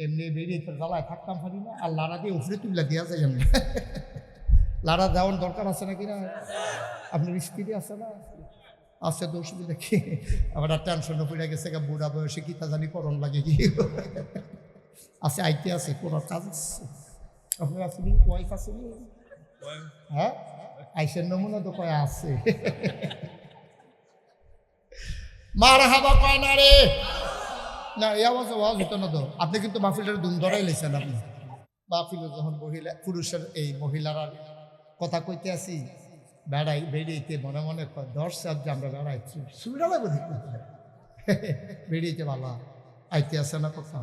এমনি বেরিয়ে তো জ্বালায় থাকতাম পারি না, আর লাড়া দিয়ে উফরে তুলে দেওয়া যায় এমনি। লাড়া দেওয়ার দরকার আছে নাকি না? আপনার স্ত্রী আছে না? আছে তো, অসুবিধা কি? আবার টেনশনে পড়ে গেছে, বুড়া বয়সে কি তা জানি করণ লাগে কি আছে, আইতে আছে, কোনো কাজ আছে? আপনার আসেনি, ওয়াইফ আসেনি? হ্যাঁ, আইসের নমুনা তো কয় আছে। মার হাবা কয় না রে, না এই আওয়াজ হতো না তো। আপনি কিন্তু মাহফিলের দুম ধরাই লেছেন। আপনি মাহফিলে যখন মহিলা পুরুষের এই মহিলারা কথা কইতে আসি, বেড়াইতে মনে মনে ধরছে যে আমরা বেড়াইছি, সুবিধা লাগবে বেরিয়েছে ভালো আইতে আসে না কথা।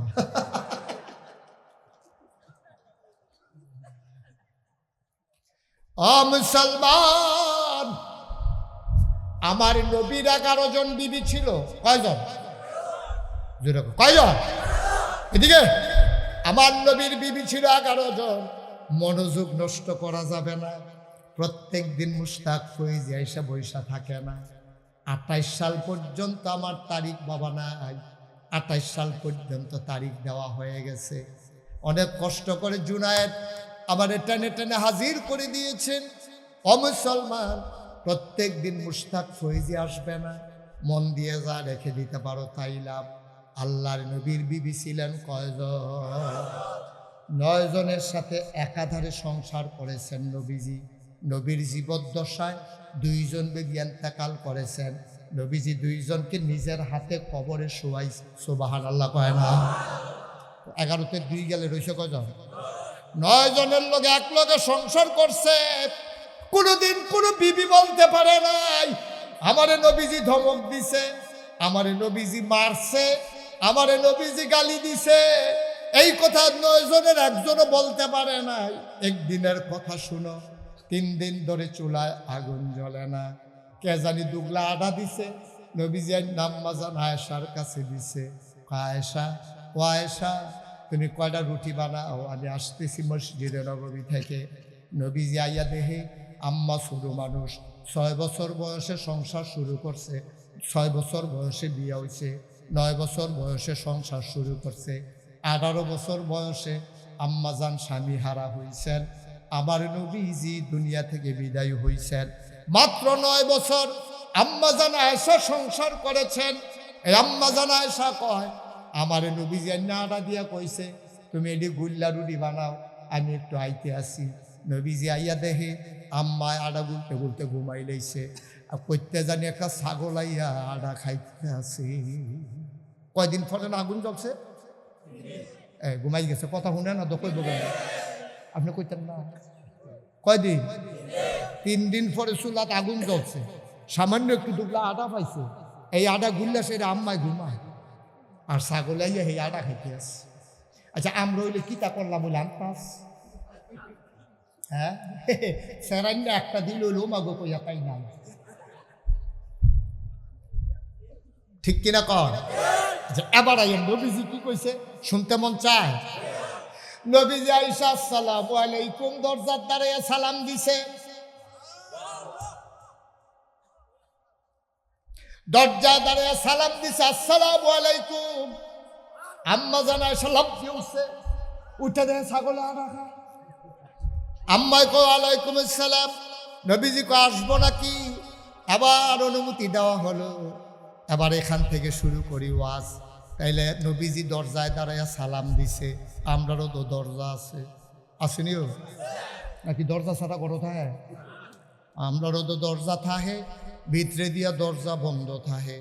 মুসলমান, আমার নবীর 11 জন বিবি ছিল। কয়জন? কয়জন? এদিকে আমার নবীর বিবি ছিল 11 জন। মনোযোগ নষ্ট করা যাবে না। প্রত্যেক দিন মুশতাক ফয়েজি আইসা বৈশা থাকে না। 28 সাল পর্যন্ত আমার তারিখ বাবা নাই, 28 সাল পর্যন্ত তারিখ দেওয়া হয়ে গেছে। অনেক কষ্ট করে জুনায়েদ আবার টেনে টেনে হাজির করে দিয়েছেন। মুসলমান, প্রত্যেক দিন মুশতাক ফয়েজি আসবে না, মন দিয়ে যা রেখে দিতে পারো তাই লাভ। আল্লাহর নবীর বিবি ছিলেন কয়জন? 9 জনের সাথে একাধারে সংসার করেছেন নবীজি। নবীর জীবদ্দশায় 2 জন বেবি ইন্তেকাল করেছেন। নবীজি 2 জনকে নিজের হাতে কবরে শোয়াইছে। সুবহানাল্লাহ কয় না? 11তে 2 গেলে রইছে কয়জন? 9 জনের লোক এক লগে সংসার করছে। কোনোদিন কোনো বিবি বলতে পারে নাই আমারে নবীজি ধমক দিছে, আমারে নবীজি মারছে, আমারে নবীজি গালি দিছে। এই কথা 9 জনের একজনও বলতে পারে নাই। একদিনের কথা শুনো, 3 দিন ধরে চুলায় আগুন জ্বলে না। কে জানি দুগলা আটা দিছে, নবীজি নাম্মাজান আয়েশার কাছে দিছে। আয়েশা, ও আয়েশা, তুমি কয়টা রুটি বানাও, আমি আসতেছি মসজিদে নববী থেকে। নবীজি আইয়া দেহে আম্মা শুরু মানুষ, 6 বছর বয়সে সংসার শুরু করছে, 6 বছর বয়সে বিয়ে হয়েছে, 9 বছর বয়সে সংসার শুরু করছে, 18 বছর বয়সে আম্মাজান স্বামী হারা হয়েছেন। আমার নবীজি দুনিয়া থেকে বিদায় হয়েছেন। মাত্র 9 বছর আম্মাজান আয়েশা সংসার করেছেন। এই আম্মাজান আয়েশা কয়, আমার নবীজি আটা দিয়া কইছে তুমি এটি গুল্লা রুটি বানাও, আমি একটু আইতে আসি। নবীজি আইয়া দেখে আম্মায় আটা গুলতে গুলতে ঘুমাই লইছে। আর করতে জানি একটা ছাগল আইয়া আটা খাইতে আসি। কয়দিন পরে না আগুন জ্বলছে, ঘুমাই গেছে। কথা শুনে না তো, কই বলবেন আপনি কইতেন না? কয়দিন? 3 দিন পরে চুলাত আগুন জ্বলছে, সামান্য একটু দুগলা আটা পাইছে। এই আটা গুললে সেটা আম্মায় ঘুমায়, আর ছাগল আইয়া সেই আটা খাইতে আসে। আচ্ছা, আমরা হইলে কি তা করলাম বলে আনতাস? হ্যাঁ, সেরাইন্ডা একটা দিল হইলো মাগো কইয়া তাই না, ঠিক কিনা কর? আচ্ছা, এবার আইন নবীজি কি কইছে শুনতে মন চায়? নবীজি আয়েশা আসসালামু আলাইকুম দরজার দাঁড়াইয়া সালাম দিছে। দরজা দাঁড়াইয়া সালাম দিছে, আসসালামু আলাইকুম। আম্মা জানা আয়েশা লাফ দিয়ে উঠছে, উঠে দেয় ছাগল আটা খায়। আম্মাই কো ওয়ালাইকুম আসসালাম। নবীজি কো আসবো নাকি? আবার অনুমতি দেওয়া হলো। এবার এখান থেকে শুরু করি ওয়াজ। তাইলে নবীজি দরজায় দাঁড়াইয়া সালাম দিছে, আমরারও তো দরজা আছে, আসেনিও নাকি? দরজা ছাড়া করো থাকে, আমরারও তো দরজা থাহে, ভিতরে দিয়া দরজা বন্ধ থাহে।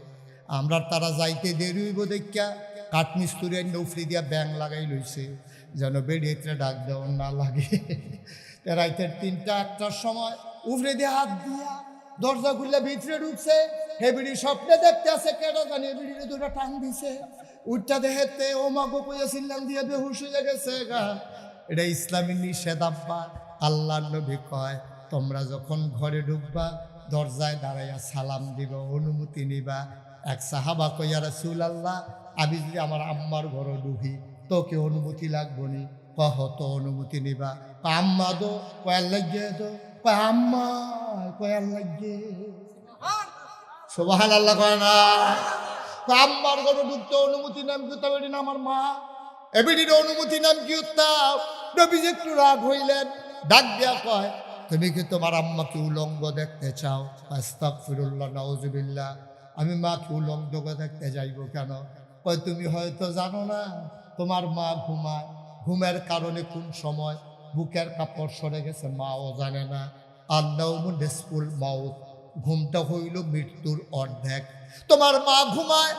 আমরা তারা যাইতে দেরি হইব দেখা কাঠমিস্তুরি নৌফরি দিয়া ব্যাং লাগাই লইছে, যেন বেরিয়ে ডাক দেওয়া না লাগে। রাইতের 3টা-1টার সময় উফরে দিয়ে হাত দিয়া দরজা খুললে ভিতরে ঢুকছে। হেবিড়ি স্বপ্নে দেখতে আছে, কেন জানি হেবিড়িরে 2টা টান দিছে। উঠটা দেখতে ও মাগো কইয়া চিল্লাম দিয়ে বেহুশ হয়ে গেছে গা। এটা ইসলামী নিষেধ আব্বা। আল্লাহর নবী কয়, তোমরা যখন ঘরে ঢুকবা দরজায় দাঁড়াইয়া সালাম দিব, অনুমতি নিবা। এক সাহাবা কইয়া রাসূলুল্লাহ, আমি যদি আমার আম্মার ঘরে ঢুকি তোকে অনুমতি লাগবো নি? কহ তো অনুমতি নিবা? আম্মা দো কয়ার লাগিয়ে দো, আম্মা কয়ার লাগিয়ে। সুবহানাল্লাহ কয় না? আম্মার ঘরে ঢুকতে অনুমতি নেন, তবে আমার মা। এবিডির অনুমতি নাম কি উত্তাপ। নবীজি একটু রাগ হইলেন, ডাক দিয়া কয়, তুমি কি তোমার আম্মাকে উলঙ্গ দেখতে চাও? আস্তাগফিরুল্লাহ, নাউজুবিল্লাহ। আমি মাকে উলঙ্গ দেখতে যাইব কেন? কয়, তুমি হয়তো জানো না তোমার মা ঘুমায়, ঘুমের কারণে কোন সময় বুকের কাপড় সরে গেছে মাও জানে না। আন্নাউমু নিসফুল মাউত, ঘুমটা হইল মৃত্যুর অর্ধেক। তোমার মা ঘুমায়,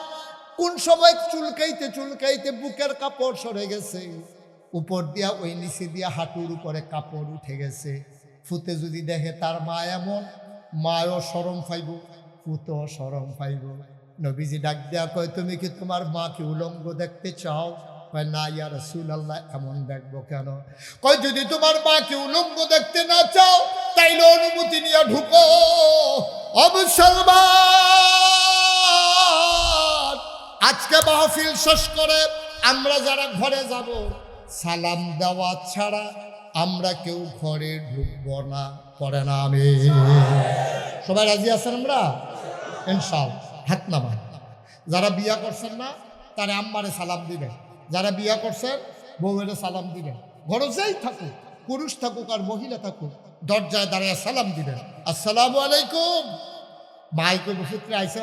কোন সময় চুলকাইতে চুলকাইতে বুকের কাপড় সরে গেছে, উপর দিয়া ওই নিচে দিয়া হাঁটুর উপরে কাপড় উঠে গেছে। ফুতে যদি দেখে তার মা এমন, মায়ও শরম পাইব, ফুতেও শরম পাইব। নবীজি ডাক দেয়া কয়, তুমি কি তোমার মাকে উলঙ্গ দেখতে চাও? কয়, না ইয়া রাসূলুল্লাহ, এমন দেখবো কেন? কয়, যদি তোমার মাকে উলঙ্গ দেখতে না চাও তাইলে অনুমতি নিয়ে ঢুকো। ও মুসলমান, আজকে মাহফিল শেষ করে আমরা যারা ঘরে যাব, সালাম দেওয়া ছাড়া আমরা কেউ ঘরে ঢুকবো না। পড়ে না আমি সবাই রাজি আছেন? আমরা ইনশাআল্লাহ হাত নামান। যারা বিয়া করছেন না তারা আম্মারে সালাম দিবেন, যারা বিয়া করছেন বউয়েরে সালাম দিবেন। ঘরে যেই থাকুক, পুরুষ থাকুক আর মহিলা থাকুক, দরজায় দাঁড়ায় সালাম দিবেন, আসসালামু আলাইকুম। মাইকে বসুত্রে আইস,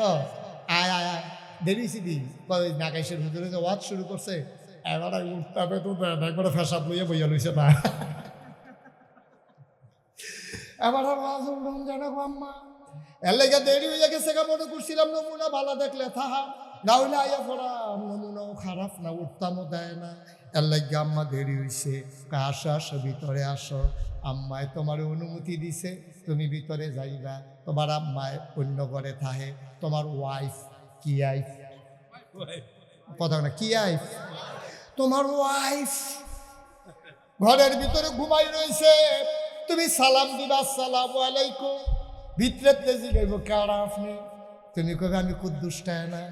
আয় আয় আয়, দেরিছি দি নাগাইশের হুজুরে যে ওয়াজ শুরু করছে, এবার উঠতে তো একবারে ফেসাব লইয়া বইয়া লইছে না। এবার জানা আম্মা এর লেগে দেরি হইয়া গেছে, মনে করছিলাম নমুনা ভালো দেখলে থাহা, না হইলে আইয়া পড়া নমুনাও খারাপ না, উঠতামও দেয় না। এর লেগে আম্মা দেরি হইছে। আসো আসো, ভিতরে আসো। আম্মায় তোমার অনুমতি দিছে, তুমি ভিতরে যাইবা। তোমার আম্মায় অন্য ঘরে থাহে, তোমার ওয়াইফ কি আইফ কথা না, কি আইফ তোমার ওয়াইফ ঘরের ভিতরে ঘুমাই রয়েছে। তুমি সালাম দিবা, আসসালামু আলাইকুম। ভিতরে তেজি গাইব, কারা আপনি? তুমি কবে আমি কুদ্দুসটায় না।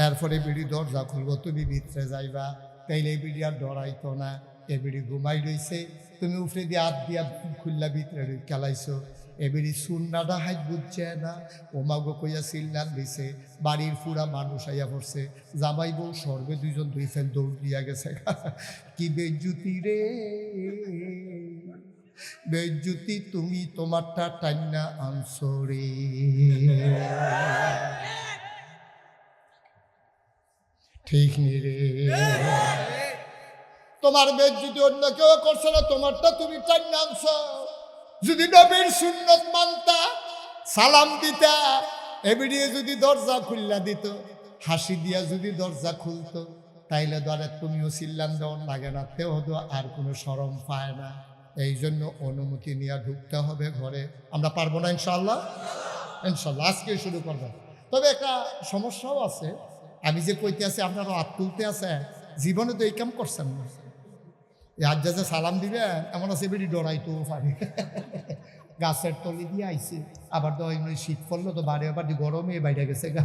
এরপরে বিড়ি দরজা খুলবো, তুমি ভিতরে যাইবা। তাইলে এই বিড়ি আর ডরাইতো না, এ বিড়ি ঘুমাই রয়েছে। তুমি উফরে দিয়ে হাত দিয়া খুললা ভিতরে খেলাইছো। এবারে সুন্নাটা হাইট বুঝছে না, ওমাগো কইয়া সিল্লান দিছে। বাড়ির পুরা মানুষ আইয়া পড়ছে, জামাই বউ সর্বে দুইজন দুই ফেল দৌড় দিয়া গেছে। কি বেজ্জুতি রে বেজ্জুতি, তুমি তোমারটা টান্না আনছো রে। ঠিক নি রে? তোমার বেজ্জুতি অন্য কেউ করছে না, তোমারটা তুমি টান্না আনছো। যদি নবীর সুন্নত মানতা, সালাম দিতা, এবিডিয়ে যদি দরজা খুললা দিত, হাসি দিয়া যদি দরজা খুলতো, তাইলে ধরে তুমিও চিল্লান দেওয়ার লাগে না, তেও আর কোনো শরম পায় না। এই জন্য অনুমতি নিয়ে ঢুকতে হবে ঘরে। আমরা পারবো না ইনশাল্লাহ? ইনশাল্লাহ আজকে শুরু করবো। তবে একটা সমস্যাও আছে, আমি যে কইতে আছি আপনারা হাত তুলতে আছে, জীবনে তো এই কাম করছেন না। আজ যে সালাম দিবেন এমন আছে বেড়ি ডরাইতো পারে, গাছের তলে দিয়ে আইছে, আবার তো শীত পড়লো তো বাড়ি, আবার গরমে বাইরে গেছে গা,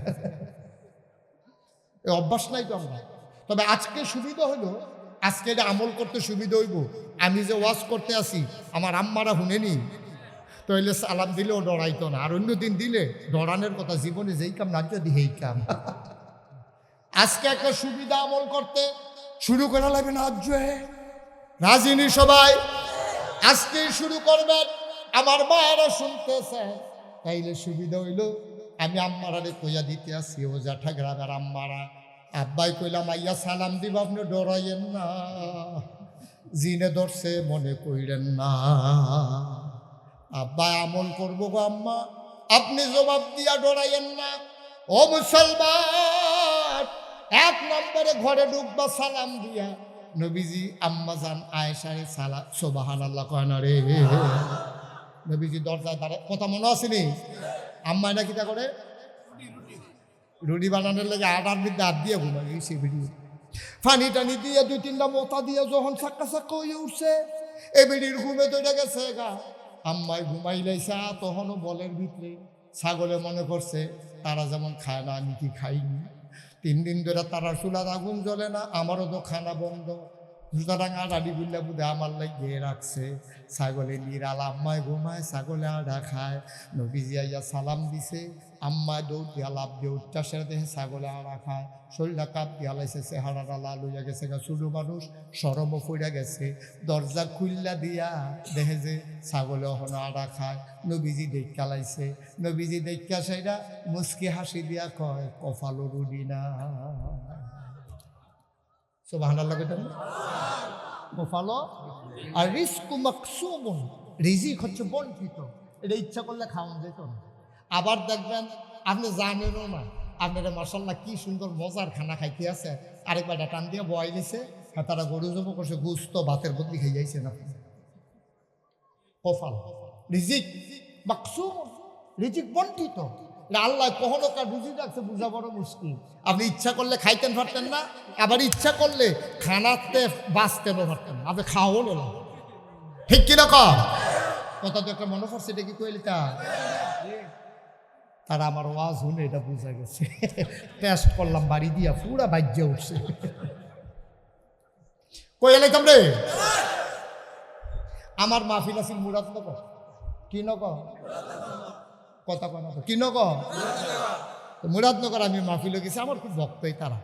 এই অভ্যাস নাই তো আমরা। তবে আজকে সুবিধা হইলো, আজকে এটা আমল করতে সুবিধা হইব। আমি যে ওয়াজ করতে আসি আমার আম্মারা শুনেনি, তো হইলে সালাম দিলেও ডরাইতো না। আর অন্য দিন দিলে ডরানোর কথা, জীবনে যেই কাম না যদি এই কাম। আজকে একটা সুবিধা আমল করতে শুরু করা লাগবে না। আজ রাজিনী সবাই আজকে শুরু করবেন, আমার মায়েরা শুনতেছে, তাইলে সুবিধা হইল। আমি আম্মারারে কইয়া দিতে আসি, ও জ্যাঠা গ্রামের আম্মারা, আব্বাই কইলাম আইয়া সালাম দিব, আপনি ডরাইয়েন না, জিনে ধরছে মনে কইলেন না। আব্বাই আমল করবো গো আম্মা, আপনি জবাব দিয়া ডরাইয়েন না। ও মুসলমান, এক নম্বরে ঘরে ঢুকবা সালাম দিয়া। নবীজি আম্মা জান আয়েশারে সালাম, সুবহানাল্লাহ কয় না রে। নবীজি দরজায় দাঁড়ায়, কথা মনে আসেনি? আম্মা এটা কিতা করে, রুটি বানানোর লেগে আটার মধ্যে হাত দিয়ে ঘুমাই সে ভিডিও, পানি টানি দিয়ে দুই তিনটা মোতা দিয়ে যখন চাক্কা চাক্কা হয়ে উঠছে, এ বিড়ির ঘুমে তৈরি গেছে গা। আম্মায় ঘুমাই লাইছা, তখনও বলের ভিতরে ছাগলে মনে করছে তারা যেমন খায় না, আমি কি খাইনি। 3 দিন ধরে তারা চুলার আগুন জ্বলে না, আমারও তো খানা বন্ধ। সুতরাং আড়াডি বুল্লা বুধে আমার লাগিয়ে রাখছে। ছাগলে নিরাল, আম্মায় ঘুমায়, ছাগলে আড়া খায়। নবীজি আইয়া সালাম দিছে, আম্মা দৌড় দিয়া লাভ দিয়ে উঠটা সেরা দেখে ছাগলে আড়া খায়, শরীরটা কাপ দিয়া লাইছে, চেহারাটা লাল হইয়া গেছে, ছোটো মানুষ সরমও ফুইরা গেছে। দরজা খুললা দিয়া দেখে যে ছাগলে ওখানে আড়া খায়। নবীজি দেখা লাইছে, নবীজি দেখা সেইটা মুচকি হাসি দিয়া কয় কপালো রুডি না। সুবহানাল্লাহ কইতেন কপালো। আর রিজকু মাকসুমুন, রিজিক হচ্ছে বণ্টিত, এটা ইচ্ছা করলে খাওয়ান যেত না। আবার দেখবেন আপনি জানেনও না, আপনারা মাশাআল্লাহ কি সুন্দর মজার খানা খাইতে আছে, আরেক বেটা টান দিয়ে বয় দিছে, তারা গরু জব করছে, গুস্ত ভাতের বদলি খাই যাইছেন আপনি। কপাল, রিজিক মাকসুম, রিজিক বণ্টিত। আল্লাহ কখনো কার রুজি রাখছে বুঝা বড় মুশকিল। আপনি ইচ্ছা করলে খাইতেন পারতেন না, আবার ইচ্ছা করলে খানাতে বাঁচতেনও পারতেন না, আপনি খাওয়াও না। ঠিক কিরকম কথা তো একটা মনে পড়ছে, এটা কি কইলিতা তারা আমার ওয়াজ শুনে এটা বোঝা গেছে। টেস্ট করলাম বাড়ি দিয়া, পুরা বাজ্যে উঠছে। কই এলাইতাম রে, আমার মাহফিল আছিল মুরাদনগর। কি নগর কথা কনা কি নগর, মুরাদনগর আমি মাহফিল গেছি। আমার খুব ভক্তই তারা,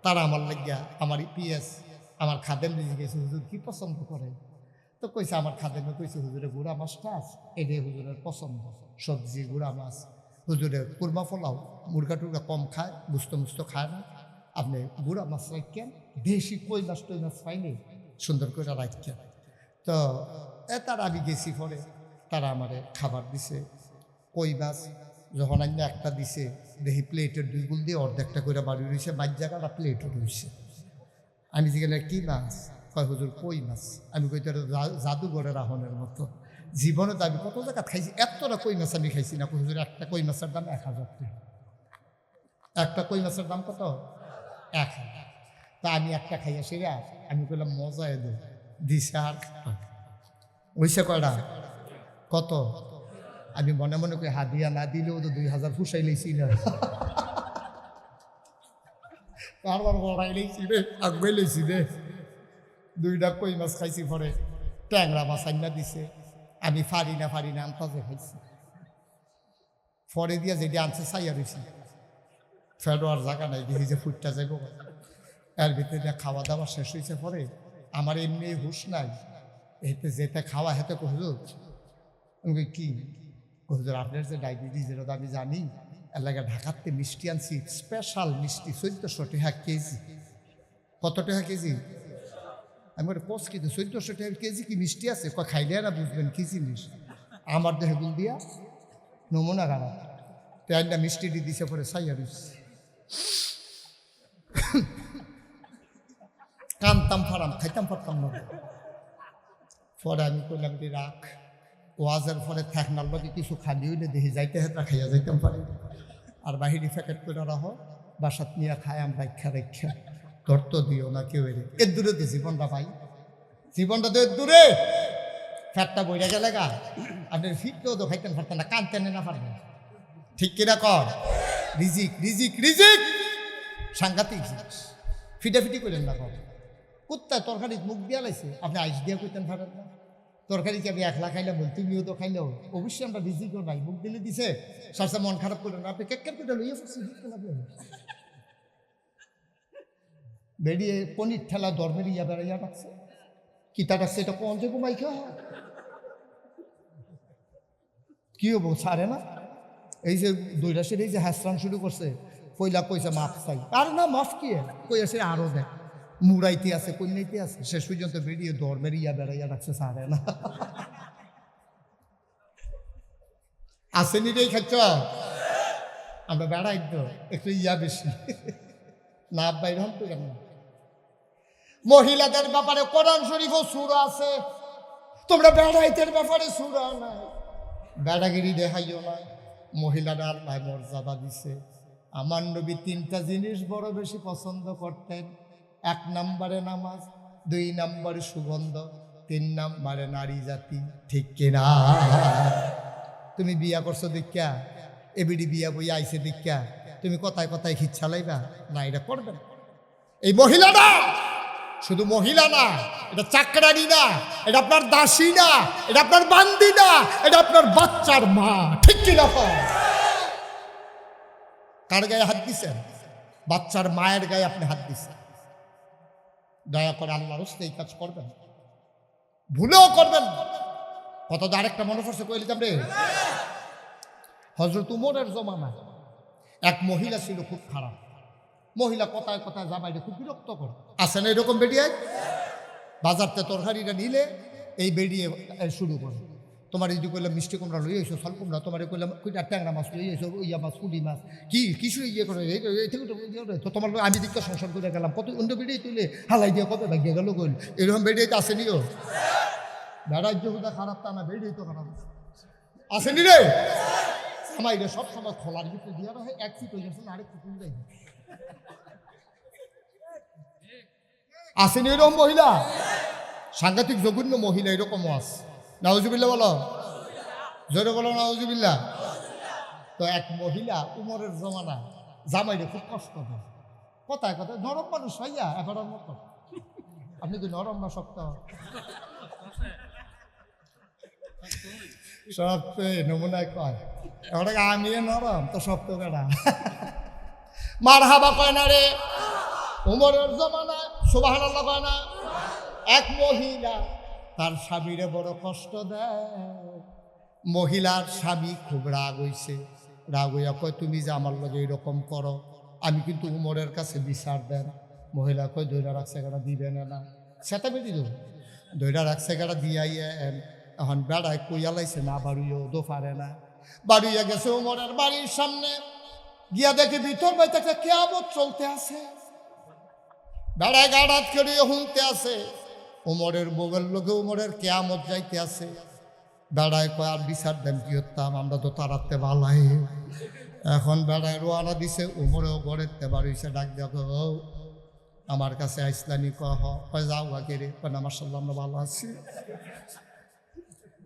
তারা আমার লাগিয়া আমার পিএস আমার খাদেম নিয়ে গেছে, হুজুর কি পছন্দ করে? তো কইছে আমার খাদেমে কইছে হুজুরে গুড়া মাছটা আছে, এটাই হুজুরের পছন্দ, সবজি গুড়া মাছ। হুজুরে কুরমা পোলাও মুরগা টুরগা কম খায়, বুঝতে মুস্তো খায় না, আপনি গুড়া মাছ রাখেন, দেশি কই মাছ টই মাছ পাইনি, সুন্দর করে রাখেন। তো তারা আমি গেছি পরে, তারা আমারে খাবার দিছে, কই মাছ যখন আমি একটা দিছে, দেখি প্লেটের 2 গুল দিয়ে অর্ধেকটা করে বাড়ি রয়েছে, মাছ জায়গাটা প্লেটও রয়েছে। আমি যেখানে কি মাছ, কয় হুজুর কই মাছ। আমি কই তোর জাদুঘরের আহনের মতো, জীবনে তো আমি কত জায়গা খাইছি, এতটা কই মাছ আমি খাইছি না। হুজুর একটা কই মাছের দাম 1000 টাকা, একটা কই মাছের দাম কত? 1000। তা আমি একটা খাইয়া সেরা আমি কইলাম মজা এলো, দিছে আর ওইসে কয়টা কত? আমি মনে মনে করি হাদিয়া না দিলেও তো 2000 ফুসাই লেছি না, তারপর বড়াই লেছি রে, আগুয়ে লেছি রে। 2টা কই মাছ খাইছি, পরে ট্যাংরা মাছ আইনা দিছে, আমি ফারি না আন্তাজে খাইছি। পরে দিয়া যেটি আনছে চাইয়া রয়েছি, ফেরো আর জায়গা নাই, দেখি যে ফুটটা যাইব। এর ভিতরে খাওয়া দাওয়া শেষ হয়েছে, পরে আমার এমনি হুশ নাই, এতে যেতে খাওয়া হেতে হুজুর। আমি কি হুজুর আপনার যে ডায়াবেটিস, যেটা তো আমি জানি, এলাকায় ঢাকাতে মিষ্টি আনছি, স্পেশাল মিষ্টি 1400 টাকা কেজি। কত টাকা কেজি? আমি বলি কোচ কিন্তু 1400 টাকা কেজি কি মিষ্টি আছে? খাইলে না বুঝবেন কি জিনিস। আমার দেহে গুল দিয়া নমুনা খারাপ, তাই মিষ্টিটি দিছে, পরে সাইয়া দিচ্ছে, কানতাম ফারাম, খাইতাম পারতাম না। পরে আমি কইলাম যে রাখ, ওয়াজের পরে থাকনার লগে কিছু খালি হইলে দেখি যাইতে হেতা খাইয়া যাইতাম পারি, আর বাহিরি প্যাকেট করে রাখো, বাসাত নিয়ে খায় আমরা রেখা ধরতো দিও না কেউ। এর দূরে তো জীবনটা পাই, জীবনটা তো এর দূরে, ফ্যাটটা বইরা গেলে গা আপনি ফিটলেও তো খাইতেন পারতেন না, কানতেন না পারবেন। ঠিক কিনা কর? রিজিক রিজিক রিজিক সাংঘাতিক জিনিস, ফিটাফিটি করেন না কর। কুত্তায় তরকারি মুখ দিয়া লাইছে, আপনি আইস দিয়া কইতেন পারেন না? তরকারি কি আমি একলা খাইলাম, তুমিও তো খাইলেও, অবশ্যই আমরা রিজিকও নাই, মুখ দিলে দিছে, সবসে মন খারাপ করেন না, আপনি কেক করে লইয়া ফেলছি। বেরিয়ে পনির ঠেলা ধর্মের ইয়া বেড়াইয়া রাখছে, কিতা রাখছে, এটা কোন যে ঘুমাই খা কি হবো ছাড়ে না। এই যে দৈরাসের এই যে হাসরান শুরু করছে, পয়লা কইছে মাফ চাই, আর না মাফ কি কই আছে, আরো দেয় মুড়াইতে আছে, কন্যাইতে আছে, শেষ পর্যন্ত বেরিয়ে ধর্মের ইয়া বেড়াইয়া রাখছে, ছাড়ে না। আসেনি রে খাচ্ছ, আমরা বেড়াই তো একটু ইয়া বেশি না, বাইর হন তো কেন। মহিলাদের ব্যাপারে কোরআন শরীফও সূরা আছে, তোমরা বেড়াইতের ব্যাপারে সূরা নাই, বেড়াগিরি দেখাইও না। মহিলারা আল্লাহ মর্যাদা দিছে। আমার নবী 3টা জিনিস বড় বেশি পছন্দ করতেন, 1 নম্বরে নামাজ, 2 নম্বরে সুগন্ধ, 3 নম্বরে নারী জাতি। ঠিক কিনা? তুমি বিয়া করছো দীক্ষা, এবিডি বিয়া বই আইসে দীক্ষা, তুমি কথায় কথায় খিচ্ছা লাইবা না, এটা করবে না। এই মহিলাটা শুধু মহিলা না, এটা চাকরানি না, এটা আপনার দাসী না, এটা আপনার বান্দি না, এটা আপনার বাচ্চার মা। ঠিক কিনা? কার গায়ে হাত দিছেন? বাচ্চার মায়ের গায়ে আপনি হাত দিচ্ছেন। দয়া করে আল্লাহর রাস্তায় এই কাজ করবেন, ভুলেও করবেন। কত আরেকটা মনে পড়ছে কইলি তামরে, হযরত উমরের জমানায় এক মহিলা ছিল খুব খারাপ। মহিলা কথায় কথায় জামাইরে খুব বিরক্ত করে। আছে না এরকম বেডিয়ে? বাজারতে তরকারিটা নিলে এই বেরিয়ে শুরু করে, তোমার এই যে কইলাম মিষ্টি কুমড়া লই এসো, ফল কুমড়া, তোমার কইলাম কইটা ট্যাংরা মাছ লই এসো, ইয়া মাছ, পুঁটি মাছ, কি কিছু ইয়ে করে তো তোমার আমি দিকে সংসার করে গেলাম, কত অন্য বেরিয়ে তুলে হালাই দিয়ে কত ভাগিয়ে গেল কইল। এরকম বেরিয়ে তো আসেনিও। বেড়ার যোগটা খারাপ তা না, বেরিয়ে তো খারাপ আসেনি রে। আমার এটা সব সময় খোলার ভিতরে দিয়ে রাখে, এক ফিট হয়ে গেছে, আরেক ফিট হয়ে আসেনি এরকম মহিলা। সাংঘাতিক জঘন্য মহিলা এরকমও আছে। নাউজুবিল্লাহ বলো, জোরে বলো নাউজুবিল্লাহ। তো এক মহিলা উমরের জমানা জামাইরে খুব কষ্ট দেয়, কথায় কথায় নরম মানুষ হইয়া এবারের মতো। আপনি কি নরম না শক্ত? শক্ত নমুনায় কয়, ওটা আমি নরম তো শক্ত কেনা। মার হাবা কয় না রে। উমরের জমানা সুবহানাল্লাহ কয় না। এক মহিলা তার স্বামীরে বড় কষ্ট দেয়। মহিলার স্বামী খুব রাগ হইছে, রাগ হইয়া কয় তুমি যে আমার লগে এরকম করো, আমি কিন্তু উমরের কাছে বিচার দেন। মহিলা কয় দইরা রাখছে গাড়া দিবেন না, সেটা বেদি দেব দইরা রাখছে গাড়া দিয়াইয়া এখন বেড়ায় কইয়া লাইছে না, বাড়িও দো পারে না। বাড়িয়া গেছে উমরের বাড়ির সামনে, গিয়া দেখে ভিতর বাইতে একটা কিয়ামত চলতে আছে। বেড়ায় গাড়াত করিয়ে হুনতে আছে, উমরের বগের লোকে উমরের কিয়ামত যাইতে আছে। বেড়ায় কয় আর বিচার দেন কি হতাম, আমরা তো তাড়াতে ভালাই। এখন বেড়ায় রোয়ানা দিছে, উমরেও গড়ের তে বাড়িছে। ডাক দেখো আমার কাছে আইসলানি কয় যাও আগে রে, কয় আমার সাল্লাহ আমরা ভালো আছি।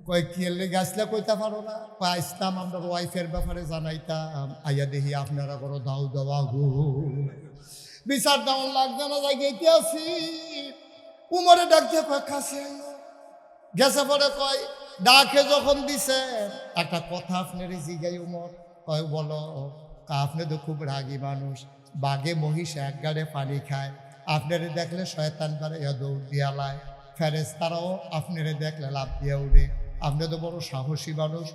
কয় কি লেগে আসলে কইতে পারো না? কয় আসতাম আমরা ওয়াইফের ব্যাপারে জানাইতাম, আইয়া দেখি আপনারা বড় দাও দেওয়া গো বিচার দেওয়ার লাগবে না, যাইতে আছি। উমরে ডাক দিয়ে কয় কাছে গেছে পরে কয় ডাকে যখন দিছে একটা কথা আপনার জিগাই উমর, কয় বলো। আপনি তো খুব রাগী মানুষ, বাঘে মহিষে এক গাড়ে পানি খায়, আপনারে দেখলে শয়তান পারে দৌড় দিয়ালায়, ফেরেশতারাও আপনারে দেখলে লাভ দিয়া উঠে। আপনি তো বড় সাহসী মানুষ।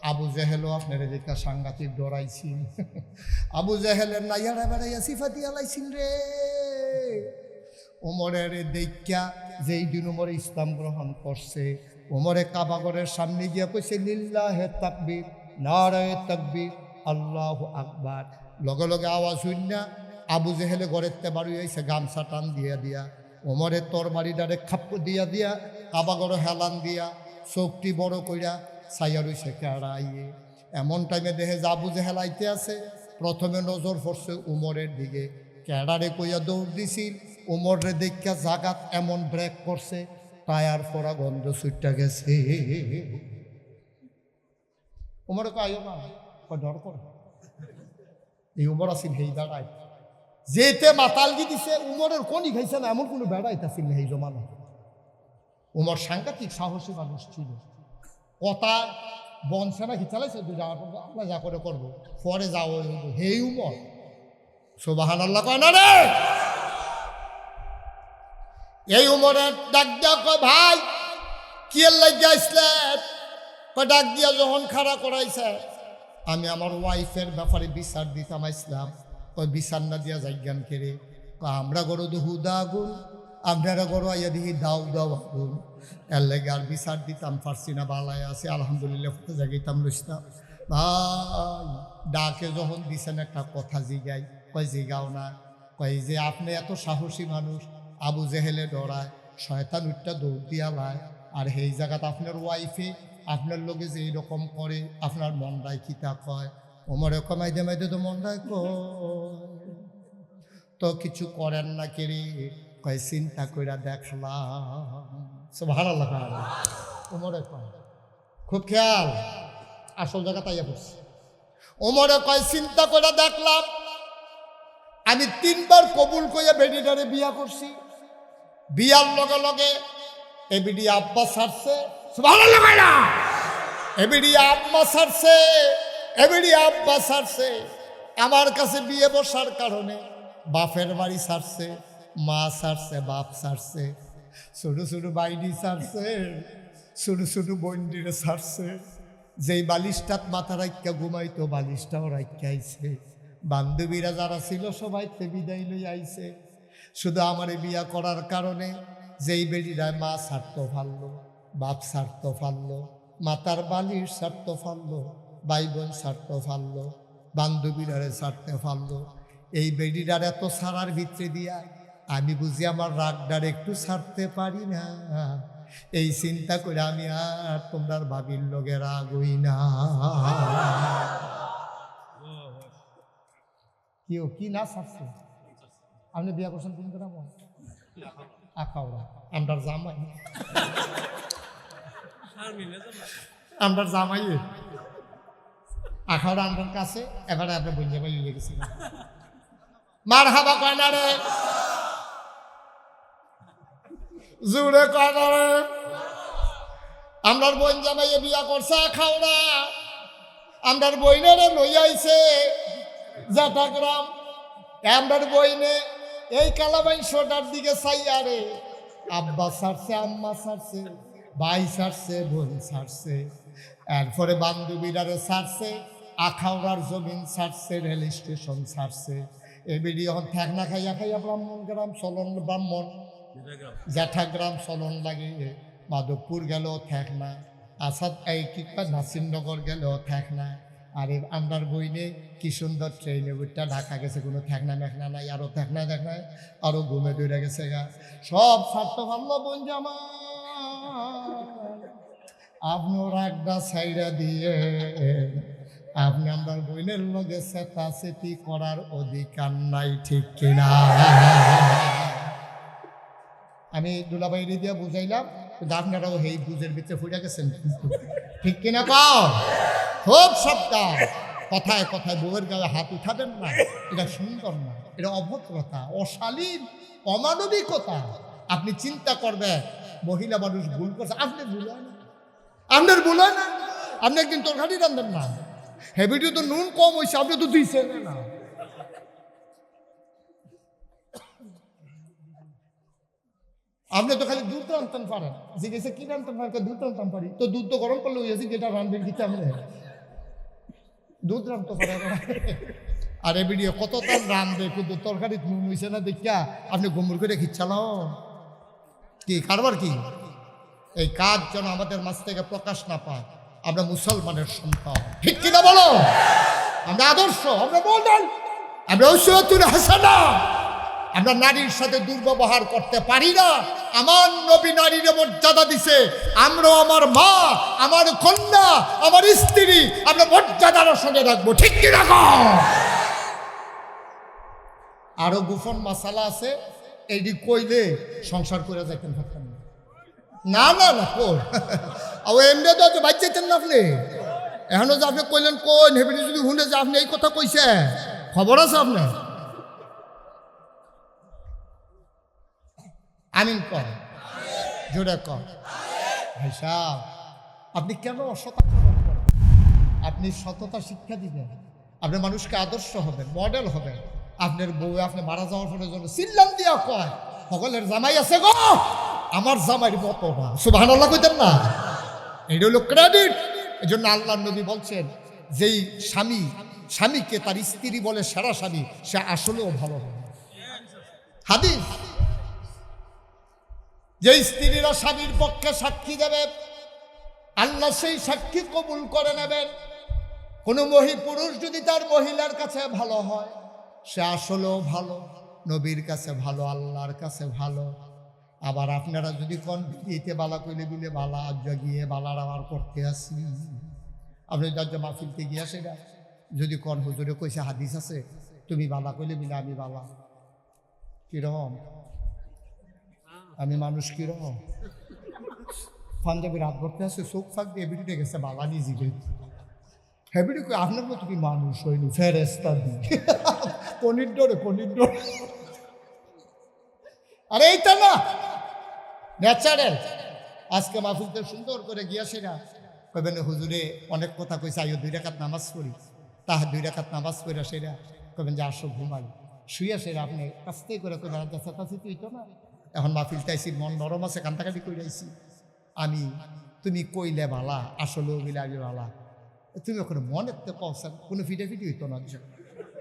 আবু জেহেলও আপনারে দেখা সাংঘাতিক ডরাইছি। আবু জেহেলের নাইয়ারা বেড়াইয়া সিফা দিয়া লাইছিন রে। ওমরের দেখা যেই দিন ওমর ইসলাম গ্রহণ করছে, ওমরে কাবাগরের সামনে গিয়া কইছে লিল্লাহে তাকবীর, নারায়ে তাকবীর, আল্লাহু আকবার। লগে লগে আওয়াজ হইন না আবু জেহেলে ঘরের তে বাড়ি হয়েছে, গামছা টান দিয়া দিয়া ওমরের তরবারি ডারে খাপ্প দিয়া দিয়া কাবাগর হেলান দিয়া চোখটি বড় কইরা ছাইয়া রইছে কেড়াইয়ে। এমন টাইমে দেখে যে আবু জেহেল আইতে আছে, প্রথমে নজর পড়ছে উমরের দিকে। কেড়ারে কইয়া দৌড় দিছিল, উমরে দেখা জাগাত এমন ব্রেক করছে, টায়ার পরা গন্ধ ছুটটা গেছে। উমরে কয় আইও না, কয় ডর করে। এই উমর আসিল হেই দাঁড়ায় যেতে মাতালগি দিছে, উমরের কোনই খাইছে না এমন কোনো বেড়াইতেছিল না এই জমানা। উমর সাংঘাতিক সাহসী মানুষ ছিল। কথা বনছে নাকি চালাইছে, আমরা যা করে করবো, পরে যাও হে উমর। সুবহানাল্লাহ কয় না রে। এই উমরের ডাক দিয়া কয় ভাই কি লাগিয়া আসলেন? কয় ডাক দিয়া যখন খাড়া করাইছে, আমি আমার ওয়াইফের ব্যাপারে বিচার দিতাম আসলাম। কয় বিচার না দিয়া যাইজ্ঞান কেড়ে, আমরা গরো হুদা আগুন, আপনারা গরো আইয়া দেখি দাও দাও আগুন। এর লেগে আর বিচার দিতাম পারছি না, বালায় আছে আলহামদুলিল্লাহ, জাগাইতাম লইতাম। ভাই ডাকে যখন দিছেন একটা কথা জিগাই, কয় জিগাও না। কয় যে আপনি এত সাহসী মানুষ, আবু জেহেলে ডরায়, শয়তান উঠটা দৌড় দিয়া লায়, আর সেই জায়গাত আপনার ওয়াইফে আপনার লোকে যে এইরকম করে, আপনার মনটায় কিতা কয়? ওমরে কমাইদে মাইদে তো মনটায় কয়, তো কিছু করেন না কেরে? কয় চিন্তা কইরা দেখলাম। সুবহানাল্লাহ। ওমরে কয় খুব খেয়াল, আসল জায়গা তাইয়া পড়ছে। ওমরে কয় চিন্তা করে দেখলাম, আমি 3 বার কবুল কইয়া বেডিটারে বিয়া করছি। বিয়ার লগে লগে এবিডি আব্বা ছাড়ছে। সুবহানাল্লাহ কইরা এবিডি আব্বা ছাড়ছে, এবিডি আব্বা ছাড়ছে। আমার কাছে বিয়ে বসার কারণে বাপের বাড়ি ছাড়ছে, মা ছাড়ছে, বাপ ছাড়ছে, ছোট ছোট বাইডি ছাড়ছে, ছোট ছোট বন্ডিরে ছাড়ছে। যেই বালিশটাত মাথা রাখা ঘুমাইতো বালিশটাও রাখা আইছে। বান্ধবীরা যারা ছিল সবাই বিদায় লই আইছে। শুধু আমার বিয়া করার কারণে যেই বেডিরা মা ছাড়তো ফাললো, বাপ ছাড়তো ফাললো, মাতার বালিশ ছাড়তো ফাললো, ভাই বোন ছাড়তো ফাললো, বান্ধবীরারে ছাড়তে ফাললো। এই বেডিরার এত ছাড়ার ভিতরে দিয়া আমি বুঝি আমার রাগডার একটু ছাড়তে পারি না। এই চিন্তা করে আমি আর তোমরা ভাবির লগে রাগ হই না। কি না ছাড়ছে? আপনি বিয়া করছেন কোন গ্রাম? আখাউড়া। আমরা জামাই, আমরা জামাই আখাউড়া আমার কাছে। এবারে আপনার বঞ্জা ভাই হয়ে গেছিল। মার হাবা কয় না রে, জুড়ে কয় না রে। আমরার বোন জামাইয়ে বিয়া করছে আখাউড়া। আমরার বইনেরে লই আইছে জাটাগ্রাম। আমরার বইনে এই কালাবাই সোটার দিকে চাইয়া রে, আব্বা ছাড়ছে, আম্মা ছাড়ছে, ভাই ছাড়ছে, বোন ছাড়ছে, এরপরে বান্ধবীরারে ছাড়ছে, আখাউড়ার জমিন ছাড়ছে, রেল স্টেশন ছাড়ছে। এবিডি এখন ঠেকনা খাইয়া খাইয়া ব্রাহ্মণ গ্রাম চলন, ব্রাহ্মণ জ্যাঠাগ্রাম চলন লাগে। মাধবপুর গেলেও ঠেকনা, আসাদ এই কি নাসিরনগর গেলেও ঠেকনা। আর আমরার বইনে কি সুন্দর ট্রেনে উঠটা ঢাকা গেছে, কোনো ঠেকনা মেখনা নাই। আরও ঠেকনা দেখায়, আরও ঘুমে দৌড়ে গেছে গা। সব স্বার্থ ভাবলো বোন জামা, আপনি রাগটা ছাইরা দিয়ে আপনি আমার বইনের লগে চেতাচেতি করার অধিকার নাই, ঠিক কিনা? আমি দুলাবাইরে দিয়া বুঝাইলাম, কিন্তু আপনারাও এই বুঝের ভিতরে ফুটে গেছেন, ঠিক কিনা? কও খুব সপ্তাহ কথায় কথায় বউয়ের গায়ে হাত উঠাবেন না। এটা সুন্দর না, এটা অভদ্রতা, অশালীন, অমানবিকতা। আপনি চিন্তা করবেন মহিলা মানুষ ভুল করছে, আপনি ভুল হয় না, আপনার ভুল হয় না। আপনি একদিন তরকারি রান্ধেন না, হেবিটিও তো নুন কম হয়েছে, আপনি তো দিচ্ছেন না। আপনি তো খালি দুধ রান্ধতেন পারেন, জিজ্ঞেসে কি রান্ধতেন পারেন? দুধ রান্ধতাম পারি। তো দুধ তো গরম করলে হয়েছে, যেটা রান্ধবেন কি আমরা দুধ রান্ধতে পারে। আর এ ভিডিও কত তার রান্ধবে, কিন্তু তরকারি নুন হয়েছে না দেখিয়া আপনি গুমুর করে খিচ্ছালাও কি কারবার কি? এই কাজ যেন আমাদের মাঝ থেকে প্রকাশ না পায়। আমরা মুসলমানের সন্তান, ঠিক কিনা বলো? আমরা আদর্শ, আমরা মডেল, আমরা উসওয়াতুল হাসানা। আমরা নারীর সাথে দুর্ব্যবহার করতে পারি না। আমার নবী নারীর মর্যাদা দিছে, আমরাও আমার মা, আমার কন্যা, আমার স্ত্রী আমরা মর্যাদার সঙ্গে রাখবো, ঠিক কি রাখো? আরো গোপন মাসালা আছে, এইটি কইলে সংসার করে যাইতেন থাকতেন না। না না কই এমনি তো বাচ্চাইতেন না আপনি। এখনো যে আপনি কইলেন কোন হেবিনি যদি শুনে যে আপনি এই কথা কইছে, খবর আছে আপনার? আমিন কর, জোরে কর। ভাই সাহেব, আপনি কেন অসততা করেন? আপনি সততা শিক্ষা দিবেন, আপনি মানুষকে আদর্শ হবেন, মডেল হবেন। আপনার বউ আপনি মারা যাওয়ার পরে জন্য চিল্লান দিয়া কয় সকলের জামাই আছে গো, আমার জামাইয়ের মতো না, সুবহানাল্লাহ কইতেন না? এটা হলো ক্রেডিট। এই জন্য আল্লাহ নবী বলছেন, যেই স্বামীকে তার স্ত্রী বলে সেরা স্বামী, সে আসলেও ভালো হবে। হাদিস, যে স্ত্রীরা স্বামীর পক্ষে সাক্ষী দেবে, আল্লাহ সেই সাক্ষী কবুল করে নেবেন। কোনো পুরুষ যদি তার মহিলার কাছে ভালো হয়, সে আসলেও ভালো, নবীর কাছে ভালো, আল্লাহর কাছে ভালো। আবার আপনারা যদি কোন বিয়েতে বালা কইলে বিলে বালা গিয়ে বালার আবার করতে আসি, আপনি দরজা মাহফিলতে গিয়া সেটা যদি কোন হুজুরে কইছে হাদিস আছে, তুমি বালা কইলে বিলে আমি বালা, কিরকম আমি মানুষ, কিরকম পাঞ্জাবি রাত করতে আসে, চোখ ফাঁক দিয়ে এবিটিতে গেছে বালা নিয়ে জিগে, হেবিটি কই আপনার মতো কি মানুষ হইনি, ফেরেস্তা দিয়ে পনির ডোরে পনির ডোরে। আরে এইটা না ন্যাচারাল। আজকে মাহফিলতে সুন্দর করে গিয়া সেরা কইবেন হুজুরে অনেক কথা কইছে, আইও 2 রাকাত নামাজ পড়ি। তাহা 2 রাকাত নামাজ পড়া সেরা কবেন যে আসো ঘুমাই, শুয়ে সেরা আপনি আস্তে করে কবেন চেঁচাচি তুই তো না, এখন মাহফিল চাইছি মন নরম আছে কান্দাকাটি করে আইছি আমি, তুমি কইলে বালা আসলে মিলে আমি বালা, তুমি ওখানে মনেতে কওছেন কোনো ফিটাফিটি হইতো না,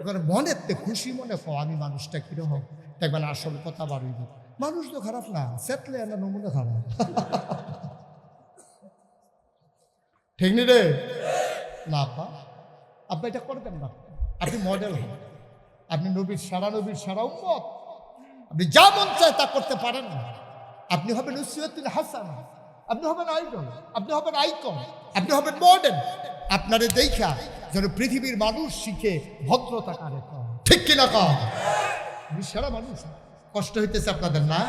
ওখানে মনেতে খুশি মনে কও আমি মানুষটা কীরকম, দেখবেন আসল কথা বাড়ইব। মানুষ তো খারাপ না, সেতলে না নমুনা খারাপ, ঠিক নি রে? না আব্বা, আপনি এটা করবেন না, আপনি মডেল হন, আপনি নবীর সারা উম্মত, আপনি যা মন চায় তা করতে পারেন না, আপনি হবেন উসওয়াতুল হাসানা, আপনি হবেন আইডল, আপনি হবেন আইকন, আপনি হবেন মডেল। আপনারে দেখা যেন পৃথিবীর মানুষ শিখে ভদ্রতা কারে, ঠিক কিনা কম? আপনি সেরা মানুষ, কষ্ট হইতেছে আপনাদের না?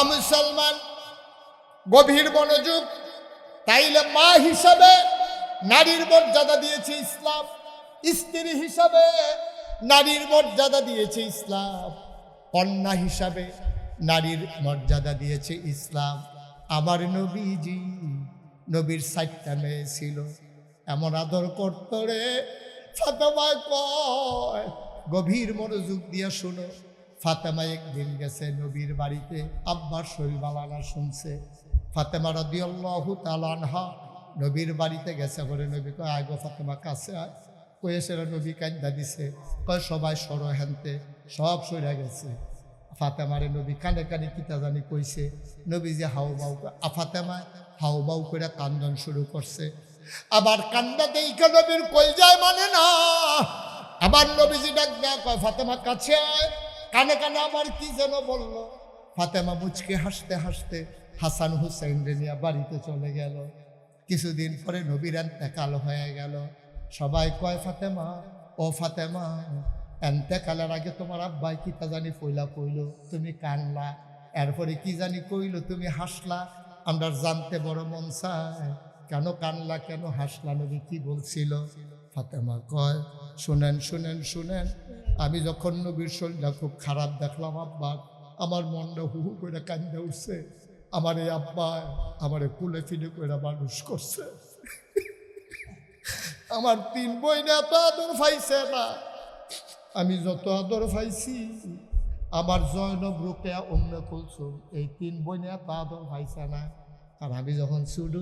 মুসলমান গভীর মনোযোগ, তাইলে মা হিসাবে নারীর মর্যাদা দিয়েছে ইসলাম, স্ত্রী হিসাবে নারীর মর্যাদা দিয়েছে ইসলাম, কন্যা হিসাবে নারীর মর্যাদা দিয়েছে ইসলাম। আমার নবীজি, নবীর 4টা মেয়ে ছিল, এমন আদর করত রে। ফাতেমা কয়, গভীর মনোযোগ দিয়ে শুনো, ফাতেমা একদিন গেছে নবীর বাড়িতে, আব্বার শরীর বালানা শুনছে। ফাতেমা রাদিয়াল্লাহু তাআলা আনহা নবীর বাড়িতে গেছে, বলে নবী কয় আয় গো ফাতেমা কাছে আয়, কয়ে সেরা নবী কান্দা দিছে, কয় সবাই সর হেনতে, সব সরে গেছে। ফাতেমারে নবী কানে কানে কিতা জানি কইছে, নবী যে হাউ বাউ, ফাতেমা হাউ বাউ করে কান্দন শুরু করছে। আবার কান্দা দেইখা নবীর কই যায় মানে না, আবার নবীজি ডাক দেয়া কয় ফাতেমা কাছে আয়, কানে কানে আবার কি যেন বলল। ফাতেমা মুচকে হাসতে হাসতে হাসান হুসাইন রে নিয়ে বাড়িতে চলে গেল। কিছুদিন পরে নবীর এন্তেকাল হয়ে গেল। সবাই কয় ফাতেমা, ও ফাতেমা, এন্তেকালের আগে তোমার আব্বাই কি তা জানি কইলা কইল, তুমি কানলা, এরপরে কি জানি কইল, তুমি হাসলা, আমরা জানতে বড় মন চায়, কেন কানলা, কেন হাসলা, নবী কি বলছিল? ফাতেমা কয় শুনেন শুনেন শুনেন, আমি যখন নবীর শরীরটা খুব খারাপ দেখলাম আব্বা, আমার মনটা হু হু করে কান্দে উঠছে, আমার এই আব্বা আমার কুলে ফিলে করে মানুষ করছে, আমার 3 বোন এত আদর পাইছে না, আমি যত আদর পাইছি, আমার জয়নব, রোকেয়া, উম্মে কুলসুম, এই 3 বোন এত আদর পাইছে না। আর আমি যখন শুরু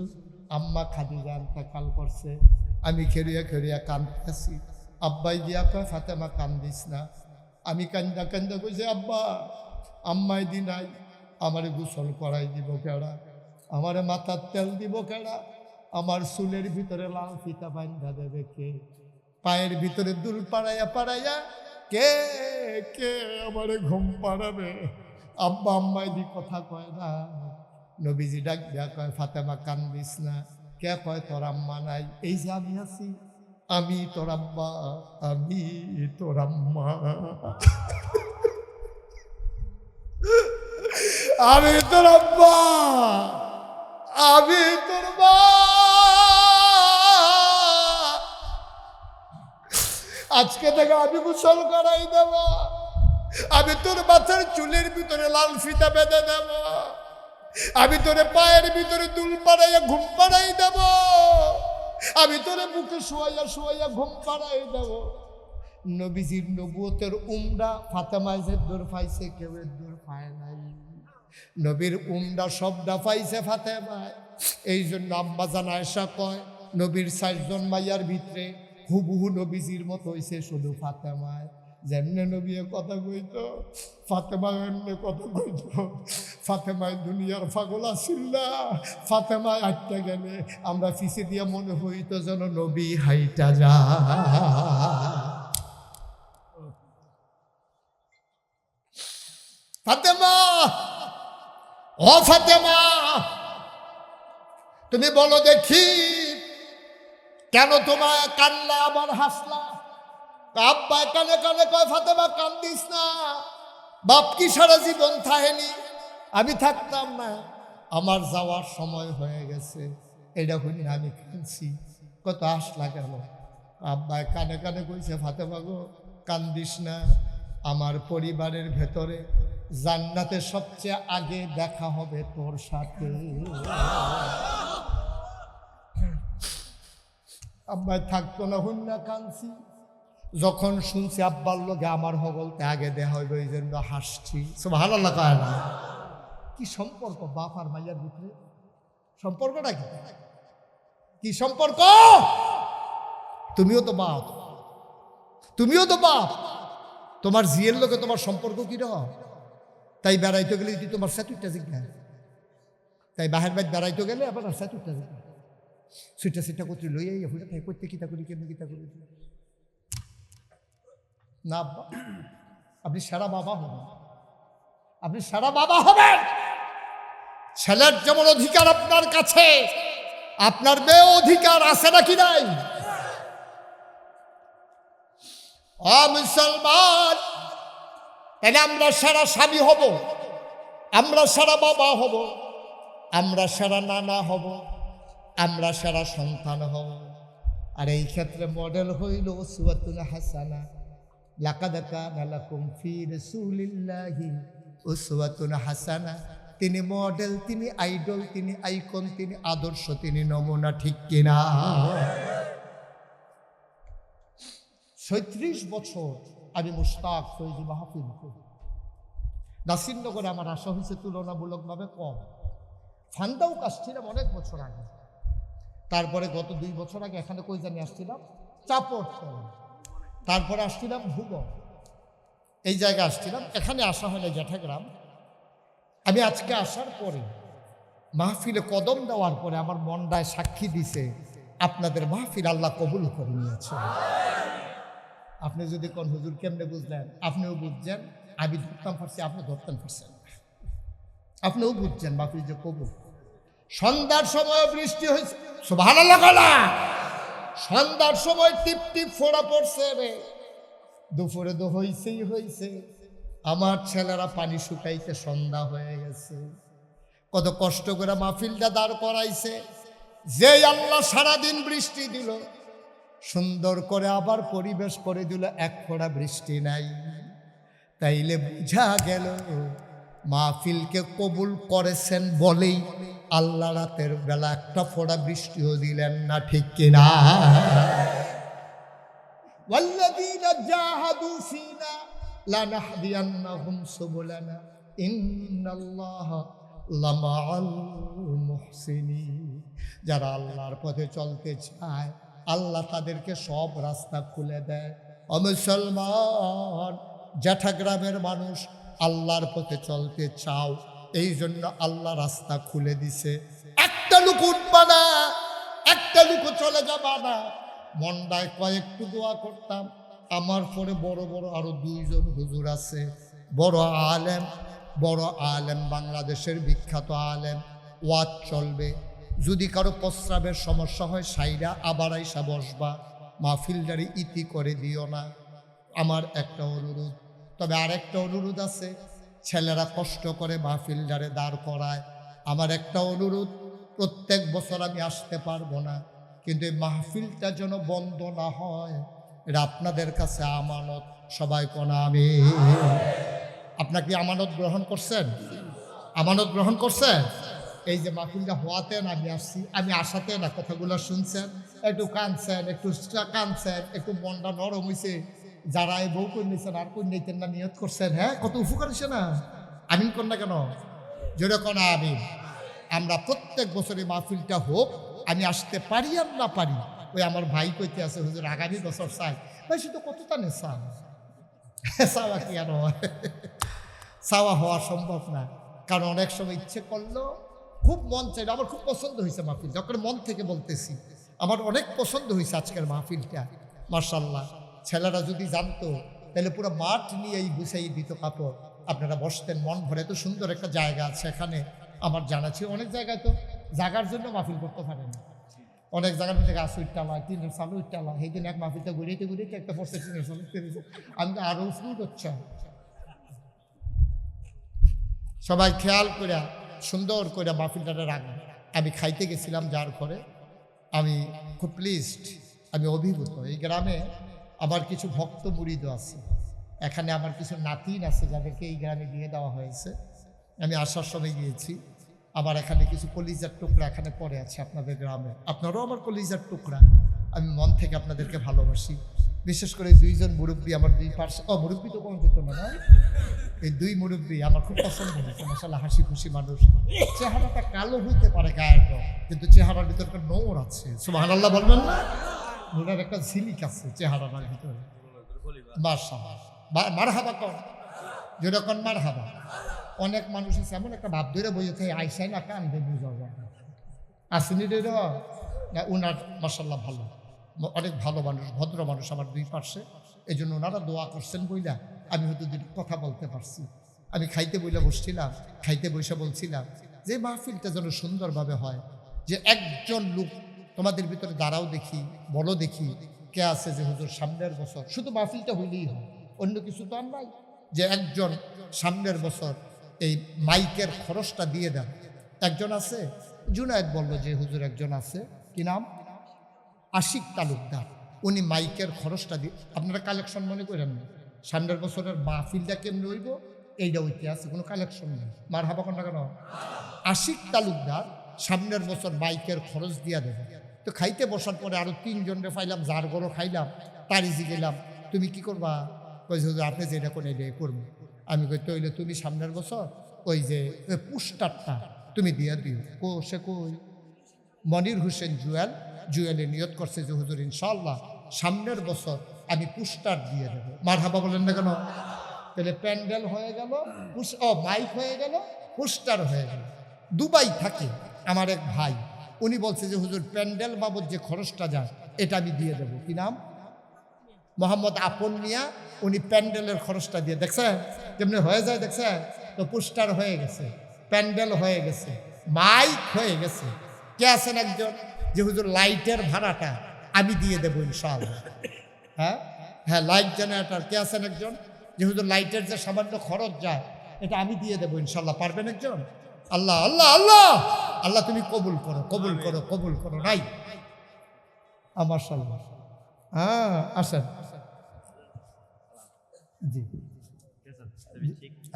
আম্মা খাদিজা ইন্তেকাল করছে, আমি খেরিয়া খেরিয়া কান্দতেছি। আব্বাই দিয়া কয় ফাতেমা কান্দিস না। আমি কান্দা কান্দা কইছি আব্বা, আম্মাই দিনাই, আমারে গোসল করাই দিব কেডা, আমারে মাথার তেল দিব কেডা, আমার চুলের ভিতরে লাল ফিতা বান্ধা দেবে কে, পায়ের ভিতরে দুল পাড়াইয়া পাড়াইয়া কে কে আমারে ঘুম পাড়াবে। আব্বা আম্মাই দি কথা কয় না। নবীজি ডাক দেয়া কয় ফাতেমা কান্দিস না। কে কয় তোর আম্মা নাই? এই যে আমি আছি, আমি তোর আব্বা, আমি তোর আম্মা, আমি তোর আব্বা, আমি তোর মা। আজকে থেকে আমি গোসল করাই দেব, আমি তোর মাথার চুলের ভিতরে লাল ফিতা বেঁধে দেব, আমি তোরে পায়ের ভিতরে দুল পাড়াইয়া ঘুম পাড়াই দেব, আমি তোরে বুকে শোয়াইয়া শোয়াইয়া ঘুম পাড়াই দেব। নবীজির নবুয়তের উমরা ফাতেমায় যে দূর পাইছে, কেউ দূর পায় নাই। নবীর উমরা সবটা পাইছে ফাতেমায়। এই জন্য আম্মা জান আয়েশা কয়, নবীর 4 জন মাইয়ার ভিতরে হুবহু নবীজির মতো হইছে শুধু ফাতেমায়। যেমনে নবী কথা কইতো, ফাতেমায় এমনি কথা কইতো। ফাতেমায় দুনিয়ার পাগল আছিল না, ফাতেমায় আটটা গেলে আমরা ফিসে দিয়া মনে হইতো যেন নবী হাইটা যা। ফাতেমা, ও ফাতেমা, তুমি বলো দেখি কেন তোমায় কান্না আবার হাসলা? আব্বা কানে কানে কয় ফাতেমা কান্দিস না, বাপ কি সারা জীবন থাহেনি, আমি থাকতাম না, আমার যাওয়ার সময় হয়ে গেছে, এটা হইনি আমি কাঁদছি। কত হাসলা কেন? আব্বা কানে কানে কইছে ফাতেমা গো কান্দিস না, আমার পরিবারের ভেতরে জান্নাতে সবচেয়ে আগে দেখা হবে তোর সাথে। আব্বাই থাকতো না হুন্না কাঁদছি। যখন শুনছি আব্বার লোকে আমার হগলতে আগে দেয়া হইব, এই জন্য হাসছি। সুবহানাল্লাহ কয় না? কি সম্পর্ক বাপ আর মাইয়ার ভিতরে? সম্পর্কটা কি? কি সম্পর্ক? তুমিও তো বাপ, তুমিও তো বাপ। তোমার জিয়ের লোকে তোমার সম্পর্ক কি রকম? তাই বেড়াইতে গেলে যদি তোমার সেতুরটা জিজ্ঞা, তাই বাহের বাইর বেড়াইতে গেলে আবার সেতুরটা জিজ্ঞা, সুইটা সিটটা করতে লইয়া হুড়ে তাই করতে কিতা করি, কেমনি কিতা করি না। আব্বা, আপনি সারা বাবা হবেন, আপনি সারা বাবা হবেন। ছেলের যেমন অধিকার আপনার কাছে, আপনার মেয়ে অধিকার আছে নাকি নাই? মুসলমান, তাহলে আমরা সারা স্বামী হব, আমরা সারা বাবা হব, আমরা সারা নানা হব, আমরা সারা সন্তান হব। আর এই ক্ষেত্রে মডেল হইল উসওয়াতুন হাসানা। লাকাদ কানা লাকুম ফি রাসূলিল্লাহি উসওয়াতুন হাসানা। তিনি মডেল, তিনি আইডল, তিনি আইকন, তিনি আদর্শ, তিনি নমুনা, ঠিক কিনা? ৩৬ বছর আমি মুশতাক ফৈজি মাহফিল করি। নাসিরনগরে আমার আসা হয়েছে তুলনামূলকভাবে কম। ফান্দাও আসছিলাম অনেক বছর আগে। তারপরে গত 2 বছর আগে এখানে কই জানি আসছিলাম, চাপড়। তারপরে আসছিলাম ভুবন, এই জায়গায় আসছিলাম। এখানে আসা হয় না, জ্যাঠাগ্রাম। আমি আজকে আসার পরে মাহফিলে কদম দেওয়ার পরে আমার মনটায় সাক্ষী দিছে আপনাদের মাহফিল আল্লাহ কবুল করে নিয়েছে। আপনি যদি কোন হুজুর কেমনে বুঝলেন, আপনিও বুঝছেন। আমি ধরতাম পারছি, আপনি ধরতেন পারছেন, আপনিও বুঝছেন মাহফিল যে কবুল। সন্ধ্যার সময় বৃষ্টি হয়েছে, সুবহানাল্লাহ বলা। সন্ধ্যার সময় টিপ টিপ ফোঁড়া পড়ছে রে। দুপুরে তো হইছেই হইছে। আমার ছেলেরা পানি শুকাইতে সন্ধ্যা হয়ে গেছে। কত কষ্ট করে মাহফিলটা দাঁড় করাইছে। যে আল্লাহ সারাদিন বৃষ্টি দিল, সুন্দর করে আবার পরিবেশ করে দিল, এক ফোঁটা বৃষ্টি নাই। তাইলে বুঝা গেল মাহফিলকে কবুল করেছেন বলেই আল্লাহ রাতের বেলা একটা ফোঁটা বৃষ্টিও দিলেন না, ঠিক কিনা? ওয়াল্লাযীনা জাহাদু ফীনা লানাহদিয়ান্নাহুম সুবুলানা ইন্নাল্লাহা লামাআল মুহসিনিন। যারা আল্লাহর পথে চলতে চায় আল্লাহ তাদেরকে সব রাস্তা খুলে দেয়। ও মুসলমান, জ্যাঠাগ্রামের মানুষ, আল্লাহর পথে চলতে চাও, এই জন্য আল্লাহ রাস্তা খুলে দিছে। একটা লোক উঠবা না, একটা লোক চলে যাবা না। মন্ডায় কয়েকটু দোয়া করতাম। আমার পরে বড় বড় আরো 2 জন হুজুর আছে, বড় আলেম, বাংলাদেশের বিখ্যাত আলেম। ওয়াজ চলবে, যদি কারো প্রস্রাবের সমস্যা হয় সাইডা আবার আইসা বসবা, মাহফিলদারি ইতি করে দিও না। আমার একটা অনুরোধ। তবে আরেকটা অনুরোধ আছে, ছেলেরা কষ্ট করে মাহফিলদারে দাঁড় করায়। আমার একটা অনুরোধ, প্রত্যেক বছর আমি আসতে পারবো না, কিন্তু এই মাহফিলটা যেন বন্ধ না হয়, এটা আপনাদের কাছে আমানত। সবাই কোন আমি? আপনার কি আমানত গ্রহণ করছেন? আমানত গ্রহণ করছেন? এই যে মাহফিলটা হওয়াতে আমি আসছি, আমি আসাতে না কথাগুলো শুনছেন, একটু কাঁদছেন, একটু মনটা নরম হয়েছে। যারা এই বউ করে নিয়েছেন আর কই নিতেন না, নিয়ত করছেন, হ্যাঁ কত উপকার হয়েছে না? আমিন কর না কেন? জোরে কোন আমিন। আমরা প্রত্যেক বছরই মাহফিলটা হোক, আমি আসতে পারি আর না পারি। ওই আমার ভাই কইতে আছে, হুজুর আগামী বছর চাই। ভাই সে তো কতটা নে চাওয়া কি আর চাওয়া হওয়া সম্ভব না। কারণ অনেক সময় ইচ্ছে করলো, খুব মন চাইল, আমার খুব পছন্দ হয়েছে মাহফিল, যখন মন থেকে বলতেছি আমার অনেক পছন্দ হয়েছে আজকের মাহফিলটা। মাশাআল্লাহ, ছেলেরা যদি জানতো তাহলে পুরো মাঠ নিয়েই গুছাই দিত কাপড়, আপনারা বসতেন মন ভরে। এত সুন্দর একটা জায়গা আছে এখানে, আমার জানা ছিল। অনেক জায়গায় তো জায়গার জন্য মাহফিল করতে পারে না, অনেক জায়গার মধ্যে গাছ উঠটালা, টিনের চালু উঠটালা। সেই দিন এক মাহফিলটা ঘুরিতে একটা পড়ছে টিনের চালু পেরেছে, আমি তো আরও শুরু করছি। সবাই খেয়াল করে সুন্দর করে মাহফিলটা রাখবেন। আমি খাইতে গেছিলাম যার ঘরে, আমি খুব প্লিজড, আমি অভিভূত। এই গ্রামে আমার কিছু ভক্ত মুরিদ আছে, এখানে আমার কিছু নাতিন আছে যাদেরকে এই গ্রামে দিয়ে দেওয়া হয়েছে। আমি আসার সময় গিয়েছি, আমার এখানে কিছু কলিজার টুকরা এখানে পড়ে আছে আপনাদের গ্রামে। আপনারাও আমার কলিজার টুকরা, আমি মন থেকে আপনাদেরকে ভালোবাসি। বিশেষ করে দুইজন মুরব্বী আমার দুই পার্শ্বে, মুরব্বী তো কোনো যেত না, না এই দুই মুরব্বী আমার খুব পছন্দ হয়েছে। মাশাআল্লাহ হাসি খুশি মানুষ, চেহারাটা কালো হইতে পারে গায়ের রং, কিন্তু চেহারার ভিতরে নূর আছে। সুবহানাল্লাহ বলবেন না? নূরের একটা ঝিলিক আছে চেহারাটার ভিতরে। মাশাআল্লাহ, মারহাবা কর, যেরকম মারহাবা। অনেক মানুষ আছে এমন একটা ভাব ধরে বইতে আইসাই না কান্দে বুঝা যায় আসেনি রে না। উনার মাশাআল্লাহ ভালো, অনেক ভালো মানুষ, ভদ্র মানুষ আমার দুই পার্শ্বে। এই জন্য ওনারা দোয়া করছেন বইলা আমি হয়তো দুটি কথা বলতে পারছি। আমি খাইতে বইলা বসছিলাম, খাইতে বসে বলছিলাম যে মাহফিলটা যেন সুন্দরভাবে হয়, যে একজন লোক তোমাদের ভিতরে দাঁড়াও দেখি, বলো দেখি কে আছে যে হুজুর সামনের বছর শুধু মাহফিলটা হইলেই হয়, অন্য কিছু তো আর নাই, যে একজন সামনের বছর এই মাইকের খরচটা দিয়ে দেন। একজন আছে, জুনায়েদ বলল যে হুজুর একজন আছে, কি নাম, আশিক তালুকদার, উনি মাইকের খরচটা দিয়ে, আপনারা কালেকশন মনে করেন না, সামনের বছরের মাহফিলটা কেমনি হইব এইটা হইতে আছে, কোনো কালেকশন নেই। মারহাবা কোনটা কেন? আশিক তালুকদার সামনের বছর মাইকের খরচ দিয়া দেবে। তো খাইতে বসার পরে আরো তিনজনরে পাইলাম, যার গরো খাইলাম, তারিজি গেলাম, তুমি কি করবা? কই হুজুর আপনি যেটা করে এটাই করবো। আমি কই তইলে তুমি সামনের বছর ওই যে পোস্টারটা তুমি দিয়ে দিও। সে কই মনির হোসেন জুয়েলে নিয়ত করছে যে হুজুর ইনশাআল্লাহ সামনের বছর আমি পোস্টার দিয়ে দেবো। মারহাবা বলেন না কেন? তাহলে প্যান্ডেল হয়ে গেল, মাইক হয়ে গেল, পোস্টার হয়ে গেল। দুবাই থাকে আমার এক ভাই, উনি বলছে যে হুজুর প্যান্ডেল বাবদ যে খরচটা যায় এটা আমি দিয়ে দেবো। কি নাম? মোহাম্মদ আপন মিয়া, উনি প্যান্ডেলের খরচটা দিয়ে, দেখছেন যেমনি হয়ে যায়, দেখছেন তো পোস্টার হয়ে গেছে, প্যান্ডেল হয়ে গেছে, মাইক হয়ে গেছে। কে আছেন একজন যে হুজুর লাইটের ভাড়াটা আমি দিয়ে দেবো ইনশাআল্লাহ। হ্যাঁ হ্যাঁ, লাইট জেনারেটর। কে আছেন একজন যে হুজুর লাইটের যে সামান্য খরচ যায় এটা আমি দিয়ে দেবো ইনশাআল্লাহ। পারবেন একজন? আল্লাহ আল্লাহ আল্লাহ আল্লাহ তুমি কবুল করো, কবুল করো, কবুল করো। নাই আমার সাল্লাহ। হ্যাঁ আসেন। জি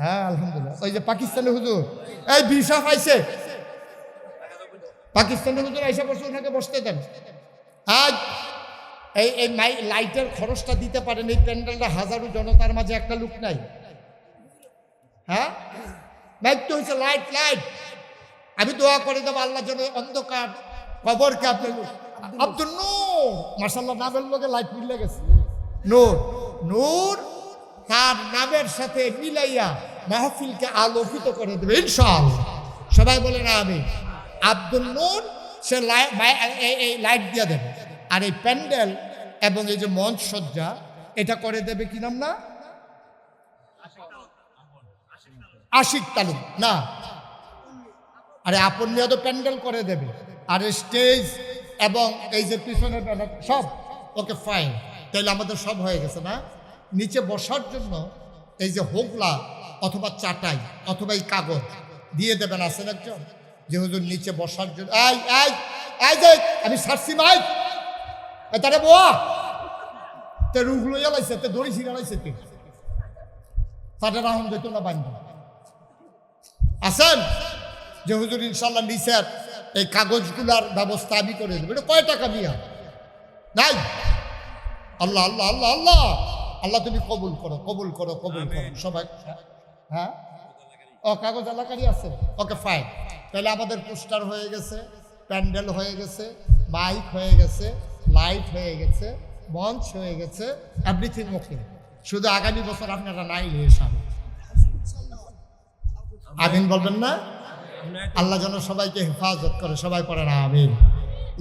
হ্যাঁ আলহামদুলিল্লাহ। ওই যে পাকিস্তানি হুজুর, এই ভিসা পাইছে, পাকিস্তানি হুজুর আইসা বসে, ওনাকে বসতে দেন। আজ এই লাইটের খরচটা দিতে পারেন, এই প্যান্ডেলটা হাজারো জনতার মাঝে একটা লোক নাই। হ্যাঁ মাইক তো হয়েছে লাইট, লাইট। আমি দোয়া করে দেবো আল্লাহ যেন অন্ধকার কবরকে আপনি আব্দুল নূর, মাশাআল্লাহ নামের লোকে লাইট মিলে গেছে, নূর নূর তার নামের সাথে মিলাইয়া মাহফিলকে আলোকিত করে দেবে ইনশাআল্লাহ। সবাই বলে না আমি আব্দুল নূর, সে এই লাইট দিয়ে দেবে। আর এই প্যান্ডেল এবং এই যে মঞ্চ সজ্জা এটা করে দেবে কি নাম না, আশিক তালুক না, আরে আপন নিয়ে তো প্যান্ডেল করে দেবে। আর স্টেজ এবং এই যে পিছনের সব ওকে ফাইন। তাইলে আমাদের সব হয়ে গেছে না? নিচে বসার জন্য এই যে হোগলা অথবা চাটাই অথবা এই কাগজ দিয়ে দেবেন। আসেন একজন যে হুজুর নিচে বসার জন্য, আমি সারছি মাই তারে বোয়া তে রুখ লইয়া লাইছে, তে দড়ি ছিঁড়া লাইছে, তে তাদের রাহন যেত না বান্ধব। আসেন যে হুজুর ইনশাল্লাহ নিচের এই কাগজগুলার ব্যবস্থা আমি করে দেবো। এটা কয় টাকা দিয়া নাই? আল্লাহ আল্লাহ আল্লাহ আল্লাহ আল্লাহ তুমি কবুল করো, কবুল করো, কবুল করো সবাই। হ্যাঁ কাগজ এলাকারই আছে, ওকে ফাইন। তাহলে আমাদের পোস্টার হয়ে গেছে, প্যান্ডেল হয়ে গেছে, মাইক হয়ে গেছে, লাইট হয়ে গেছে, মঞ্চ হয়ে গেছে, এভরিথিং ওকে। শুধু আগামী বছর আপনারা নাই এসব আমিন বলবেন না? আল্লাহ যেন সবাইকে হেফাজত করে, সবাই পড়ে না আমিন।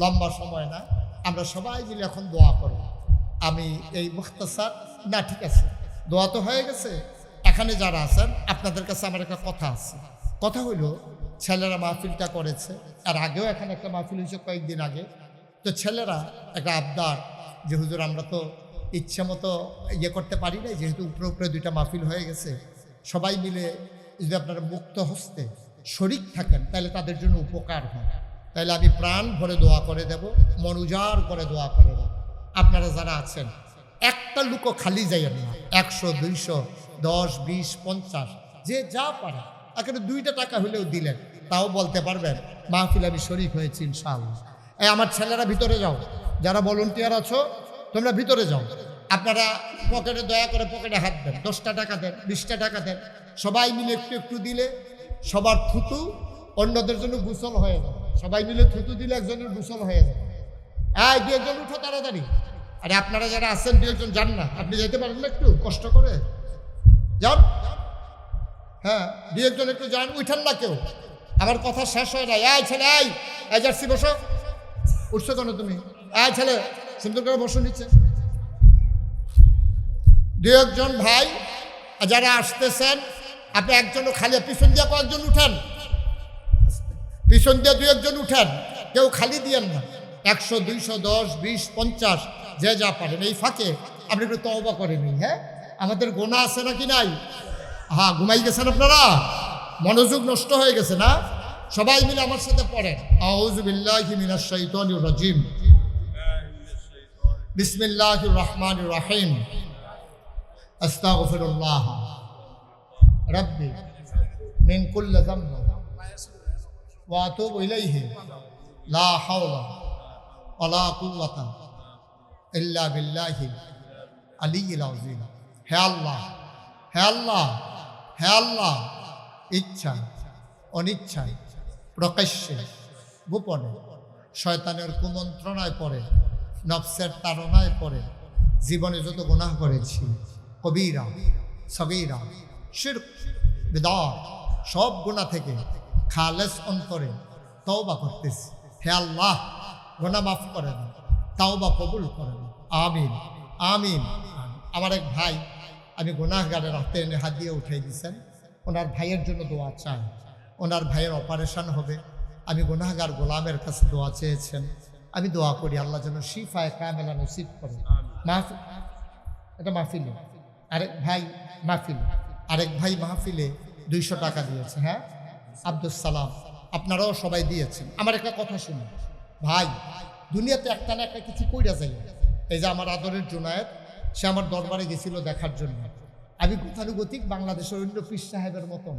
লম্বা সময় না, আমরা সবাই মিলে এখন দোয়া করব। আমি এই মুখতাসার না, ঠিক আছে দোয়া তো হয়ে গেছে। এখানে যারা আছেন আপনাদের কাছে আমার একটা কথা আছে। কথা হইল ছেলেরা মাহফিলটা করেছে, আর আগেও এখানে একটা মাহফিল হয়েছে কয়েকদিন আগে। তো ছেলেরা একটা আবদার যে হুজুর আমরা তো ইচ্ছে মতো করতে পারি না, যেহেতু উপরে উপরে দুইটা মাহফিল হয়ে গেছে, সবাই মিলে যদি আপনারা মুক্ত হস্তে শরিক থাকেন তাহলে তাদের জন্য উপকার হয়। তাহলে আমি প্রাণ ভরে দোয়া করে দেব, মন উজাড় করে দোয়া করে দেব। আপনারা যারা আছেন একটা লুকও খালি যাইয়েন না। 100, 200, 10, 20, 50 যে যা পারে, এখানে 2টা টাকা হলেও দিলেন, তাও বলতে পারবেন মাহফিল আমি শরিক হয়েছি ইনশাআল্লাহ। আমার ছেলেরা ভিতরে যাও, যারা ভলেন্টিয়ার আছো তোমরা ভিতরে যাও, আপনারা পকেটে দয়া করে পকেটে হাত দেন, 10টা টাকা দেন, 20টা টাকা দেন, সবাই মিলে একটু একটু দিলে সবার থুতু অন্যদের জন্য গোসল হয়ে যাবে। সবাই মিলে থুতু দিলে একজনের গোসল হয়ে যাবে। দু একজন উঠো তাড়াতাড়ি। আরে আপনারা যারা আছেন দু একজন যান না, আপনি যেতে পারেন না, একটু কষ্ট করে যান। হ্যাঁ, দু একজন একটু যান, উঠেন না কেউ, আমার কথা শেষ হয় না। এই ছেলে, এই জার্সি বসো, উঠছো কেন তুমি? এই ছেলে সুন্দর করে বসো নিচে। দু একজন ভাই যারা আসতেছেন আপনি একজনও খালি, পিছন দিয়ে কয়েকজন উঠেন, পিছন দিয়ে দু একজন উঠেন, কেউ খালি দিয়েন না। 100, 200, 10, 20, 50 যে যা পারেন। এই ফাঁকে আপনি একটু তওবা করে নিন। হ্যাঁ, আমাদের গোনা আছে নাকি নাই? হ্যাঁ, ঘুমাই গেছেন আপনারা, মনোযোগ নষ্ট হয়ে গেছে না? সবাই মিলে আমার সাথে পড়েন, আউযু বিল্লাহি মিনাশ শাইতানির রাজিম, বিসমিল্লাহির রহমানির রহিম, আস্তাগফিরুল্লাহ রাব্বি মিন কুল্লি যামব ওয়া আতুবু ইলাইহি লা হাওলা ওয়ালা কুওয়াতা ইল্লা বিল্লাহিল আলিয়্যিল আযীম। হে আল্লাহ, হে আল্লাহ, হে আল্লাহ, ইচ্ছায় অনিচ্ছায় প্রকাশ্যে গোপনে শয়তানের কুমন্ত্রণায় পড়ে, নফসের তাড়নায় পড়ে জীবনে যত গুনাহ করেছি, কবিরা সগীরা শিরক বিদআত, সব গুনাহ থেকে খালেস অন্তরে তওবা করতেছি। হে আল্লাহ, গুনাহ মাফ করেন, তওবা কবুল করেন, আমিন আমিন। আমার এক ভাই, আমি গুনাহগারের হাতে এনে হাত দিয়ে উঠাই দিয়েছেন, ওনার ভাইয়ের জন্য দোয়া চাই। ওনার ভাইয়ের অপারেশন হবে, আমি গুনাহগার গোলামের কাছে দোয়া চেয়েছেন, আমি দোয়া করি আল্লাহ যেন শিফায়ে কামেলা নসিব করে। মাহফিল, এটা মাহফিলে আরেক ভাই, মাহফিল আরেক ভাই মাহফিলে 200 টাকা দিয়েছে। হ্যাঁ, আব্দুল সালাম, আপনারাও সবাই দিয়েছেন। আমার একটা কথা শুনুন ভাই, দুনিয়াতে একটা না একটা কিছু কইরা যাই। এই যে আমার আদরের জুনায়েদ, সে আমার দরবারে গেছিল দেখার জন্য। আমি গতানুগতিক বাংলাদেশের অন্য পীর সাহেবের মতন,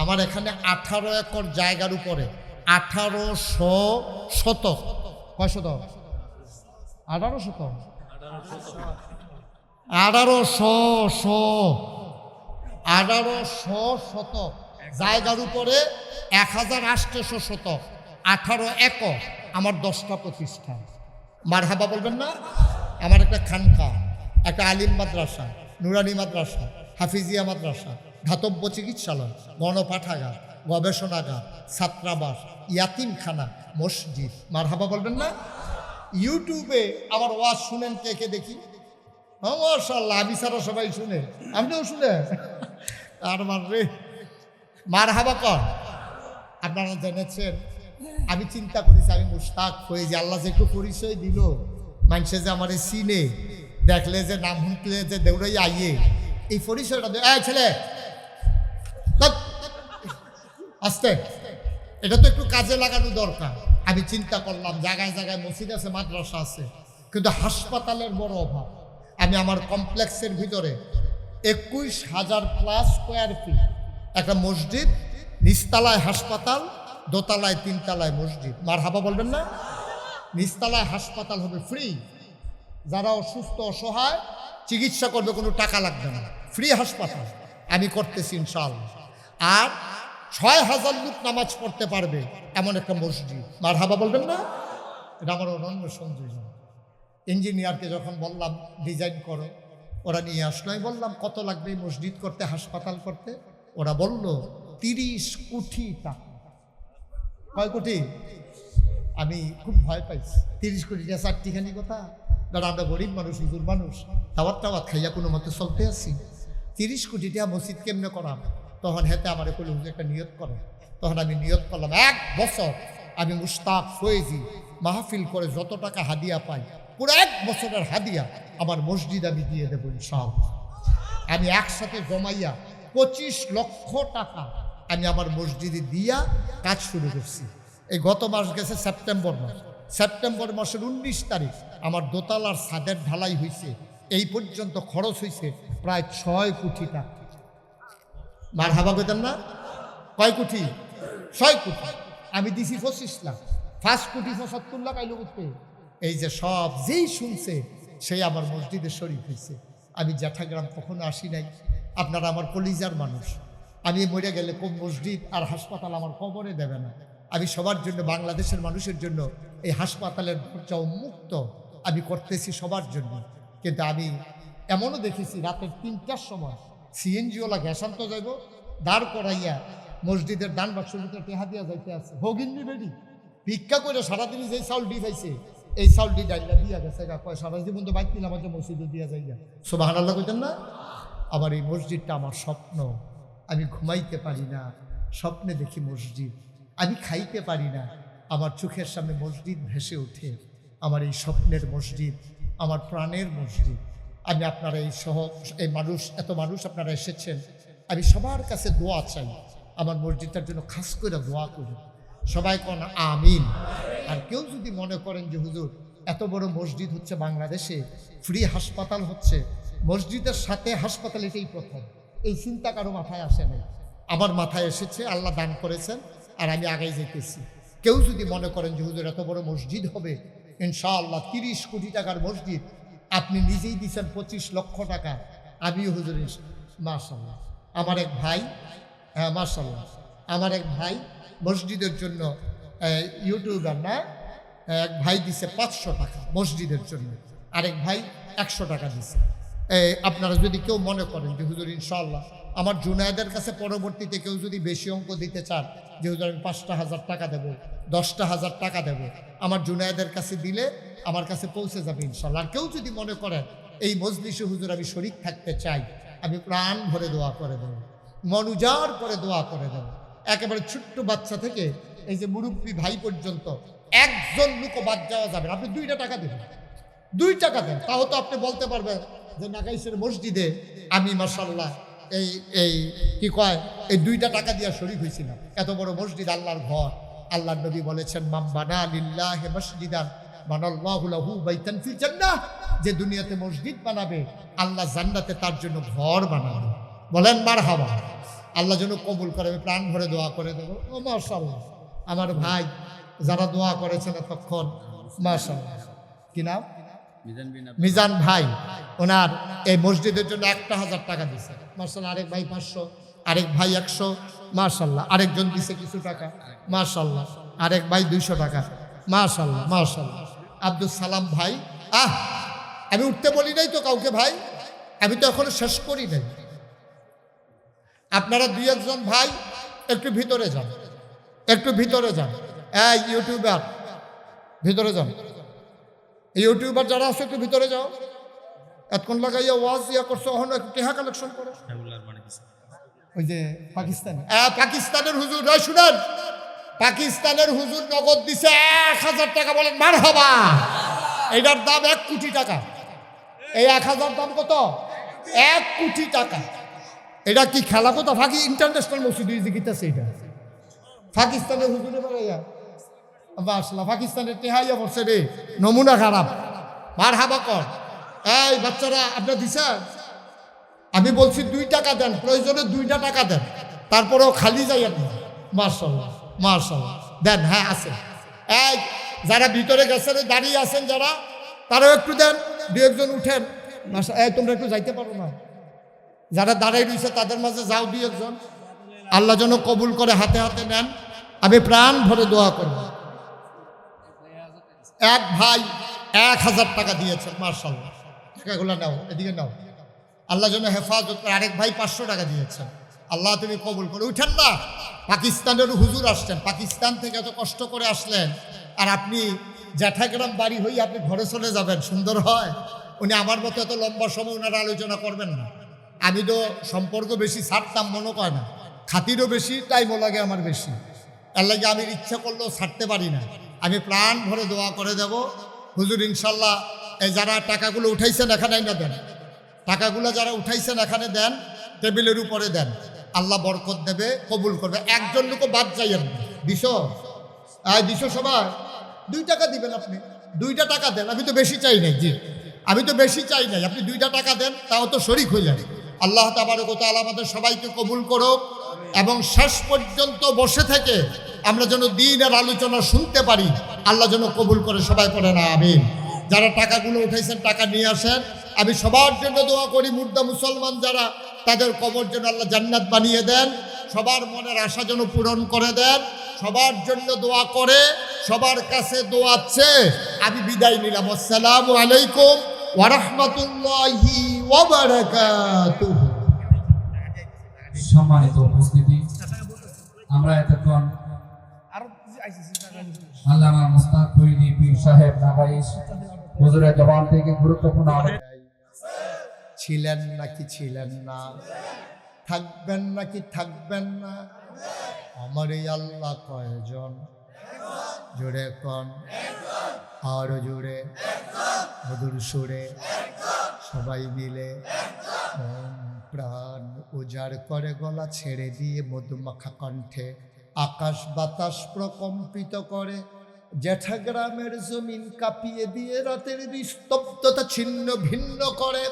আমার এখানে 18 একর জায়গার উপরে 1800 শতক, কয় শতক? 18 শতক, 1800 শতক জায়গার উপরে 1800 শতক, 18 একর আমার 10টা প্রতিষ্ঠান। মারহাবা বলবেন না? আমার একটা খানকা, একটা আলিম মাদ্রাসা, নুরানি মাদ্রাসা, হাফিজিয়া মাদ্রাসা, ধাতব্য চিকিৎসালয়, গণপাঠাগার, গবেষণাগার, ছাত্রাবাস, ইয়াতিমখানা, মসজিদ। মারহাবা বলবেন না? ইউটিউবে আমার ওয়াজ শুনেন কে কে দেখি? মাশাআল্লাহ, আমি ছাড়া সবাই শুনে, আপনিও শুনে। আর মাররে মারহাবা কর। আপনারা জেনেছেন, আমি চিন্তা করেছি আমি মুশতাক হয়ে যে আল্লাহ যে একটু পরিচয় দিল, মানুষে যে আমার চিনে, দেখলে যে নাম শুনলে যে দেউড়াই আইয়ে, এই পরিচয়টা ছেলে আস্তে, এটা তো একটু কাজে লাগানো দরকার। আমি চিন্তা করলাম জায়গায় জায়গায় মসজিদ আছে, মাদ্রাসা আছে, কিন্তু হাসপাতালের বড় অভাব। আমি আমার কমপ্লেক্সের ভিতরে 21,000+ স্কোয়ার ফিট একটা মসজিদ, নিচতলায় হাসপাতাল, দোতলায় 3 তলায় মসজিদ। মারহাবা বলবেন না? নিচতলায় হাসপাতাল হবে ফ্রি, যারা অসুস্থ অসহায় চিকিৎসা করবে, কোনো টাকা লাগবে না, ফ্রি হাসপাতাল আমি করতেছি ইনশাআল্লাহ। আর 6,000 লোক নামাজ পড়তে পারবে এমন একটা মসজিদ। মারহাবা বলবেন না? এটা আমার অনন্য সংযোজন। ইঞ্জিনিয়ারকে যখন বললাম ডিজাইন করো, ওরা নিয়ে আসলো। আমি বললাম কত লাগবে এই মসজিদ করতে, হাসপাতাল করতে? ওরা বলল 30 কোটি টাকা। কয় কোটি? আমি খুব ভয় পাইছি। 30 কোটি টাকা চারটিখানি কথা, কারণ আমরা গরিব মানুষ, হুজুর মানুষ, টাওয়ার খাইয়া কোনো মতে চলতে আসি। 30 কোটি টাকা মসজিদ কেমনে করা? তখন হেতে আমার কইল হুজুর একটা নিয়ত করো। তখন আমি নিয়ত করলাম 1 বছর আমি মুশতাক ফয়েজি মাহফিল করে যত টাকা হাদিয়া পাই, পুরো 1 বছরের হাদিয়া আমার মসজিদ আমি দিয়ে দেবো ইনশাআল্লাহ। আমি একসাথে জমাইয়া 25 লক্ষ টাকা আমি আমার মসজিদে দিয়া কাজ শুরু করছি। এই গত মাস গেছে সেপ্টেম্বর মাস, সেপ্টেম্বর মাসের 19 তারিখ আমার দোতলার ছাদের ঢালাই হয়েছে। এই পর্যন্ত খরচ হয়েছে প্রায় 6 কোটি টাকা। মারহাবা কইতেন না? কয় কোটি? 6 কোটি। আমি দিছি 25 লাখ। 5 কোটি 75 লাখ আইলো করতে। এই যে সব যেই শুনছে সেই আমার মসজিদে শরীফ হয়েছে। আমি জ্যাঠাগ্রাম কখনো আসি নাই, আপনারা আমার কলিজার মানুষ। আমি মরে গেলে কোন মসজিদ আর হাসপাতাল আমার কবরে দেবে না। আমি সবার জন্য, বাংলাদেশের মানুষের জন্য এই হাসপাতালের দরজা উন্মুক্ত আমি করতেছি সবার জন্য। কিন্তু আমি এমনও দেখেছি রাতের 3টার সময় সিএনজিওলা গ্যাস আনতে যাইব, দাঁড় করাইয়া মসজিদের দান বাক্সের ভিতরে টেহা দিয়া যাইতে আছে। ভগিনী বেডি ভিক্ষা করে সারাদিন যে চাউল ডি পাইছে এই চাউল ডি ডাইলা দিয়া গেছে, কয় সারা জীবন তো বাইক নিলাম, যে মসজিদে দিয়া যাই গা। সুবহানাল্লাহ কইতেন না? আবার এই মসজিদটা আমার স্বপ্ন, আমি ঘুমাইতে পারি না, স্বপ্নে দেখি মসজিদ। আমি খাইতে পারি না, আমার চোখের সামনে মসজিদ ভেসে ওঠে। আমার এই স্বপ্নের মসজিদ, আমার প্রাণের মসজিদ। আমি আপনারা এই মানুষ, এত মানুষ আপনারা এসেছেন, আমি সবার কাছে দোয়া চাই। আমার মসজিদটার জন্য খাস করে দোয়া করি, সবাই কোন আমিন। আর কেউ যদি মনে করেন যে হুজুর এত বড় মসজিদ হচ্ছে বাংলাদেশে, ফ্রি হাসপাতাল হচ্ছে, মসজিদের সাথে হাসপাতাল এটাই প্রথম, এই চিন্তা কারো মাথায় আসে নাই। আমার মাথায় এসেছে, আল্লাহ দান করেছেন, আর আমি আগাই যেতেছি। কেউ যদি মনে করেন যে হুজুর এত বড় মসজিদ হবে, ইনশাআল্লাহ 30 কোটি টাকার মসজিদ, আপনি নিজেই দিচ্ছেন 25 লক্ষ টাকা, আমিও হুজুর মাশাআল্লাহ। আমার এক ভাই, হ্যাঁ মাশাআল্লাহ, আমার এক ভাই মসজিদের জন্য, ইউটিউবার না, এক ভাই দিছে 500 টাকা মসজিদের জন্য, আরেক ভাই 100 টাকা দিছে। আপনারা যদি কেউ মনে করেন যে হুজুর ইনশাআল্লাহ আমার জুনায়েদের কাছে পরবর্তীতে কেউ যদি বেশি অঙ্ক দিতে চান যে হুজুর আমি 5,000 টাকা দেবো, 10,000 টাকা দেবো, আমার জুনায়েদের কাছে দিলে আমার কাছে পৌঁছে যাবে ইনশাআল্লাহ। আর কেউ যদি মনে করেন এই মজলিসে হুজুর আমি শরীক থাকতে চাই, আমি প্রাণ ভরে দোয়া করে দেবো, মনুজার করে দোয়া করে দেবো। একেবারে ছোট্ট বাচ্চা থেকে এই যে মুরব্বী ভাই পর্যন্ত একজন লোকও বাদ যাওয়া যাবে না। আপনি 2 টাকা দেবেন, 2 টাকা দেন, তাও তো আপনি বলতে পারবেন যে নাগাইশের মসজিদে আমি মাশাআল্লাহ এই কি কয় এই 2 টাকা দিয়া শরীক হয়েছিলাম। এত বড় মসজিদ, আল্লাহর ঘর। আল্লাহর নবী বলেছেন মান বানা লিল্লাহি মসজিদান বানাল্লাহু লাহু বাইতান ফিল জান্নাহ, যে দুনিয়াতে মসজিদ বানাবে আল্লাহ জান্নাতে তার জন্য ঘর বানাবে। বলেন মারহাবা। আল্লাহ যেন কবুল করে, আমি প্রাণ ভরে দোয়া করে দেবো। ও মাশাআল্লাহ, আমার ভাই যারা দোয়া করেছেন এতক্ষণ, মাশাআল্লাহ। কি নাম? মিজান ভাই, ওনার এই মসজিদের জন্য 1,000 টাকা দিছে মাশাআল্লাহ। আরেক ভাই 500, আরেক ভাই 100 মাশাআল্লাহ। আরেকজন দিছে কিছু টাকা মাশাআল্লাহ। আরেক ভাই 200 টাকা মাশাআল্লাহ মাশাআল্লাহ। আব্দুল সালাম ভাই, আমি উঠতে বলি নাই তো কাউকে ভাই, আমি তো এখনো শেষ করি নাই। আপনারা 2-1 ভাই একটু ভিতরে যান, একটু ভিতরে যান। এই ইউটিউবার ভিতরে যান, ইউটিউবার যারা আছে একটু ভিতরে যাও। এতক্ষণ লাগাইয়া ওয়াজ ইয়া করছো, এখন একটু টেহা কালেকশন করো। ওই যে পাকিস্তানের হুজুর, শুনেন, পাকিস্তানের হুজুর নগদ দিছে 1,000 টাকা। বলেন মারহাবা। এটার দাম 1 কোটি টাকা। এই 1,000 দাম কত? 1 কোটি টাকা। এটা কি খেলা কথা? ফাঁকি ইন্টারন্যাশনাল মসজিদ জিগিতেছে এটা পাকিস্তানের হুজুরে বাড়াইয়া। মাশাআল্লাহ, পাকিস্তানের টেহাইয়া পড়ছে রে, নমুনা খারাপ। মারহাবা কর। এই বাচ্চারা আপনার দিছেন? আমি বলছি 2 টাকা দেন, প্রয়োজনে 2টা টাকা দেন, তারপরেও খালি যাই আপনি। মাশাআল্লাহ মাশাআল্লাহ, দেন। হ্যাঁ আছে। এই যারা ভিতরে গেছেন, দাঁড়িয়ে আছেন যারা, তারাও একটু দেন। 2-1 জন উঠেন। এই তোমরা একটু যাইতে পারো না? যারা দাঁড়াই রয়েছে তাদের মাঝে যাও 2-1 জন। আল্লাহ যেন কবুল করে, হাতে হাতে নেন। আমি প্রাণ ভরে দোয়া করব। এক ভাই 1,000 টাকা দিয়েছেন মাশাআল্লাহ। টাকাগুলো নাও, এদিকে নাও। আল্লাহ যেন হেফাজত করে। আরেক ভাই 500 টাকা দিয়েছেন। আল্লাহ তুমি কবুল করে। উঠেন না, পাকিস্তানের হুজুর আসছেন, পাকিস্তান থেকে এত কষ্ট করে আসলেন, আর আপনি জ্যাঠাগ্রাম বাড়ি হয়ে আপনি ঘরে চলে যাবেন, সুন্দর হয়? উনি আমার মতো এত লম্বা সময় ওনারা আলোচনা করবেন না। আমি তো সম্পর্ক বেশি ছাড়তাম মনে কয় না, খাতিরও বেশি, টাইমও লাগে আমার বেশি। এর লাগে আমি ইচ্ছা করলেও ছাড়তে পারি না। আমি প্রাণ ভরে দোয়া করে দেব হুজুর ইনশাল্লাহ। এই যারা টাকাগুলো উঠাইছেন এখানে না দেন, টাকাগুলো যারা উঠাইছেন এখানে দেন, টেবিলের উপরে দেন। আল্লাহ বরকত দেবে, কবুল করবে। একজন লোকও বাদ যাইয়েন না। দিশো সবাই 2 টাকা দিবেন। আপনি 2টা টাকা দেন। আমি তো বেশি চাই নাই, জি আমি তো বেশি চাই নাই। আপনি 2টা টাকা দেন, তাও তো শরিক হয়ে যাবে। আল্লাহ তাবারক ওয়া তাআলা আমাদের সবাইকে কবুল করুক এবং শেষ পর্যন্ত বসে থেকে আমরা যেন দ্বীনের আলোচনা শুনতে পারি। আল্লাহ যেন কবুল করে, সবাই পড়ে না আমিন। যারা টাকাগুলো উঠাইছেন টাকা নিয়ে আসেন। আমি সবার জন্য দোয়া করি, মুর্দা মুসলমান যারা, তাদের কবর যেন আল্লাহ জান্নাত বানিয়ে দেন, সবার মনের আশা যেন পূরণ করে দেন। সবার জন্য দোয়া করে, সবার কাছে দোয়া চেয়ে আমি বিদায় নিলাম। আসসালামু আলাইকুম ওয়া রাহমাতুল্লাহি ওয়া বারাকাতুহু। সম্মানিত উপস্থিতি, আমরা এতক্ষণ আল্লামা মুস্তাক ফরিদি পীর সাহেব নাগাইশ হুজুরের জবান থেকে গুরুত্বপূর্ণ ছিলেন নাকি ছিলেন না, থাকবেন নাকি থাকবেন না, আমার এই আল্লাহ কয়জন? জোরে কন, আরো জোরে, মধুর সুরে, সবাই মিলে মন প্রাণ উজাড় করে গলা ছেড়ে দিয়ে মধুমাখা কণ্ঠে আকাশ বাতাস প্রকম্পিত করে, জেঠা গ্রামের জমিন কাঁপিয়ে দিয়ে রাতের নিস্তব্ধতা ছিন্ন ভিন্ন করে।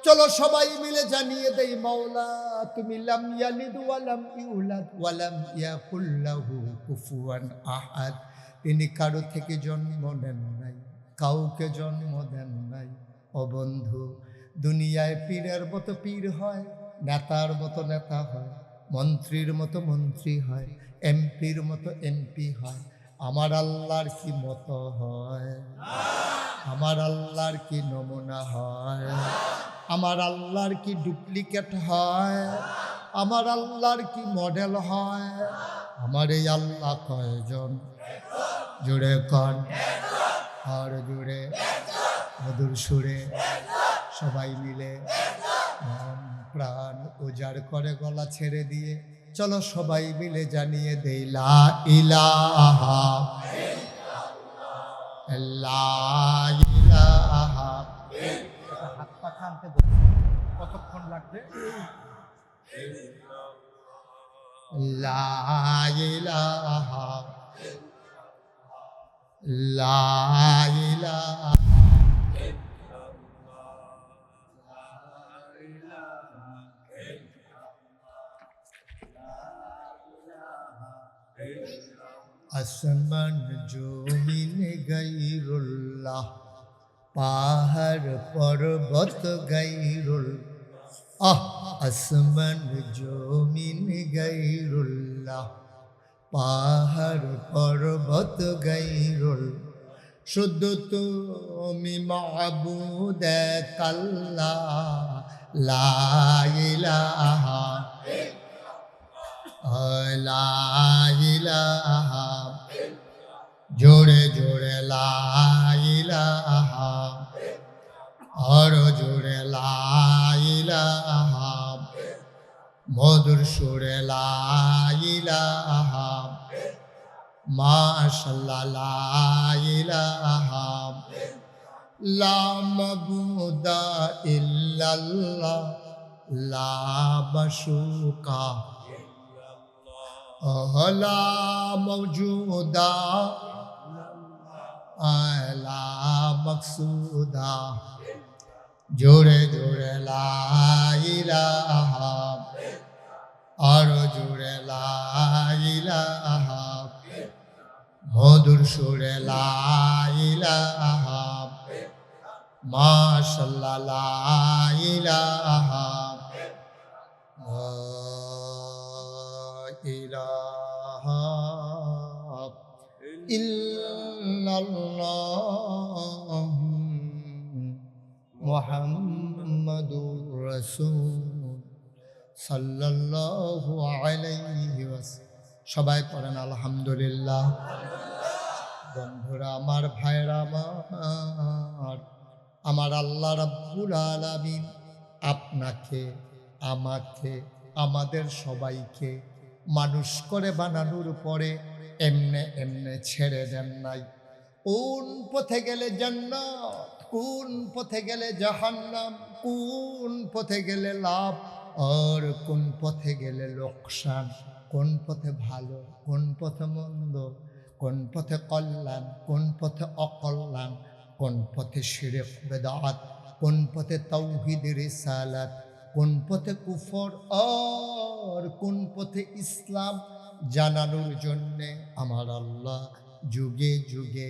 চলো সবাই মিলে জানিয়ে দেই, মাওলা তুমি লাম ইয়ালিদ ওয়ালাম ইউলাদ ওয়ালাম ইয়াকুল লাহু কুফুয়ান আহাদ। তিনি কারো থেকে জন্ম নেন নাই, কাউকে জন্ম দেন নাই। ও বন্ধু, দুনিয়ায় পীরের মতো পীর হয়, নেতার মতো নেতা হয়, মন্ত্রীর মতো মন্ত্রী হয়, এমপির মতো এমপি হয়। আমার আল্লাহর কি মতো হয়? আমার আল্লাহর কি নমুনা হয়? আমার আল্লাহর কি ডুপ্লিকেট হয়? আমার আল্লাহর কি মডেল হয়? আমার এই আল্লাহ কয়জন? জুড়ে কন, আর জুড়ে, মধুর সুরে, সবাই মিলে মন প্রাণ উজাড় করে গলা ছেড়ে দিয়ে চলো সবাই মিলে জানিয়ে দেই, লা ইলাহা লা ইলাহা। হাত পাখা আনতে বলছি, কতক্ষণ লাগবে? লা ইলাহা লা ইলাহা আসমান জমিন গাইরুল্লাহ, পাহাড় পর্বত গাইরুল, আসমান জমিন গাইরুল্লাহ, পাহাড় পর্বত গাইরুল, শুধু তুমি মাবুদ এক আল্লাহ, লা ইলাহা লা ইলাহা, জোরে জোরে লা ইলাহা, আরো জোরে লা ইলাহা, মধুর সুরে লা ইলাহা, মাশাআল্লাহ লা ইলাহা, লা মাবুদা ইল্লাল্লাহ, লা মাশুকা লা মওজুদা লা মকসুদা, জোরে জোরে লা ইলাহা, আরো জোরে লা ইলাহা, মধুর সুরে লা ইলাহা, মাশাআল্লাহ লা ইলাহা ইলাহা ইল্লাল্লাহ মুহাম্মাদুর রাসূল সাল্লাল্লাহু আলাইহি ওয়াসাল্লাম। সবাই পড়েন আলহামদুলিল্লাহ। বন্ধুরা আমার, ভাইরা আমার আল্লাহ রাব্বুল আলামিন আপনাকে, আমাকে, আমাদের সবাইকে মানুষ করে বানানোর পরে এমনে এমনে ছেড়ে দেন নাই। কোন পথে গেলে জান্নাত, কোন পথে গেলে জাহান্নাম, কোন পথে গেলে লাভ আর কোন পথে গেলে লোকসান, কোন পথে ভালো, কোন পথে মন্দ, কোন পথে কল্যাণ, কোন পথে অকল্যাণ, কোন পথে শিরক বেদাত, কোন পথে তাওহীদ রিসালাত, কোন পথে কুফর আর কোন পথে ইসলাম জানানোর জন্যে আমার আল্লাহ যুগে যুগে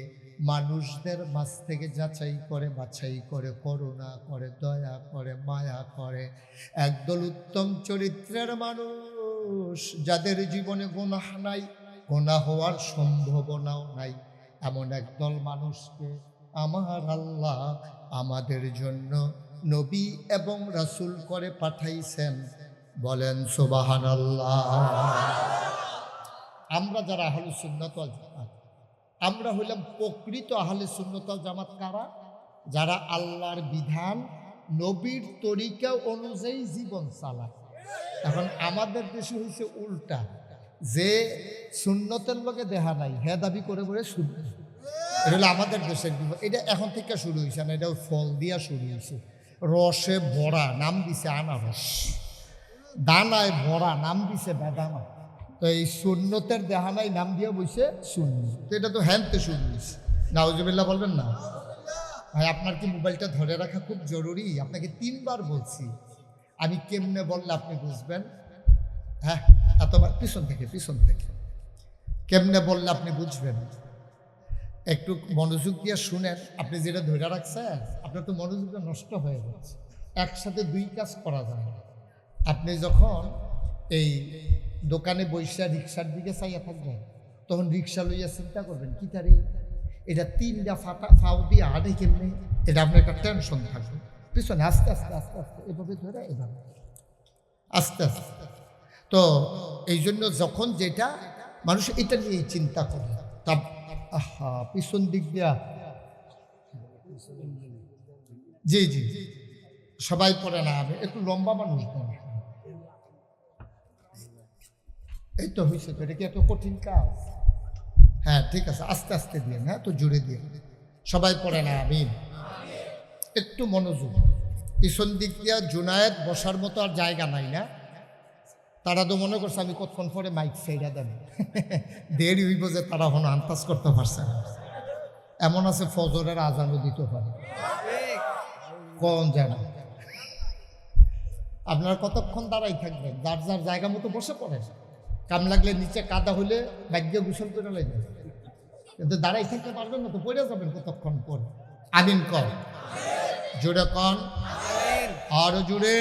মানুষদের মাঝ থেকে যাচাই করে বাছাই করে, করুণা করে, দয়া করে, মায়া করে। একদল উত্তম চরিত্রের মানুষ, যাদের জীবনে গুনাহ নাই, গুনাহ হওয়ার সম্ভাবনাও নাই, এমন একদল মানুষকে আমার আল্লাহ আমাদের জন্য নবী এবং রাসূল করে পাঠাইছেন। বলেন সুবহানাল্লাহ। আমরা যারা আহলে সুন্নাত ওয়াল জামাত, আমরা হইলাম প্রকৃত আহলে সুন্নাত ওয়াল জামাত। কারা? যারা আল্লাহর বিধান নবীর তরিকা অনুযায়ী জীবন চালায়। এখন আমাদের দেশে হয়েছে উল্টা, যে সুন্নতের লোকে দেখা নাই হে দাবি করে বলে শুনবে। এটা হলো আমাদের দেশের বিপদ। এটা এখন থেকে শুরু হয়েছে না, এটা ফল দিয়া শুরু হয়েছে। রসে ভরা নাম দিছে আনারস, দানায় ভরা নাম দিছে বেদানা। তো এই সুন্নতের দেহানায় নাম দিয়ে বসে সুন্নি। তো এটা তো হ্যানতে শুরু হয়েছে। নাউজুবিল্লাহ বলবেন না? ভাই আপনার কি মোবাইলটা ধরে রাখা খুব জরুরি? আপনাকে 3 বার বলছি, আমি কেমনে বললে আপনি বুঝবেন? হ্যাঁ, এতবার পিছন থেকে কেমনে বললে আপনি বুঝবেন? একটু মনোযোগ দিয়ে শুনেন। আপনি যেটা ধরে রাখছেন, আপনার তো মনোযোগটা নষ্ট হয়ে যাচ্ছে। একসাথে 2 কাজ করা যায় না। আপনি যখন এই দোকানে বৈশা রিক্সার দিকে চাইয়া থাকবেন, তখন রিক্সা লইয়া চিন্তা করবেন কি তারে এটা 3টা ফাও দিয়ে আড়ে কেমনে, এটা আপনার একটা টেনশন থাকবে। পিছনে আস্তে আস্তে আস্তে আস্তে এভাবে ধরে এভাবে আস্তে আস্তে। তো এই জন্য যখন যেটা মানুষ এটা নিয়ে চিন্তা করে, তা আহা পিছন দিক দিয়া, জি জি সবাই পড়ে না, আমি একটু লম্বা মানুষ। এই তো হয়েছে, তো এটা কি এত কঠিন কাজ? হ্যাঁ ঠিক আছে, আস্তে আস্তে দিয়ে, হ্যাঁ তো জুড়ে দিয়ে সবাই পড়ে না। আমি একটু মনোযোগ। পিছন দিক দিয়া জুনায়েদ বসার মতো আর জায়গা নাই না? তারা তো মনে করছে আমি কতক্ষণ পরে মাইক সেইটা দেন, দেরি হইব যে তারা হন আন্দাজ করতে পারছে না। এমন আছে ফজরের আজানও দিতে পারে, কোন জানা। আপনারা কতক্ষণ দাঁড়াই থাকবেন? যার যার জায়গা মতো বসে পড়েন। কাম লাগলে নিচে কাদা হইলে ভাগ্য গোসল করে লাগবে, কিন্তু দাঁড়াই থাকতে পারবেন না তো, পড়ে যাবেন কতক্ষণ পর। আমিন কর, জোরে কন, আরো জোরে।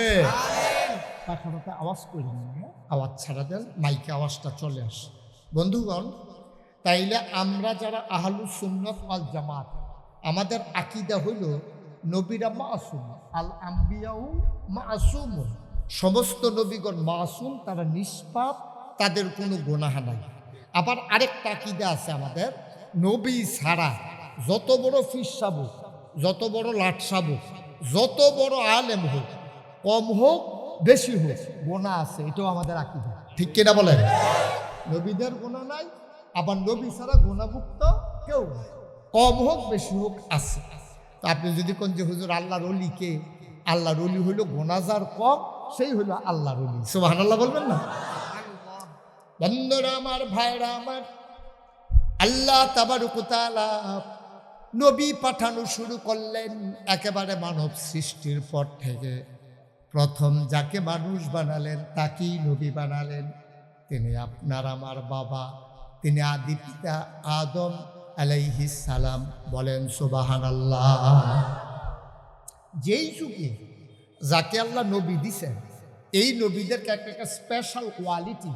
পাখানোতে আওয়াজ করেন না, আওয়াজ ছাড়া দেন, মাইকে আওয়াজটা চলে আসে। বন্ধুগণ, তাইলে আমরা যারা আহলুস সুন্নাত ওয়াল জামাত, আমাদের আকীদা হইল নবীরা মাসুম, আল আম্বিয়াউ মাসুম। সমস্ত নবীগণ মাসুম, তারা নিষ্পাপ, তাদের কোনো গুনাহ নাই। আবার আরেকটা আকীদা আছে আমাদের, নবী ছাড়া যত বড় ফিস সাবুক, যত বড় লাট সাবুক, যত বড় আলেম হোক, কম হোক বেশি হোক, গুনাহ আছে। এটাও আমাদের আকীদা, ঠিক কিনা বলেন? নবীদের গুনাহ নাই, আবার নবী ছাড়া গুনাহমুক্ত কেউ নাই, কম হোক বেশি হোক আছে। তো আপনি যদি কোন যে হুজুর আল্লাহর ওলি কে? আল্লাহর ওলি হইল গুনাহগার কম, সেই হইল আল্লাহর ওলি। সুবহানাল্লাহ বলবেন না? বন্ধুরা আমার, ভাইরা আমার, আল্লাহ তাবারক ওয়া তাআলা নবী পাঠানো শুরু করলেন একেবারে মানব সৃষ্টির পর থেকে। প্রথম যাকে মানুষ বানালেন তাকেই নবী বানালেন। তিনি আপনার আমার বাবা, তিনি আদি পিতা আদম আলাইহিস সালাম। বলেন সুবহানাল্লাহ। যেই যুগে যাকে আল্লাহ নবী দিছেন, এই নবীদেরকে একটা স্পেশাল কোয়ালিটি,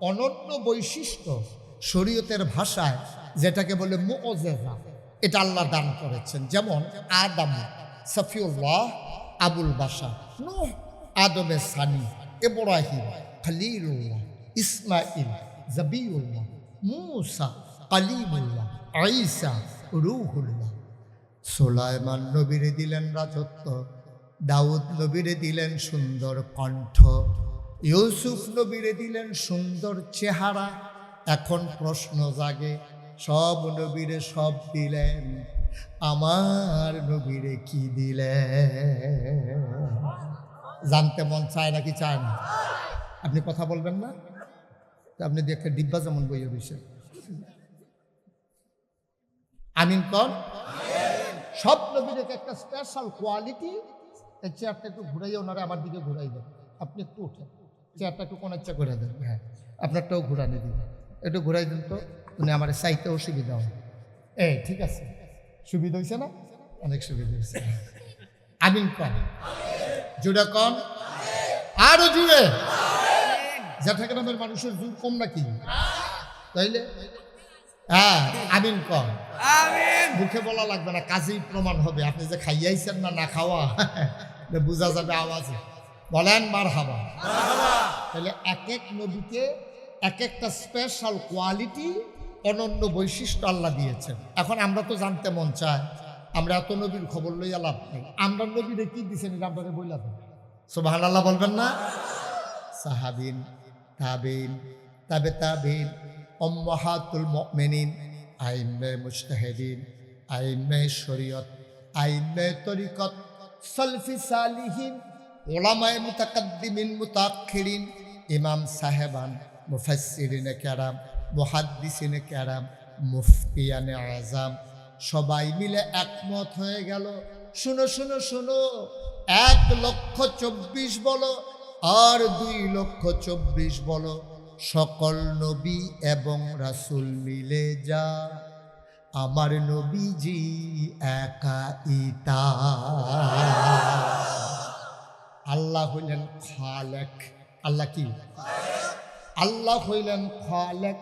অনন্য বৈশিষ্ট্য, শরীয়তের ভাষায় যেটাকে বলে মুআজিজা, এটা আল্লাহ দান করেছেন। যেমন আদম সফিউল্লাহ, আবুল বাশার, নূহ আদমের সানি, ইব্রাহিম খলিলুল্লাহ, ইসমাইল জবিউল্লাহ, মূসা কালিমুল্লাহ, ঈসা রূহুল্লাহ। সুলাইমান নবীরে দিলেন রাজত্ব, দাউদ নবীরে দিলেন সুন্দর কণ্ঠ, ইউসুফ নবীরে দিলেন সুন্দর চেহারা। এখন প্রশ্ন জাগে, সব নবীরে সব দিলেন, আমার নবীরে কি দিলেন? জানতে মন চায় নাকি চায় না? আপনি কথা বলবেন না? আপনি দেখে ডিব্বা যেমন বইয়ে রয়েছে। আমিন কর। সব নবীর একটা স্পেশাল কোয়ালিটি এই চেয়ারটা একটু ঘুরাইয়ে ওনারা আমার দিকে ঘুরাই দেন, আপনি একটু উঠেন, চেয়ারটা একটু কোনাচ্চা করে দেন, হ্যাঁ আপনারটাও ঘুরানি দিন, একটু ঘুরাই দিন তো, উনি আমার চাইতে অসুবিধা হয়। ঠিক আছে, সুবিধা হয়েছে না? অনেক সুবিধা হয়েছে। আমিন কন, জুড়ে কন, আরো জুড়ে। জ্যাঠাগ্রামের মানুষের জোর কম নাকি? তাইলে হ্যাঁ আমিন কন, মুখে বলা লাগবে না, কাজেই প্রমাণ হবে আপনি যে খাইয়াইছেন না না খাওয়া বোঝা যাবে আওয়াজে। বলেন মারহাবা। তাহলে এক এক নবীকে এক একটা স্পেশাল কোয়ালিটি, অনন্য বৈশিষ্ট্য আল্লাহ দিয়েছেন। এখন আমরা তো জানতে মন চায়, আমরা এত নবীর খবর লইয়া লাভ নেই, আমরা নবীরে কি দিচ্ছেন এটা আমরা বইলা দেন। সুবহানাল্লাহ বলবেন না? সাহাবিন, তাবিন, তাবে তাবিন, উম্মাহাতুল মুমিনিন, আইম্মে মুজতাহিদিন, আইম্মে শরীয়ত, আইম্মে তরিকত, সালফি সালিহিন, উলামায়ে মুতাকাদ্দিমিন মুতাআখিরিন, ইমাম সাহেবান, মুফাসসিরিনে কেরাম, মুহাদ্দিসিনে কেরাম, মুফতিয়ানে আযম, সবাই মিলে একমত হয়ে গেল। শুনো শুনো শুনো, 1,24,000 বলো আর 2,24,000 বলো, সকল নবী এবং রাসূল মিলে যা আমার নবীজি একাইতা। আল্লাহ হইলেন খালেক। আল্লাহ কি? আল্লাহ হইলেন খালেক,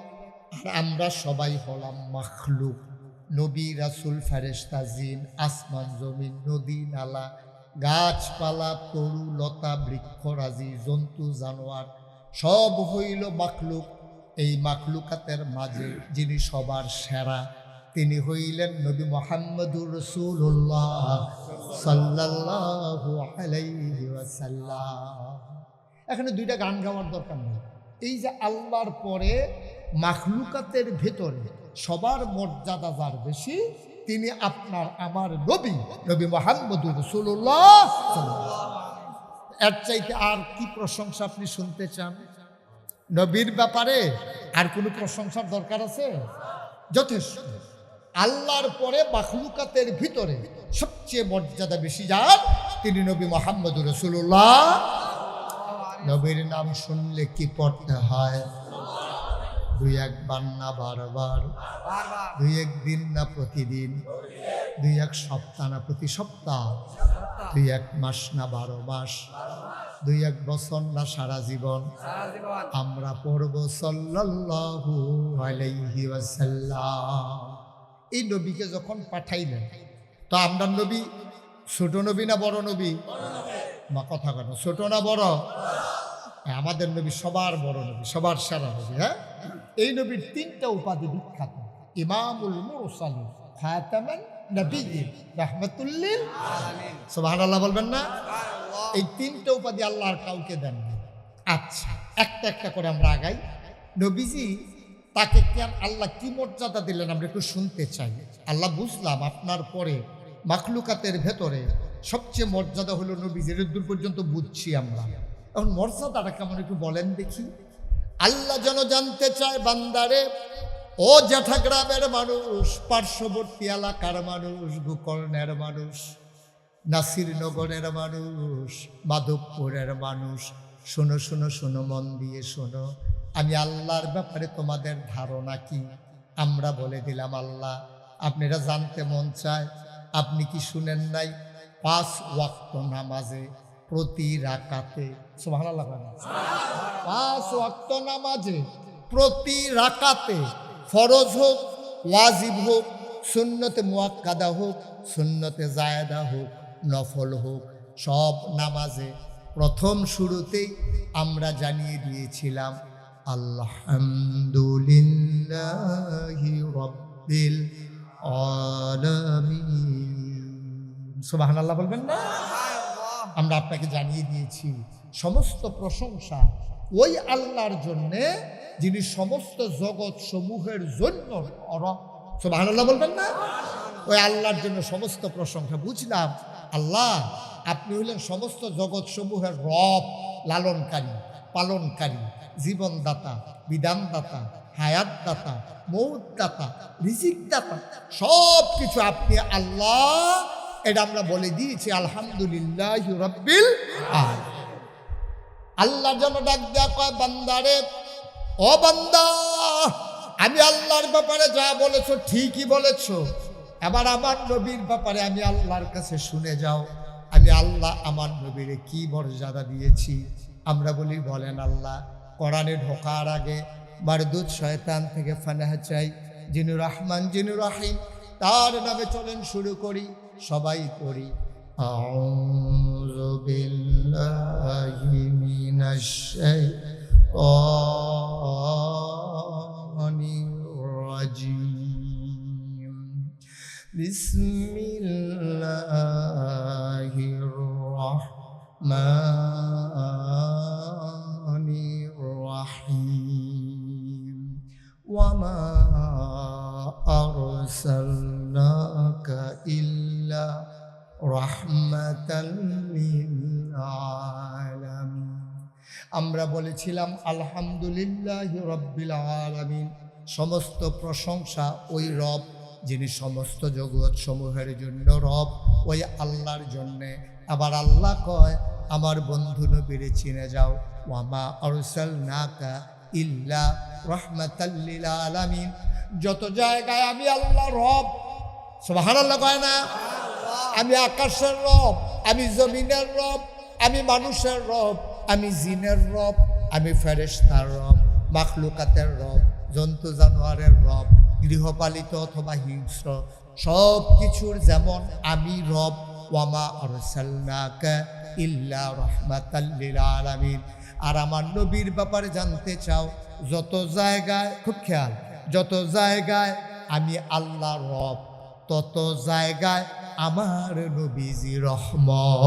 আর আমরা সবাই হলাম মাখলুক। নবী রাসূল ফেরেশতা জিন, আসমান জমিন, নদী নালা, গাছপালা, তরু লতা, বৃক্ষরাজি, জন্তু জানোয়ার সব হইল মাখলুক। এই মাখলুকাতের মাঝে যিনি সবার সেরা, তিনি হইলেন নবী মুহাম্মদুর রাসূলুল্লাহ সাল্লাল্লাহু আলাইহি ওয়াসাল্লাম। এখানে দুইটা গান গাওয়ার দরকার নেই। এই যে আল্লাহর পরে মাখলুকাতের ভেতরে সবার মর্যাদা যার বেশি, তিনি আপনার আমার নবী, নবী মুহাম্মদুর রাসূলুল্লাহ। এর চাইতে আর কি প্রশংসা আপনি শুনতে চান? নবীর ব্যাপারে আর কোনো প্রশংসার দরকার আছে? যথেষ্ট। আল্লাহর পরে মাখলুকাতের ভিতরে সবচেয়ে মর্যাদা বেশি যার, তিনি নবী মুহাম্মদুর রাসূলুল্লাহ। নবীর নাম শুনলে কি পড়তে হয়? 2-1 না বারবার, 2-1 দিন না প্রতিদিন, 2-1 সপ্তাহ না প্রতি সপ্তাহ, 2-1 মাস না 12 মাস, 2-1 বছর না সারা জীবন আমরা পড়ব সাল্লাল্লাহু আলাইহি ওয়াসাল্লাম। এই নবীকে যখন পাঠাইলেন, তো আমরা নবী ছোট নবী না বড় নবী? মা কথা কেন, ছোট না বড়? আমাদের নবী সবার বড় নবী, সবার সেরা নবী। হ্যাঁ, এই নবীর 3টা উপাধি বিখ্যাত: ইমামুল মুরসালিন, খাতামান নবিয়্যিন, রাহমাতুল লিল আলামিন। সুবহানাল্লাহ বলবেন না? এই 3টা উপাধি আল্লাহ আর কাউকে দেননি। আচ্ছা, একটা একটা করে আমরা আগাই। নবীজি তাকে কেন আল্লাহ কি মর্যাদা দিলেন আমরা একটু শুনতে চাই। আল্লাহ বুঝলাম আপনার পরে মাখলুকাতের ভেতরে সবচেয়ে মর্যাদা হলো নবীজির, দূর পর্যন্ত বুঝছি আমরা। এখন মর্যাদাটা কেমন একটু বলেন দেখি। আল্লাহ যেন জানতে চায় বান্দারে, ও জ্যাঠাগ্রামের মানুষ, পার্শ্ববর্তী এলাকার মানুষ, গোকর্ণের মানুষ, নাসিরনগরের মানুষ, মাধবপুরের মানুষ, শোনো শোনো শোনো, মন দিয়ে শোনো। আমি আল্লাহর ব্যাপারে তোমাদের ধারণা কি? আমরা বলে দিলাম আল্লাহ আপনারা জানতে মন চায়, আপনি কি শুনেন নাই? 5 ওয়াক্ত নামাজে প্রতি রাকাতে, সুবহানাল্লাহ, 5 ওয়াক্ত নামাজে প্রতি রাকাতে, ফরজ হোক, ওয়াজিব হোক, সুন্নতে মুআক্কাদা হোক, সুন্নতে জায়েদা হোক, নফল হোক, সব নামাজে প্রথম শুরুতেই আমরা জানিয়ে দিয়েছিলাম আলহামদুলিল্লাহি রাব্বিল আলামিন। সুবহানাল্লাহ বলবেন না? আমরা আপনাকে জানিয়ে দিয়েছি সমস্ত প্রশংসা ওই আল্লাহর জন্যে যিনি সমস্ত জগৎ সমূহের জন্য। সুবহানাল্লাহ বলবেন না? ওই আল্লাহর জন্য সমস্ত প্রশংসা। বুঝলাম আল্লাহ আপনি হলেন সমস্ত জগৎ সমূহের রব, লালনকারী, পালনকারী, জীবনদাতা, বিধানদাতা, হায়াতদাতা, মৌতদাতা, রিজিকদাতা, সব কিছু আপনি আল্লাহ। এটা আমরা বলে দিয়েছি আলহামদুলিল্লাহ রাব্বিল আলামিন। আল্লাহ যেন ডাক দেয়া কয় বান্দারে, ও বান্দা, আমি আল্লাহর ব্যাপারে যা বলেছো ঠিকই বলেছো, এবার আমার নবীর ব্যাপারে আমি আল্লাহর কাছে শুনে যাও, আমি আল্লাহ আমার নবীরে কি মর্যাদা দিয়েছি। আমরা বলি বলেন আল্লাহ। কোরআনে ঢোকার আগে মারদুদ শয়তান থেকে ফানাহ চাই, যিনি রহমান যিনি রহিম, তার নামে চলেন শুরু করি, সবাই করি। আউযু বিল্লাহি মিনাশ শাইতানির রাজিম। বিসমিল্লাহির রাহমানির রাহিম। ওয়ামা আরসালনাকা ইল্লা রাহমাতাল লিল আলামিন। আমরা বলেছিলাম আলহামদুলিল্লাহি রাব্বিল আলামিন, সমস্ত প্রশংসা ওই রব যিনি সমস্ত জগৎ সমূহের জন্য রব, ওই আল্লাহর জন্যে। আবার আল্লাহ কয় আমার বন্ধু নবীরে চিনে যাও, ওয়ামা আরসালনাকা ইল্লা রাহমাতাল লিল আলামিন। যত জায়গায় আমি আল্লাহ রব, সুবহানাল্লাহ কয় না? আমি আকাশের রব, আমি জমিনের রব, আমি মানুষের রব, আমি জিনের রব, আমি ফেরেশতার রব, মাখলুকাতের রব, জন্তু জানোয়ারের রব, গৃহপালিত অথবা হিংস্র সব কিছুর যেমন আমি রব। ওয়ামা আরসালনাকা ইল্লা রাহমাতাল লিল আলামিন। আর আমার নবীর ব্যাপারে জানতে চাও, যত জায়গায়, খুব খেয়াল, যত জায়গায় আমি আল্লাহ রব, তত জায়গায় আমার নবীজি রহমত।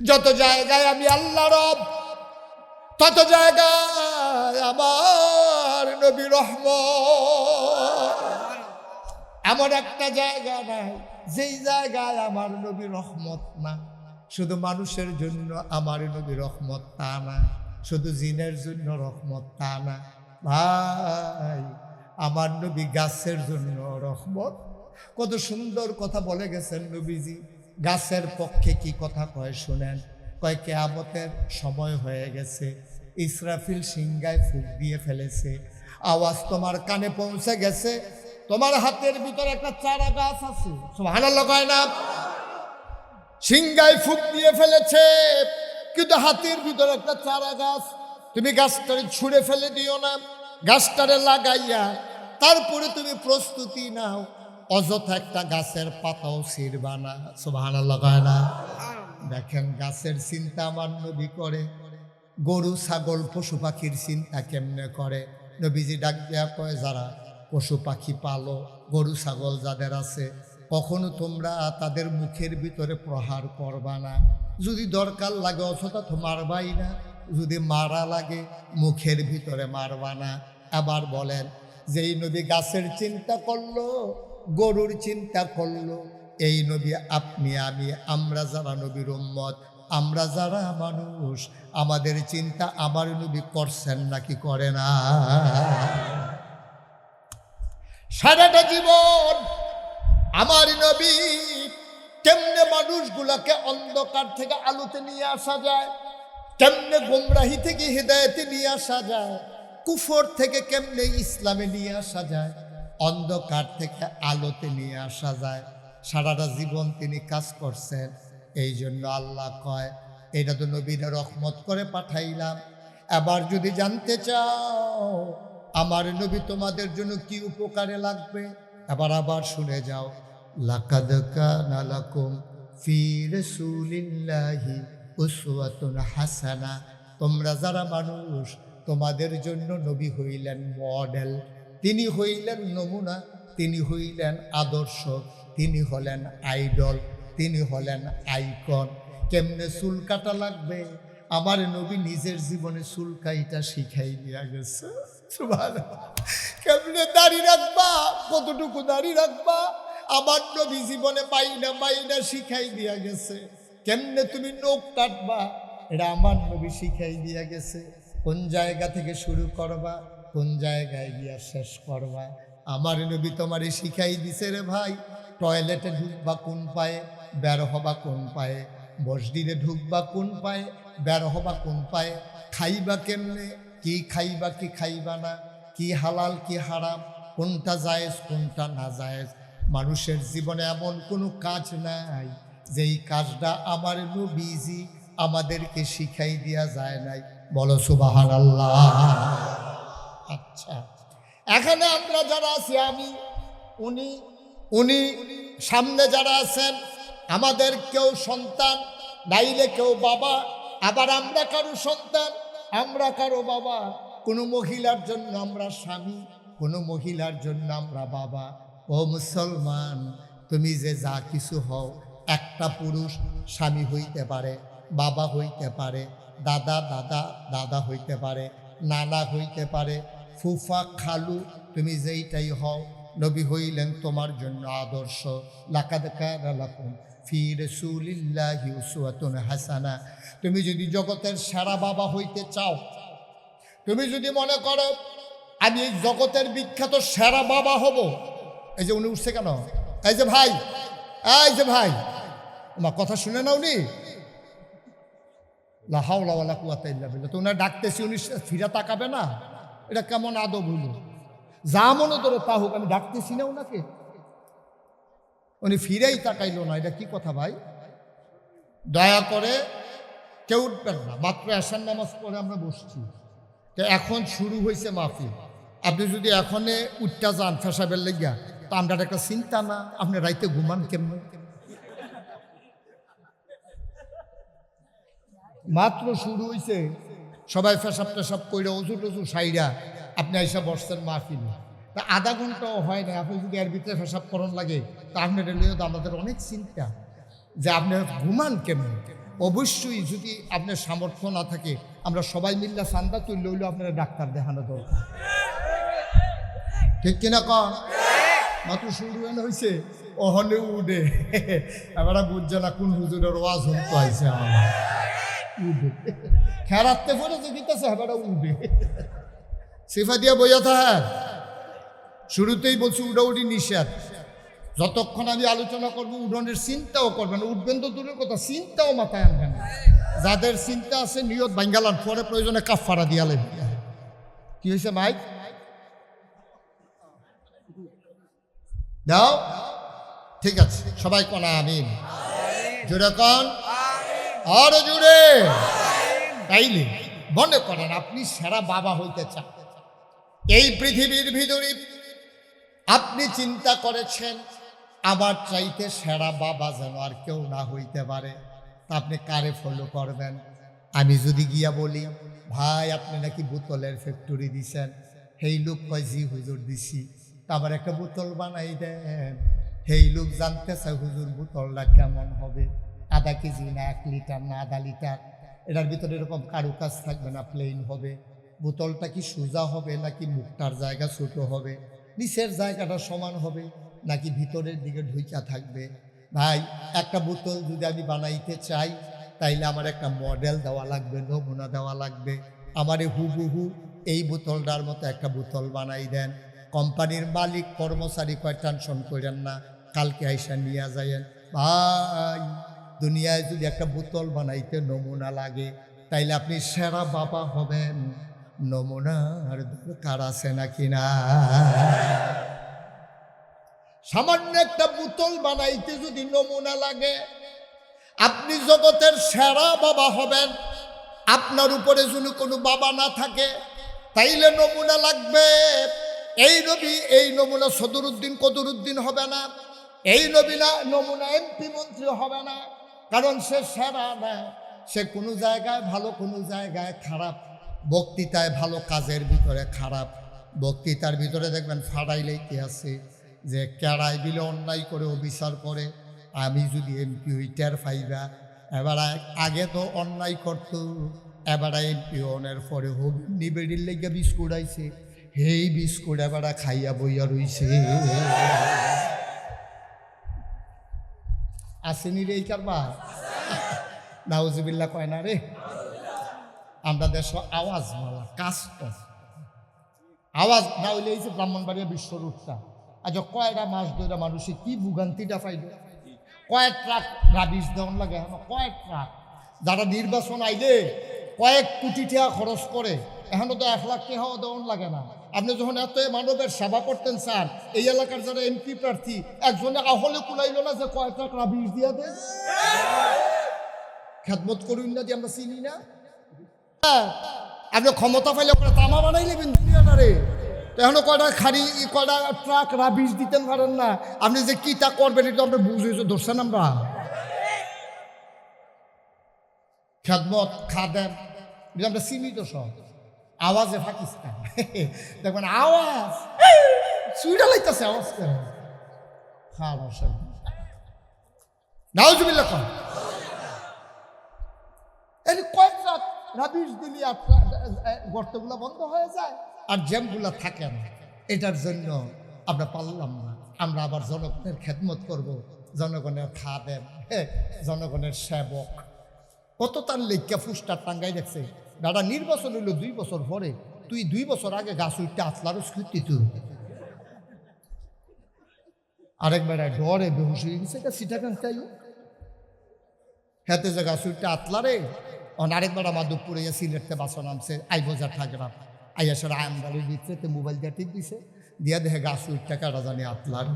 যত জায়গায় আমি আল্লাহ রব, তত জায়গায় আমার নবী রহমত। এমন একটা জায়গা নাই যেই জায়গায় আমার নবী রহমত না। শুধু মানুষের জন্য আমার নবী রহমত তা না, শুধু জিনের জন্য রহমত তা না ভাই, আমার নবী গাছের জন্য রহমত। কত সুন্দর কথা বলে গেছেন নবীজি। গাছের পক্ষে কি কথা কয় শুনেন। কয় কিয়ামতের সময় হয়ে গেছে, ইসরাফিল সিংহায় ফুঁক দিয়ে ফেলেছে, আওয়াজ তোমার কানে পৌঁছে গেছে, তোমার হাতের ভিতরে একটা চারা গাছ আছে, সুবহানাল্লাহ কয় না? সিংহায় ফুঁক দিয়ে ফেলেছে, কিন্তু হাতের ভিতরে একটা চারা গাছ। তুমি গাছটারে ছুঁড়ে ফেলে দিও না, গাছটারে লাগাইয়া তারপরে তুমি প্রস্তুতি নাও, অযথা একটা গাছের পাতাও ছিঁড়বা না, সুবহানাল্লাহ কয় না? দেখেন গাছের চিন্তা আমার নবী করে, গরু ছাগল পশু পাখির চিন্তা কেমনে করে। নবীজি ডাক দেয়া কয়, যারা পশু পাখি পালো, গরু ছাগল যাদের আছে, কখনো তোমরা তাদের মুখের ভিতরে প্রহার করবা না। যদি দরকার লাগে অযথা তো মারবাই না, যদি মারা লাগে মুখের ভিতরে মারবা না। আবার বলেন, যেই নবী গাছের চিন্তা করলো, গরুর চিন্তা করলো, এই নবী আপনি আমি, আমরা যারা নবীর উম্মত, আমরা যারা মানুষ, আমাদের চিন্তা আমার নবী করছেন নাকি করে না? সারাটা জীবন আমার নবী কেমনে মানুষগুলাকে অন্ধকার থেকে আলোতে নিয়ে আসা যায়, কেমনে গোমরাহি থেকে হিদায়াতে নিয়ে আসা যায়, কুফর থেকে কেমনে ইসলামে নিয়ে আসা যায়, অন্ধকার থেকে আলোতে নিয়ে আসা যায়, সারাটা জীবন তিনি কাজ করছেন। এই জন্য আল্লাহ কয়, এটা তো নবীরা রহমত করে পাঠাইলাম। এবার যদি জানতে চাও আমার নবী তোমাদের জন্য কি উপকারে লাগবে, আবার শুনে যাও। লাকাদ কানা লাকুম ফি রাসূলিল্লাহি উসওয়াতুন হাসানা। তোমরা যারা মানুষ, তোমাদের জন্য নবী হইলেন মডেল, তিনি হইলেন নমুনা, তিনি হইলেন আদর্শ, তিনি হলেন আইডল, তিনি হলেন আইকন। কেমনে চুল কাটা লাগবে আমার নবী নিজের জীবনে চুল কাইটা শিখাই দিয়া গেছে। সুবহানাল্লাহ। কেমনে দাড়ি রাখবা, কতটুকু দাড়ি রাখবা আমার নবী জীবনে মাইনা শিখাই দিয়া গেছে। কেমনে তুমি নখ কাটবা এটা আমার নবী শিখাই দিয়া গেছে। কোন জায়গা থেকে শুরু করবা, কোন জায়গায় গিয়া শেষ করবা? আমার নবী তোমারে শিখাই দিছে রে ভাই, টয়লেটে ঢুকবা কোন পায়ে, বের হবা কোন পায়ে, মসজিদে ঢুকবা কোন পায়ে, বের হবা কোন পায়ে, খাইবা কেমনে, কি খাইবা কি খাইবা না, কি হালাল কি হারাম, কোনটা জায়েজ কোনটা না জায়েজ। মানুষের জীবনে এমন কোনো কাজ নাই যেই কাজটা আমার নবীজি আমাদেরকে শিখাই দিয়া যায় নাই। বলো সুবহানাল্লাহ। আচ্ছা, এখানে আমরা যারা আছি, আমি, উনি সামনে যারা আছেন, আমাদের কেউ সন্তান, নাইলে কেউ বাবা, আবার আমরা কারো সন্তান, আমরা কারো বাবা। কোনো মহিলার জন্য আমরা স্বামী, কোনো মহিলার জন্য আমরা বাবা। ও মুসলমান, তুমি যে যা কিছু হও, একটা পুরুষ স্বামী হইতে পারে, বাবা হইতে পারে, দাদা দাদা দাদা হইতে পারে, নানা হইতে পারে, ফুফা খালু, তুমি যেইটাই হও, নবী হইলেন তোমার জন্য আদর্শ। লাকাদ কানা লাকুম ফি রাসূলিল্লাহি উসওয়াতুন হাসানা। তুমি যদি জগতের সেরা বাবা হইতে চাও, তুমি যদি মনে করো আমি এই জগতের বিখ্যাত সেরা বাবা হব, এই যে উনি উঠছে কেন, এই যে ভাই, এই যে ভাই, আমার কথা শুনে না উনি, লা হাওলা ওয়ালা কুওয়াতা ইল্লা বিল্লাহ, তো উনার ডাকতেছি, উনি ফিরা তাকাবে না? এটা কেমন আদব হইল? যা মনে ধরো তা হোক, আমি ডাকতেছি না উনাকে, উনি ফিরেই তাকাইল না, এটা কি কথা ভাই? দয়া করে কেউ উঠবেন না, মাত্র এশার নামাজ পড়ে আমরা বসছি, তো এখন শুরু হয়েছে মাহফিল। আপনি যদি এখনে উঠটা যান ফেসাবের লেগিয়া, তো আমরা একটা চিন্তা না, আপনি রাইতে ঘুমান কেমন? মাত্র শুরু হয়েছে, সবাই ফেসাব টেসাব কইরা অজু টজু সাইরা আপনি আইসা বসছেন মাহফিলে, তা আধা ঘন্টাও হয় না, আপনি যদি এর ভিতরে ফেসাব করণ লাগে, তা আপনার রেলিও তো আমাদের অনেক চিন্তা যে আপনি ঘুমান কেমন। অবশ্যই যদি আপনার সামর্থ্য না থাকে, আমরা সবাই মিল্লা চান্দা তুললে হইলেও আপনারা ডাক্তার দেখানো দরকার, ঠিক কিনা কন? মাত্র শুরু হয়েছে, ওহনে উঠে, এবার বুঝছে না কোন হুজুরের ওয়াজ হতে হয়েছে, আমার উঠে খেরাতে পরে যে দিতেছে, এবার উঠে সিফা দিয়া বইয়া থাকার। শুরুতেই বলছি উডাউডি নিষেধ, যতক্ষণ আমি আলোচনা করবো উডনের চিন্তাও করবেন, উঠবেন তো দূরের কথা, চিন্তাও মাথায় আনবেন না। যাদের চিন্তা আছে নিয়ত বাঙ্গালান, পরে প্রয়োজনে কাফারা দিয়ালেন। কি হয়েছে মাইক দাও? ঠিক আছে, সবাই কোনা আমিন, জোরে কন, আরো জোরে। তাইলে মনে করেন আপনি সেরা বাবা হইতে চান, এই পৃথিবীর ভিতরে আপনি চিন্তা করেছেন আমার চাইতে সেরা বাবা যেন আর কেউ না হইতে পারে, তা আপনি কারে ফলো করবেন? আমি যদি গিয়া বলি ভাই আপনি নাকি বোতলের ফ্যাক্টরি দিছেন, সেই লোক কয় জি হুজুর দিছি, তা আমার একটা বোতল বানাই দেন। সেই লোক জানতে চায় হুজুর বোতলটা কেমন হবে, আধা কেজি না 1 লিটার না আধা লিটার, এটার ভিতরে এরকম কারুকাজ থাকবে না প্লেন হবে, বোতলটা কি সোজা হবে নাকি মুখটার জায়গা ছোট হবে, নিচের জায়গাটা সমান হবে নাকি ভিতরের দিকে ঢুইকা থাকবে? ভাই একটা বোতল যদি আমি বানাইতে চাই, তাইলে আমার একটা মডেল দেওয়া লাগবে, নমুনা দেওয়া লাগবে, আমারে হুবহু এই বোতলটার মতো একটা বোতল বানাই দেন। কোম্পানির মালিক কর্মচারী কয় টেনশন করেন না, কালকে আইসা নিয়ে যায়েন। ভাই দুনিয়ায় যদি একটা বোতল বানাইতে নমুনা লাগে, তাইলে আপনি সেরা বাবা হবেন, নমুনার দরকার আছে নাকি না? সামান্য একটা বোতল বানাইতে যদি নমুনা লাগে, আপনি জগতের সেরা বাবা হবেন। আপনার উপরে যদি কোনো বাবা না থাকে, তাইলে নমুনা লাগবে। এই নবী এই নমুনা সদরুদ্দিন কদরুদ্দিন হবে না, এই নবী না নমুনা এমপি মন্ত্রী হবে না, কারণ সে সেরা না। সে কোনো জায়গায় ভালো, কোনো জায়গায় খারাপ, বক্তৃতায় ভালো, কাজের ভিতরে খারাপ। বক্তৃতার ভিতরে দেখবেন ফাড়াইলেই কি আছে যে কেড়াই দিলে অন্যায় করে অবিচার করে, আমি যদি এমপি হই টের পাইবা। এবার আগে তো অন্যায় করতো, এবার এমপি হনের পরে হোক নিবেড়ির লেগে বিস্কুট আইছে, হেই বিস্কুট এবার খাইয়া বইয়া রইছে। আসেনি রে এই কারবার, নাউজুবিল্লাহ কয় না রে। আমরা দেশ আওয়াজ মালা কাজ আওয়াজ না হইলে এই যে ব্রাহ্মণবাড়িয়া বিশ্ব রুটটা আজ কয়টা মাস ধরে মানুষে কি ভোগান্তিটা পাইল, কয়েক ট্রাক রাবিশ দেওয়ান লাগে, এখন কয়েক ট্রাক। যারা নির্বাচন আইলে কয়েক কোটি টাকা খরচ করে, এখনো তো 1 লাখ টাকাও দেওয়ান লাগে না। আপনি যখন এত মানবের সেবা করতেন স্যার, এই এলাকার যারা এমপি প্রার্থী একজনে আহলে কুলাইল না যে কয়েক ট্রাক রাবিশ দিয়া দে, খেদমত করুন না যে আমরা চিনি না। আপনি ক্ষমতা পাইলে ওখানে তামা বানাই নেবেন দুনিয়াটারে, এখনো কয়টা খাড়ি কয়টা ট্রাক রাবিশ দিতেন পারেন না। আপনি যে কি তা করবেন এটা আমরা বুঝেছি, ধরছেন আমরা। খেদমত খাদেম আমরা চিনি তো সব। আওয়াজে পাকিস্তান দেখবেন আওয়াজ সুইডা লাইতেছে, আওয়াজ করে নাউজুবিল্লাহ কম এই কয়েক ট্রাক রাবিশ দিলি গর্তগুলো বন্ধ হয়ে যায় আর জ্যামগুলো থাকে না। এটার জন্য আমরা পারলাম না। আমরা আবার জনগণের খেদমত করব, জনগণের খাদেম, জনগণের সেবক। কত তার লেখা ফুস্টার টাঙ্গাই রাখছে। দাদা নির্বাচন হইল 2 বছর পরে, তুই 2 বছর আগে গাছ উঠতে আতলারও স্মৃতি তুই। আরেকবার ডরে বেহুশ হয়ে গেছে, এটা সিটাকাং চাই হাতে যে গাছ উঠতে আতলারে। আরেকবার আমার দুপুরে সিলেটতে বাসা নামছে, আইবজার ঠাকরা আইয়াসের আমদারি দিচ্ছে, তো মোবাইল দিয়ে টিপ দিছে, দিয়া দেখে গাছ উঠতে কাটা জানি আতলার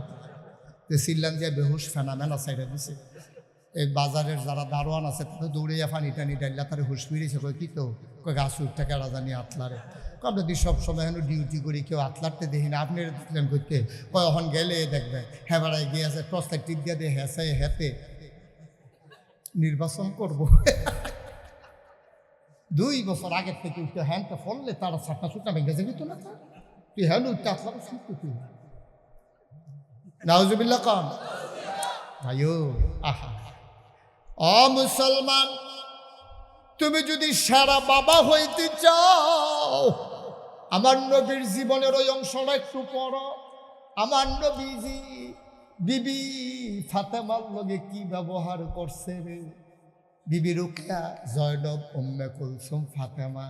সিল্লান দিয়ে বেহুশ ফেনামেনা সাইডে দিছে। এই বাজারের যারা দারোয়ান আছে তাদের দৌড়িয়া ফানি টানি ডাইলা তারা হুশ ফিরেছে, কই কি তো কই গাছ উঠতে কাটা জানি আতলারে। আমরা যদি সবসময় এখন ডিউটি করি, কেউ আতলারতে দেখি না, আপনি দেখলেন করতে কয় এখন গেলে দেখবে হ্যাঁ বেড়ায় গিয়েছে টর্চটা টিপ দিয়ে দিয়ে হেসে হেতে নির্বাচন করব। 2 বছর আগের থেকে উঠতে হ্যানটা ফললে তারা ছাটা ছুটা ভেঙে যাবি তো না, তুই হ্যান উঠতে আতলার শুনতে তুই নাউজুবিল্লাহ কন ভাইও। আহা মুসলমান, তুমি যদি সারা বাবা হইতে চাও, আমার নবীর জীবনের ওই অংশটা একটু পড়ো। আমার নবীজি বিবি ফাতেমার লগে কি ব্যবহার করছে রে। বিবি রুকিয়া, জয়নব, উম্মে কুলসুম, ফাতেমা,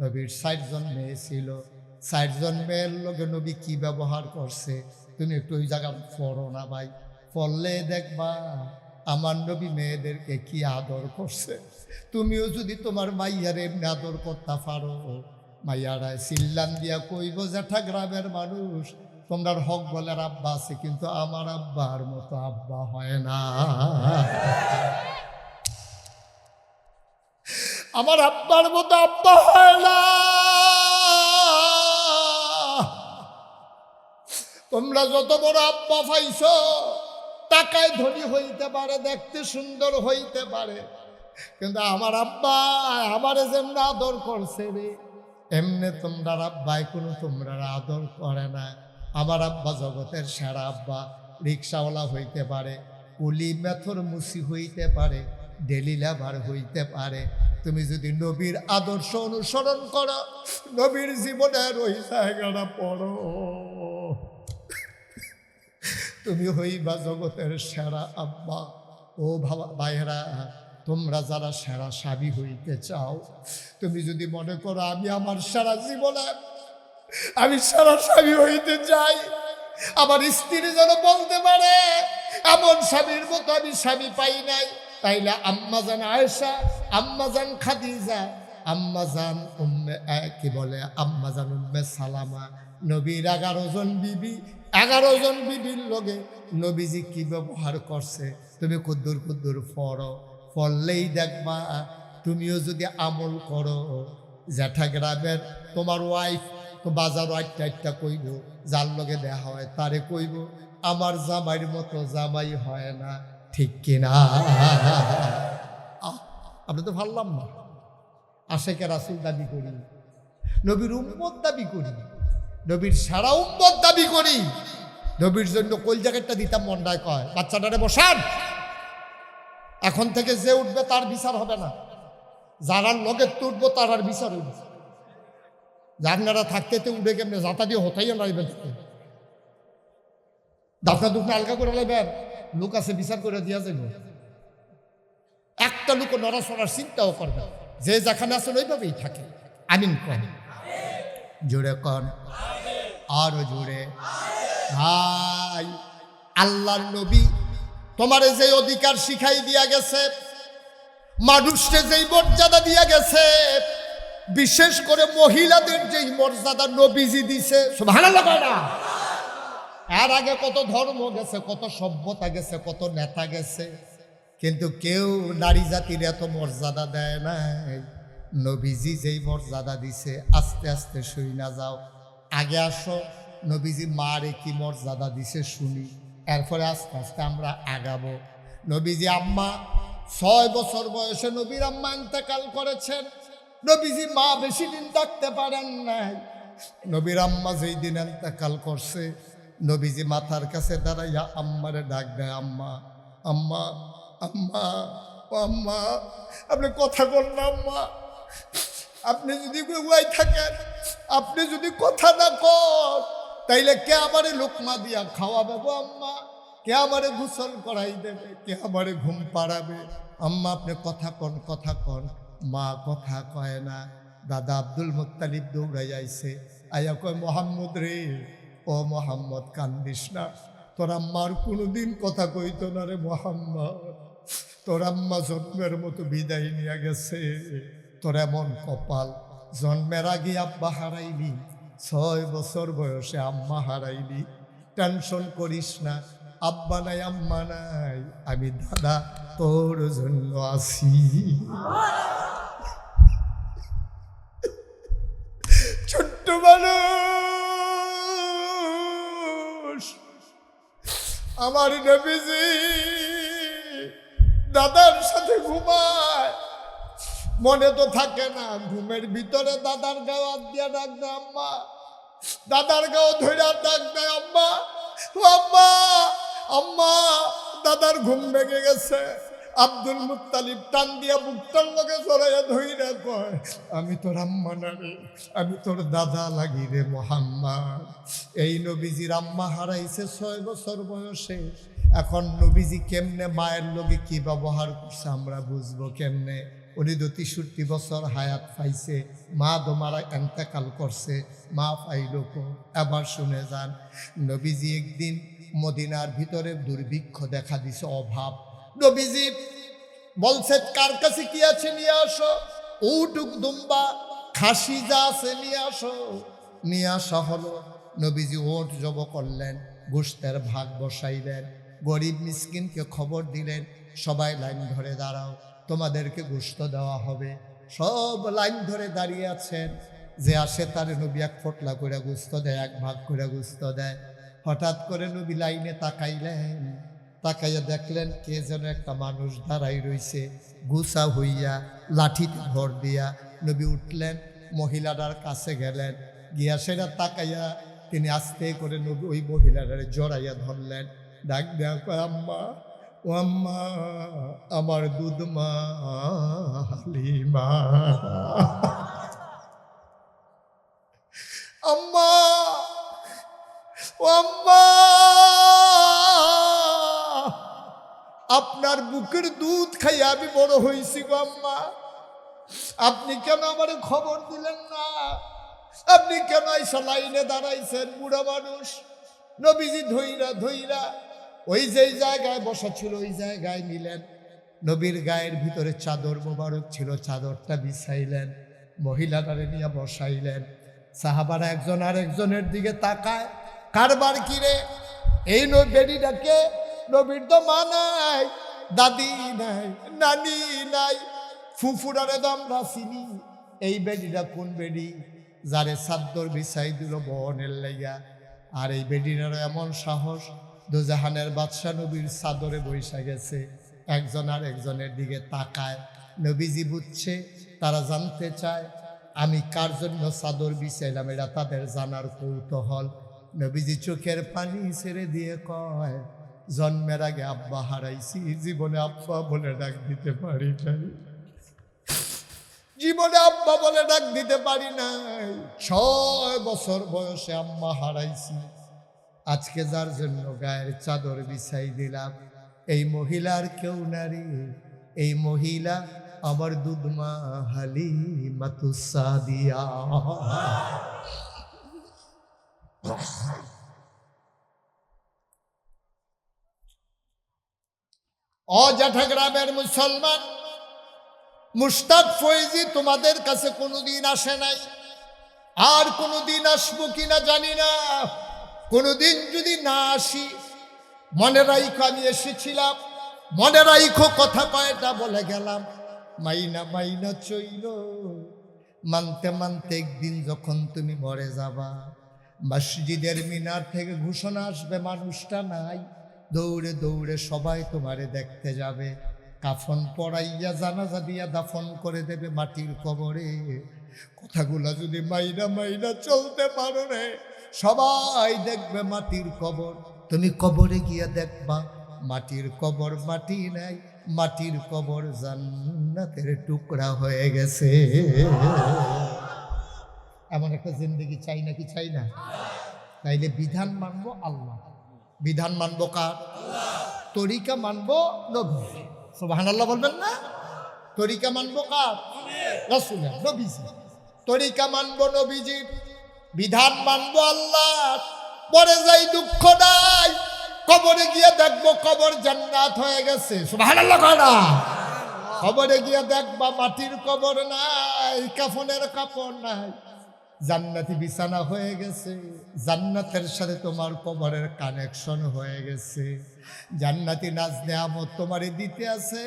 নবীর 4 জন মেয়ে ছিল। 4 জন মেয়ের লগে নবী কি ব্যবহার করছে তুমি একটু ওই জায়গা পড়ো না ভাই। পড়লে দেখবা আমার নবী মেয়েদেরকে কি আদর করছে। তুমিও যদি তোমার মাইয়ার এমনি আদর করতে পারো, মাইয়ারা সিল্লান দিয়া কইব জ্যাঠা গ্রামের মানুষ তোমরা হক বলার আব্বা আছে, কিন্তু আমার আব্বার মতো আব্বা হয় না। আমার আব্বার মতো আব্বা হয় না। তোমরা যত বড় আব্বা পাইছো, টাকায় ধনী হইতে পারে, দেখতে সুন্দর হইতে পারে, কিন্তু আমার আব্বা আমারে যেমন আদর করছে রে, এমনি তোমরা আব্বাই কোনো তোমরা আদর করে না। আমার আব্বা জগতের সেরা আব্বা। রিক্সাওয়ালা হইতে পারে, কুলি মেথর মুসি হইতে পারে, ডেলি লেবার হইতে পারে। তুমি যদি নবীর আদর্শ অনুসরণ করো, নবীর জীবনের ওই জায়গাটা পড়ো, তুমি হইবা জগতের সেরা আব্বা। ও ভাইরা, তোমরা যারা সেরা স্বামী হইতে চাও, তুমি যদি মনে করো আমি আমার সারা জীবনে আমি সারা স্বামী হইতে চাই, আমার স্ত্রী যেন বলতে পারে এমন স্বামীর মতো আমি স্বামী পাই নাই, তাইলে আম্মাজান আয়েশা, আম্মাজান খাদিজা, আম্মাজান উম্মে কি বলে আম্মাজান উম্মে সালামা, নবীর 11 জন বিবি, 11 জন বিবির লগে নবীজি কি ব্যবহার করছে তুমি কুদ্দুর কুদ্দুর পড়ো। পড়লেই দেখবা তুমিও যদি আমল করো, জ্যাঠা গ্রামের তোমার ওয়াইফ তো বাজারও 8টা কইব, যার লগে দেখা হয় তারে কইব আমার জামাইয়ের মতো জামাই হয় না, ঠিক কিনা? আমরা তো ভাবলাম না। আশেকে রাসূল দাবি করি, নবীর উম্মত দাবি করি, নবীর সারা উম্মত দাবি করি, নবীর জন্য কোল জায়গাটা দিতাম মন্ডায় কয় বাচ্চাটারে বসান, এখন থেকে যে উঠবে তার বিচার হবে না, যারার লগে তুটবো তার আর বিচার হইবে। আপনারা থাকতে উঠে কেমনে যাতা দিয়ে হতাইও নাইবেন, দাফনা দুফনা আলগা করে লাইবেন, লোক আছে বিচার করে দিয়া যাইব। একটা লোক নড়াচড়ার চিন্তাও করবে, যে যেখানে আছে ওইভাবেই থাকে। আমিন কন, জোরে কন। আরো জোরে। ভাই, আল্লাহর নবী তোমারে যে অধিকার শিখাই দিয়া গেছে, মানুষকে যেই মর্যাদা দিয়া গেছে, বিশেষ করে মহিলাদের যেই মর্যাদা নবীজি দিছে, সুবহানাল্লাহ কয় না? এর আগে কত ধর্ম গেছে, কত সভ্যতা গেছে, কত নেতা গেছে, কিন্তু কেউ নারী জাতির এত মর্যাদা দেয় নাই। নবীজি যেই মর্যাদা দিছে, আস্তে আস্তে শুই না যাও। আগে আসো, নবীজি মারে কি মর্যাদা দিছে শুনি, এরপরে আস্তে আস্তে আমরা আগাবো। নবীজি আম্মা 6 বছর বয়সে নবীর আম্মা ইন্তেকাল করেছেন। নবীজি মা বেশি দিন থাকতে পারেন নাই। নবীর আম্মা যেই দিন ইন্তেকাল করছে, নবীজি মাথার কাছে দাঁড়াইয়া আম্মারে ডাক দেয়, আম্মা আম্মা আম্মা ও আম্মা, আপনি কথা বল না আম্মা, আপনি যদি গুয়াই থাকেন, আপনি যদি কথা না কর, তাইলে কে আমারে লোকমা দিয়া খাওয়াবে গো আম্মা, কে আমারে গোসল করাই দেবে, কে আমারে ঘুম পাড়াবে? আম্মা আপনি কথা কন, কথা কন। মা কথা কয় না। দাদা আব্দুল মুত্তালিব দৌড়াই আইছে, আয়া কয়, মোহাম্মদ রে, ও মোহাম্মদ কান্দিস না, তোর আম্মার কোনোদিন কথা কইতো না রে মোহাম্মদ, তোর আম্মা জন্মের মতো বিদায় নিয়ে গেছে, তোর এমন কপাল, জন্মের আগে আব্বা হারাইলি, 6 বছর বয়সে আম্মা হারাইলি, টেনশন করিস না, আব্বা নাই আম্মা নাই, আমি দাদা তোর জন্য আছি। ছোট্ট মানুষ, আমার নবীজি দাদার সাথে ঘুমায়, মনে তো থাকে না, ঘুমের ভিতরে দাদার গাও হাত দিয়া ডাক দেয় আম্মা, দাদার গাও ধরে ডাক দেয় আম্মা, ও আম্মা আম্মা, দাদার ঘুম ভেঙে গেছে। আব্দুল মুত্তালিব টান দিয়া বুকটার লগে জড়াইয়া ধইরা কয়, আমি তোর আম্মা না রে, আমি তোর দাদা লাগি রে মোহাম্মদ। এই নবীজির আম্মা হারাইছে 6 বছর বয়সে। এখন নবীজি কেমনে মায়ের লগে কি ব্যবহার করছে আমরা বুঝবো কেমনে? উনি তো 63 বছর হায়াত পাইছে, মা দোমারা এন্তেকাল করছে, মা পাইল কো। এবার শুনে যান, নবীজি একদিন মদিনার ভিতরে দুর্ভিক্ষ দেখা দিছে, অভাব। নবীজি বলছে, কার কাছে কি আছে নিয়ে আসো, উটুক দুম্বা খাসি যা আছে নিয়ে আসো। নিয়ে আসা হলো। নবীজি ওট জব করলেন, গোশতের ভাগ বসাইলেন, গরিব মিসকিনকে খবর দিলেন, সবাই লাইন ধরে দাঁড়াও, তোমাদেরকে গোশত দেওয়া হবে। সব লাইন ধরে দাঁড়িয়ে আছেন, যে আসে তারে নবী 1 ফোঁটলা করে গোশত দেয়, 1 ভাগ করে গোশত দেয়। হঠাৎ করে নবী লাইনে তাকাইলেন, তাকাইয়া দেখলেন কে যেন একটা মানুষ দাঁড়াই রইছে, গুছা হইয়া, লাঠিতে ভর দিয়া। নবী উঠলেন, মহিলাটার কাছে গেলেন, গিয়া সেটা তাকাইয়া তিনি আস্তে করে নবী ওই মহিলাটারে জড়াইয়া ধরলেন, ডাক দেয়া কয়, আম্মা ও আম্মা, আমার দুধ মা হালিমা, আম্মা ও আম্মা, আপনার বুকের দুধ খাইয়া আমি বড় হয়েছি গো আম্মা, আপনি কেন আমার খবর দিলেন না? আপনি কেন এসে লাইনে দাঁড়াইছেন? বুড়া মানুষ। নবীজি ধইরা ধইরা ওই যেই জায়গায় বসা ছিল ওই জায়গায় নিলেন। নবীর গায়ের ভিতরে চাদর মোবারক ছিল, চাদরটা বিছাইলেন, মহিলাটারে নিয়ে বসাইলেন। সাহাবারা একজন আর একজনের দিকে তাকায়, কারবার কিরে এই বেডিটাকে? নবীর তো মা নাই, দাদি নাই, নানি নাই, ফুফুরারে তো আমরা চিনি, এই বেডিটা কোন বেডি? যারে চাদর বিছাই দিল বহনের লাইয়া। আর এই বেডিটারও এমন সাহস, দোজাহানের বাদশা নবীর চাদরে বৈশা গেছে। একজন আর একজনের দিকে তাকায়। নবীজি বুঝছে, তারা জানতে চায় আমি কার জন্য চাদর বিছাইলাম, এটা তাদের জানার কৌতূহল। নবীজি চোখের পানি ছেড়ে দিয়ে কয়, জন্মের আগে আব্বা হারাইছি, জীবনে আব্বা বলে ডাক দিতে পারি নাই, জীবনে আব্বা বলে ডাক দিতে পারি নাই। 6 বছর বয়সে আম্মা হারাইছি। আজকে যার জন্য গায়ের চাদর বিছাই দিলাম, এই মহিলার কেউ নারী, এই মহিলা আমার দুধমা হালিমাতুস সাদিয়া। অজাঠা গ্রামের মুসলমান, মুশতাক ফৈজি তোমাদের কাছে কোনোদিন আসে নাই, আর কোনোদিন আসবো কিনা জানি না। কোনোদিন যদি না আসি, মনে রাইখো আমি এসেছিলাম, মনে রাইখো কথা কয়টা বলে গেলাম। মাইনা মাইনা চইল, মানতে মানতে একদিন যখন তুমি মরে যাবা, মসজিদের মিনার থেকে ঘোষণা আসবে মানুষটা নাই, দৌড়ে দৌড়ে সবাই তোমারে দেখতে যাবে, কাফন পরাইয়া জানাজা দিয়া দাফন করে দেবে মাটির কবরে। কথাগুলা যদি মাইনা মাইনা চলতে পারো রে, সবাই দেখবে মাটির কবর, তুমি কবরে গিয়া দেখবা মাটির কবর মাটি নাই, মাটির কবর জান্নাতের টুকরা হয়ে গেছে। এমন একটা জিন্দেগি চাই নাকি চাই না? তাইলে বিধান মানবো আল্লাহ, বিধান মানবো কার? তরিকা মানবো নবী। সুবহানাল্লাহ বলবেন না? তরিকা মানবো কার? রাসূলের, নবীজি। তরিকা মানবো নবীজির, বিধান মানবো আল্লাহ। পরে যাই দুঃখ নাই, কবরে গিয়ে দেখবো কবর জান্নাত হয়ে গেছে। সুবহানাল্লাহ করা। কবরে গিয়ে দেখবা মাটির কবর নাই, কাফনের কাপড় নাই, জান্নাতি বিছানা হয়ে গেছে, জান্নাতের সাথে তোমার কবরের কানেকশন হয়ে গেছে। জান্নাতি নাজ নেয়ামত তোমারে দিতে আছে,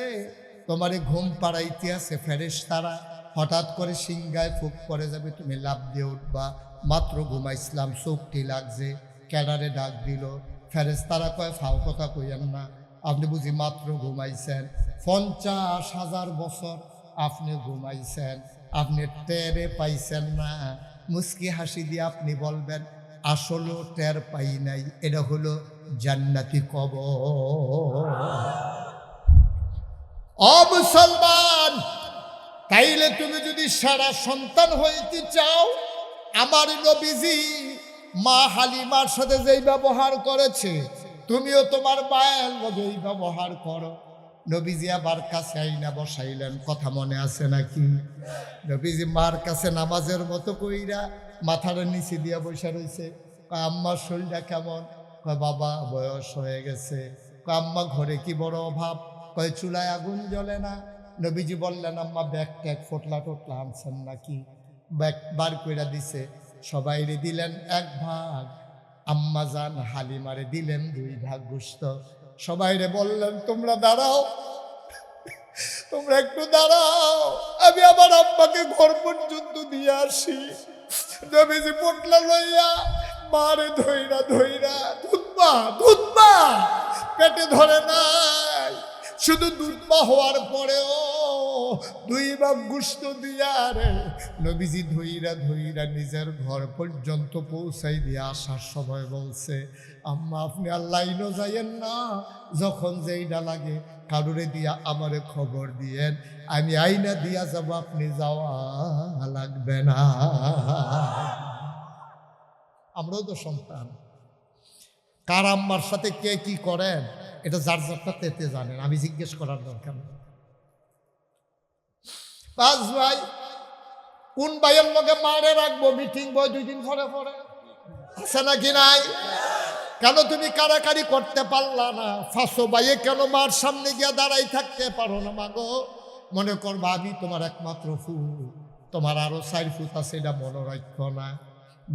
তোমারে ঘুম পাড়াইতে আছে ফেরেশতারা। হঠাৎ করে সিংহায় ফুক পড়ে যাবে, তুমি লাফ দিয়ে উঠবা। মাত্র ঘুমাইছিলাম, চোখটি লাগছে, ক্যাডারে ডাক দিল, ফেরেশতারা কয় ফাও কথা কইয়েন না, আপনি বুঝি মাত্র ঘুমাইছেন, 50,000 বছর আপনি ঘুমাইছেন, আপনি টেরে পাইছেন না। মুস্কি হাসি দিয়ে আপনি বলবেন আসলেও টের পাই নাই, এটা হলো জান্নাতি কবর। ও মুসলমান, তাইলে তুমি যদি সারা সন্তান হইতে চাও, আমার নবীজি মা হালিমার সাথে যেই ব্যবহার করেছে, তুমিও তোমার মায়ের লগে এই ব্যবহার করো। নবীজি আবার কাছে আইনা বসাইলেন, কথা মনে আছে নাকি? নবীজি মার কাছে নামাজের মতো কইরা মাথার নিচে দিয়া বসে রয়েছে। আম্মার শরীরটা কেমন? কয় বাবা বয়স হয়ে গেছে। কয় আম্মা ঘরে কি বড় অভাব? কয় চুলায় আগুন জ্বলে না। নবীজি বললেন আম্মা ব্যাগ ট্যাগ ফোটলা টোটলা আনছেন নাকি? ব্যাগ বার কইরা দিছে, সবাইরে দিলেন 1 ভাগ, আম্মা জান হালিমারে দিলেন 2 ভাগ গোশত। সবাইরে বললেন তোমরা দাঁড়াও, তোমরা একটু দাঁড়াও, আমি আমার আম্মাকে ঘর পর্যন্ত দিয়ে আসি। নবীজি পোটলা লইয়া মারে ধইরা ধইরা দুধবা পেটে ধরে নাই, শুধু দুধবা হওয়ার পরেও 2 ভাগ গোশত দিয়া রে নবীজি ধইরা ধইরা নিজের ঘর পর্যন্ত পৌঁছাই দিয়ে আসার সময় বলছে আম্মা আপনি আর লাইনও যাইয়েন না, যখন যেইটা লাগে কারুরে দিয়া আমারে খবর দিয়েন, আমি আইনা দিয়া যাব, আপনি যাওয়া লাগবে না। আমরাও তো সন্তান, কার আম্মার সাথে কে কি করেন এটা যার যারটা তেতে জানেন, আমি জিজ্ঞেস করার দরকার নেই। 5 ভাই, কোন ভাইয়ের লগে মারে রাখবো মিটিং বয় 2 দিন পরে পরে? আছে নাকি নাই? কেন তুমি কারাকারি করতে পারলা না? 5 ভাইয়ে কেন মার সামনে গিয়া দাঁড়াই থাকতে পারো না? মাগো মনে করবা আমি তোমার একমাত্র ফুল, তোমার আরো 4 ফুট আছে, এটা মনে রাখো না।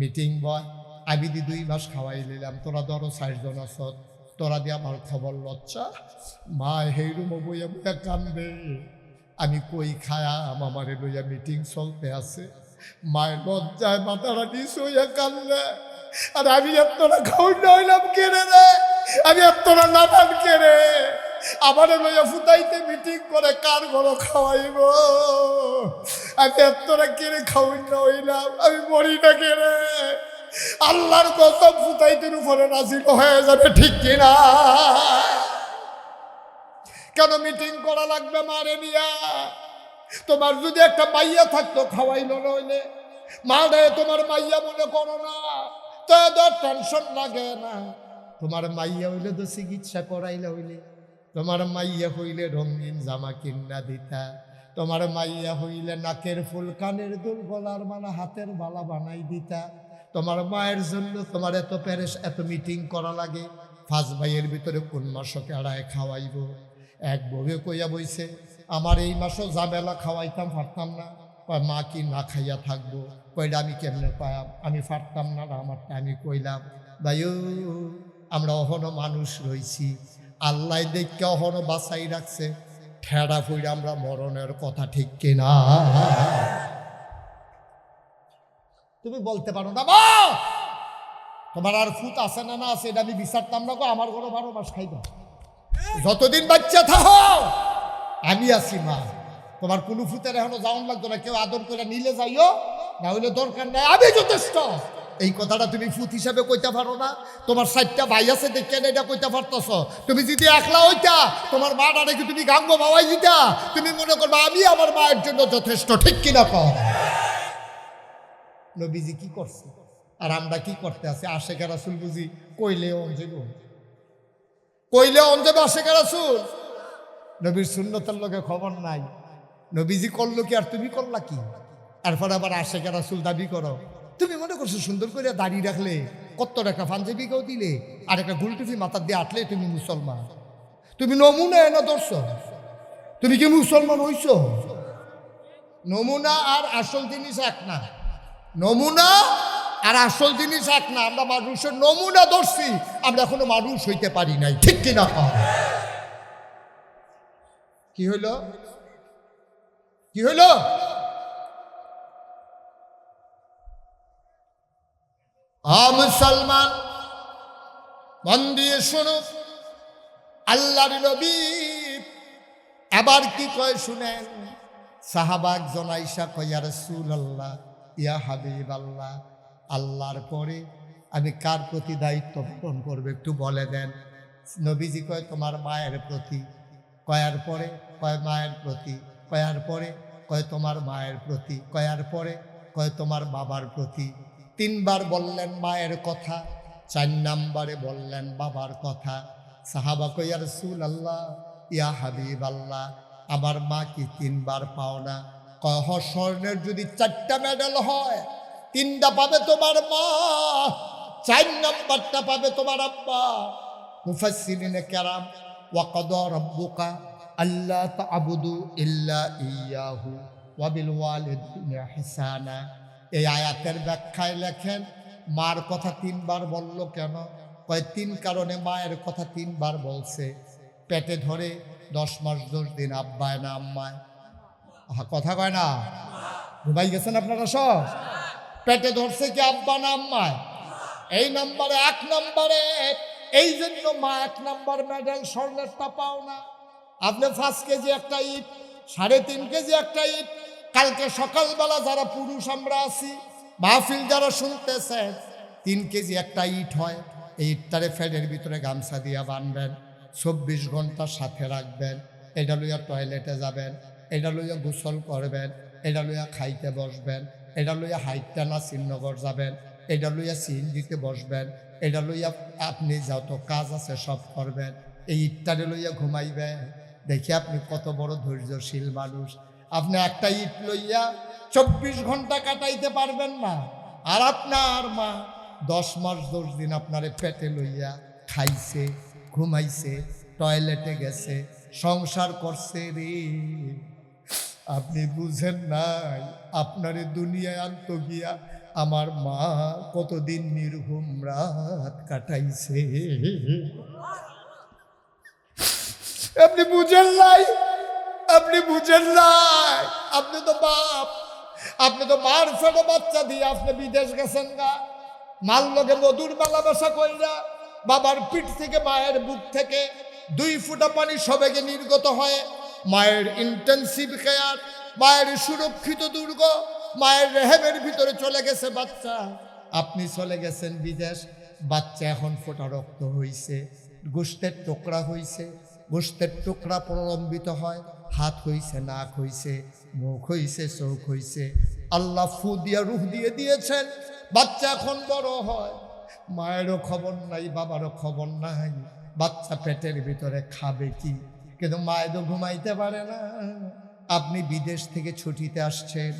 মিটিং বয় আমি 2 মাস খাওয়াই নিলাম, তোরা ধরো 4 জন আছ, তোরা দিয়ে আমার খবর লজ্জা। মা হেইরুম বইয়া বইয়া কান্দে, আমি কই খায়া আমারে লইয়া মিটিং চলতে আছে, মায়ের লজ্জায় মাথাটা নিচ হইয়া কান্দে। আর আমি এতটা খাওয়াই হইলাম কেড়ে রে, আমি এতটা নাটান কেড়ে আমারে লইয়া ফুটাইতে মিটিং করে কার ঘর খাওয়াইব? আমি এতটা কেড়ে খাওয়াই না হইলাম, আমি মরি না কেড়ে। আল্লাহর কসম ফুটাইতের উপরে নাজিল হয়ে যাবে, ঠিক কিনা? কেন মিটিং করা লাগবে মারে নিয়া? তোমার যদি একটা মাইয়া থাকতো খাওয়াইল নইলে, মা রে তোমার মাইয়া মনে করো না, তো টেনশন লাগে না। তোমার মাইয়া হইলে তো চিকিৎসা করাইলে হইলে, তোমার মাইয়া হইলে রঙিন জামা কিনা দিতা, তোমার মাইয়া হইলে নাকের ফুল, কানের দুল, গলার মালা, হাতের বালা বানাই দিতা, তোমার মায়ের জন্য তোমার এত প্যারেস এত মিটিং করা লাগে, 5 ভাইয়ের ভিতরে কোন মাসকে আড়ায় খাওয়াইব। এক বউয়ে কইয়া বইছে, আমার এই মাসও জামেলা খাওয়াইতাম পারতাম না। কয় মা কি না খাইয়া থাকবো? কইটা আমি কেমনে পায়াম, আমি পারতাম না, আমারটা আমি কইলাম। ভাইও আমরা অহনো মানুষ রইছি, আল্লাহ দেখকে অহনো বাঁচাই রাখছে, ঠেড়া ফুইরা আমরা মরণের কথা ঠিক কিনা? তুমি বলতে পারো না মা তোমার আর ফুট আছে না না আছে এটা আমি বিচারতাম না গো, আমার ঘরে 12 মাস খাইবা, যতদিন বাচ্চা থাকো আমি আছি মা। তোমার কোনো ফুতের এখনো যাওয়ান লাগতো না, কেউ আদর করে নিলে যাইও, না হইলে দরকার নাই, আমি যথেষ্ট। এই কথাটা তুমি ফুত হিসাবে কইতে পারো না? তোমার 4টা ভাই আছে দেখে এটা কইতে পারতেছ? তুমি যদি একলা হইতা তোমার মাটা রেখে তুমি গাঙ্গ বাবাই দিতা, তুমি মনে করবা আমি আমার মায়ের জন্য যথেষ্ট, ঠিক কিনা কর? নবীজি কি করছে আর আমরা কি করতে আছি? আশেখ রাসূল বুঝি কইলে অঞ্জব, কইলে অঞ্জব আশেখ রাসূল? নবীর সুন্নতের লোকে খবর নাই, নবীজি করলো কি আর তুমি করলা কি? এরপর আবার আশেখ রাসূল দাবি করো। তুমি মনে করছো সুন্দর করে দাঁড়িয়ে রাখলে, কত টাকা পাঞ্জাবি কেউ দিলে আর একটা গুলটুফি মাথার দিয়ে আটলে তুমি মুসলমান? তুমি নমুনা এনে ধরছো? তুমি কি মুসলমান হইছো? নমুনা আর আসল জিনিস এক না, নমুনা আর আসল জিনিস এক না। আমরা মানুষের নমুনা ধরছি, আমরা এখনো মানুষ হইতে পারি নাই, ঠিক কিনা? কি হইল, কি হইল? মুসলমান মন দিয়ে শোনো, আল্লাহর নবী এবার কি কয় শুনেন। সাহাবা একজন আইসা কয়, ইয়া রাসূলুল্লাহ, ইয়া হাবিবাল্লাহ, আল্লাহর পরে আমি কার প্রতি দায়িত্ব পালন করবো একটু বলে দেন। নবীজি কয় তোমার মায়ের প্রতি। কয়ার পরে কয় মায়ের প্রতি। কয়ার পরে কয় তোমার মায়ের প্রতি। কয়ার পরে কয় তোমার বাবার প্রতি। 3 বার বললেন মায়ের কথা, 4 নম্বরে বললেন বাবার কথা। সাহাবা কয়, ইয়া রাসূলুল্লাহ, ইয়া হাবিবাল্লাহ, আমার মা কি 3 বার পাও না? কয় স্বর্ণের যদি 4টা মেডেল হয়, 3টা পাবে তোমার মা, 4 নম্বরটা পাবে তোমার আব্বা। মুফাসসিরিনে কেরাম, ওয়া কাদা রাব্বুকা আল্লা তা'বুদু ইল্লা ইয়াহু ওয়া বিল ওয়ালিদাইনি ইহসানা। এই আয়াতের ব্যাখ্যায় লেখেন মার কথা 3 বার বলল কেন? কয় 3 কারণে মায়ের কথা 3 বার বলছে। পেটে ধরে 10 মাস 10 দিন আব্বায় না আম্মায়, কথা কয় না? ঘুমাই গেছেন আপনারা সব? পেটে ধরছে কি আব্বা না আম্মায়? এই নম্বরে 1 নম্বরে, এই জন্য মা 1 নম্বর মেডেল স্বর্ণেরটা পাও না। আপনি 5 কেজি একটা ইট, 3.5 কেজি একটা ইট, কালকে সকালবেলা যারা পুরুষ আমরা আছি, মাহফিল যারা শুনতেছেন, 3 কেজি একটা ইট হয়। এই ইটটারে ফ্যানের ভিতরে গামছা দিয়া বাঁধবেন, 24 ঘন্টা সাথে রাখবেন। এটা লইয়া টয়লেটে যাবেন, এটা লইয়া গোসল করবেন, এটা লইয়া খাইতে বসবেন, এটা লইয়া হাইটানা শ্রীনগর যাবেন, এটা লইয়া সিএনজিতে বসবেন, এটা লইয়া আপনি যত কাজ আছে সব করবেন। এই ইটটারে লইয়া ঘুমাইবেন। দেখি আপনি কত বড় ধৈর্যশীল মানুষ। আপনি একটা ইট লইয়া 24 ঘন্টা কাটাইতে পারবেন না, আর আপনার মা 10 মাস 10 দিন আপনারে পেটে লইয়া খাইছে, ঘুমাইছে, টয়লেটে গেছে, সংসার করছে রে। আপনি বুঝেন নাই, আপনারে দুনিয়ায় আনতো গিয়া আমার মা কতদিন নির্ঘুম রাত কাটাইছে। আপনি বুঝেন নাই, আপনি বুঝেন নাই। আপনি তো বাপ, আপনি তো মার ছোট বাচ্চা দিয়ে আপনি বিদেশ গেছেন গা, মার লগে মধুর মেলামেশা কইরা, বাবার পিঠ থেকে মায়ের বুক থেকে 2 ফোঁটা পানি সবেগে নির্গত হয়। মায়ের ইন্টেন্সিভ কেয়ার, মায়ের সুরক্ষিত দুর্গ, মায়ের রেহেমের ভিতরে চলে গেছে বাচ্চা। আপনি চলে গেছেন বিদেশ, বাচ্চা এখন ফোঁটা রক্ত হইছে, গোশতের টুকরা হইছে, গোশতের টুকরা প্রলম্বিত হয়, হাত হইছে, নাক হইছে, মুখ হইছে, চোখ হইছে। আল্লাহ ফু দিয়া রুহ দিয়ে দিয়েছেন, বাচ্চা এখন বড় হয়। মায়েরও খবর নাই, বাবারও খবর নাই, বাচ্চা পেটের ভিতরে খাবে কি, কিন্তু মায়ের তো ঘুমাইতে পারে না। আপনি বিদেশ থেকে ছুটিতে আসছেন,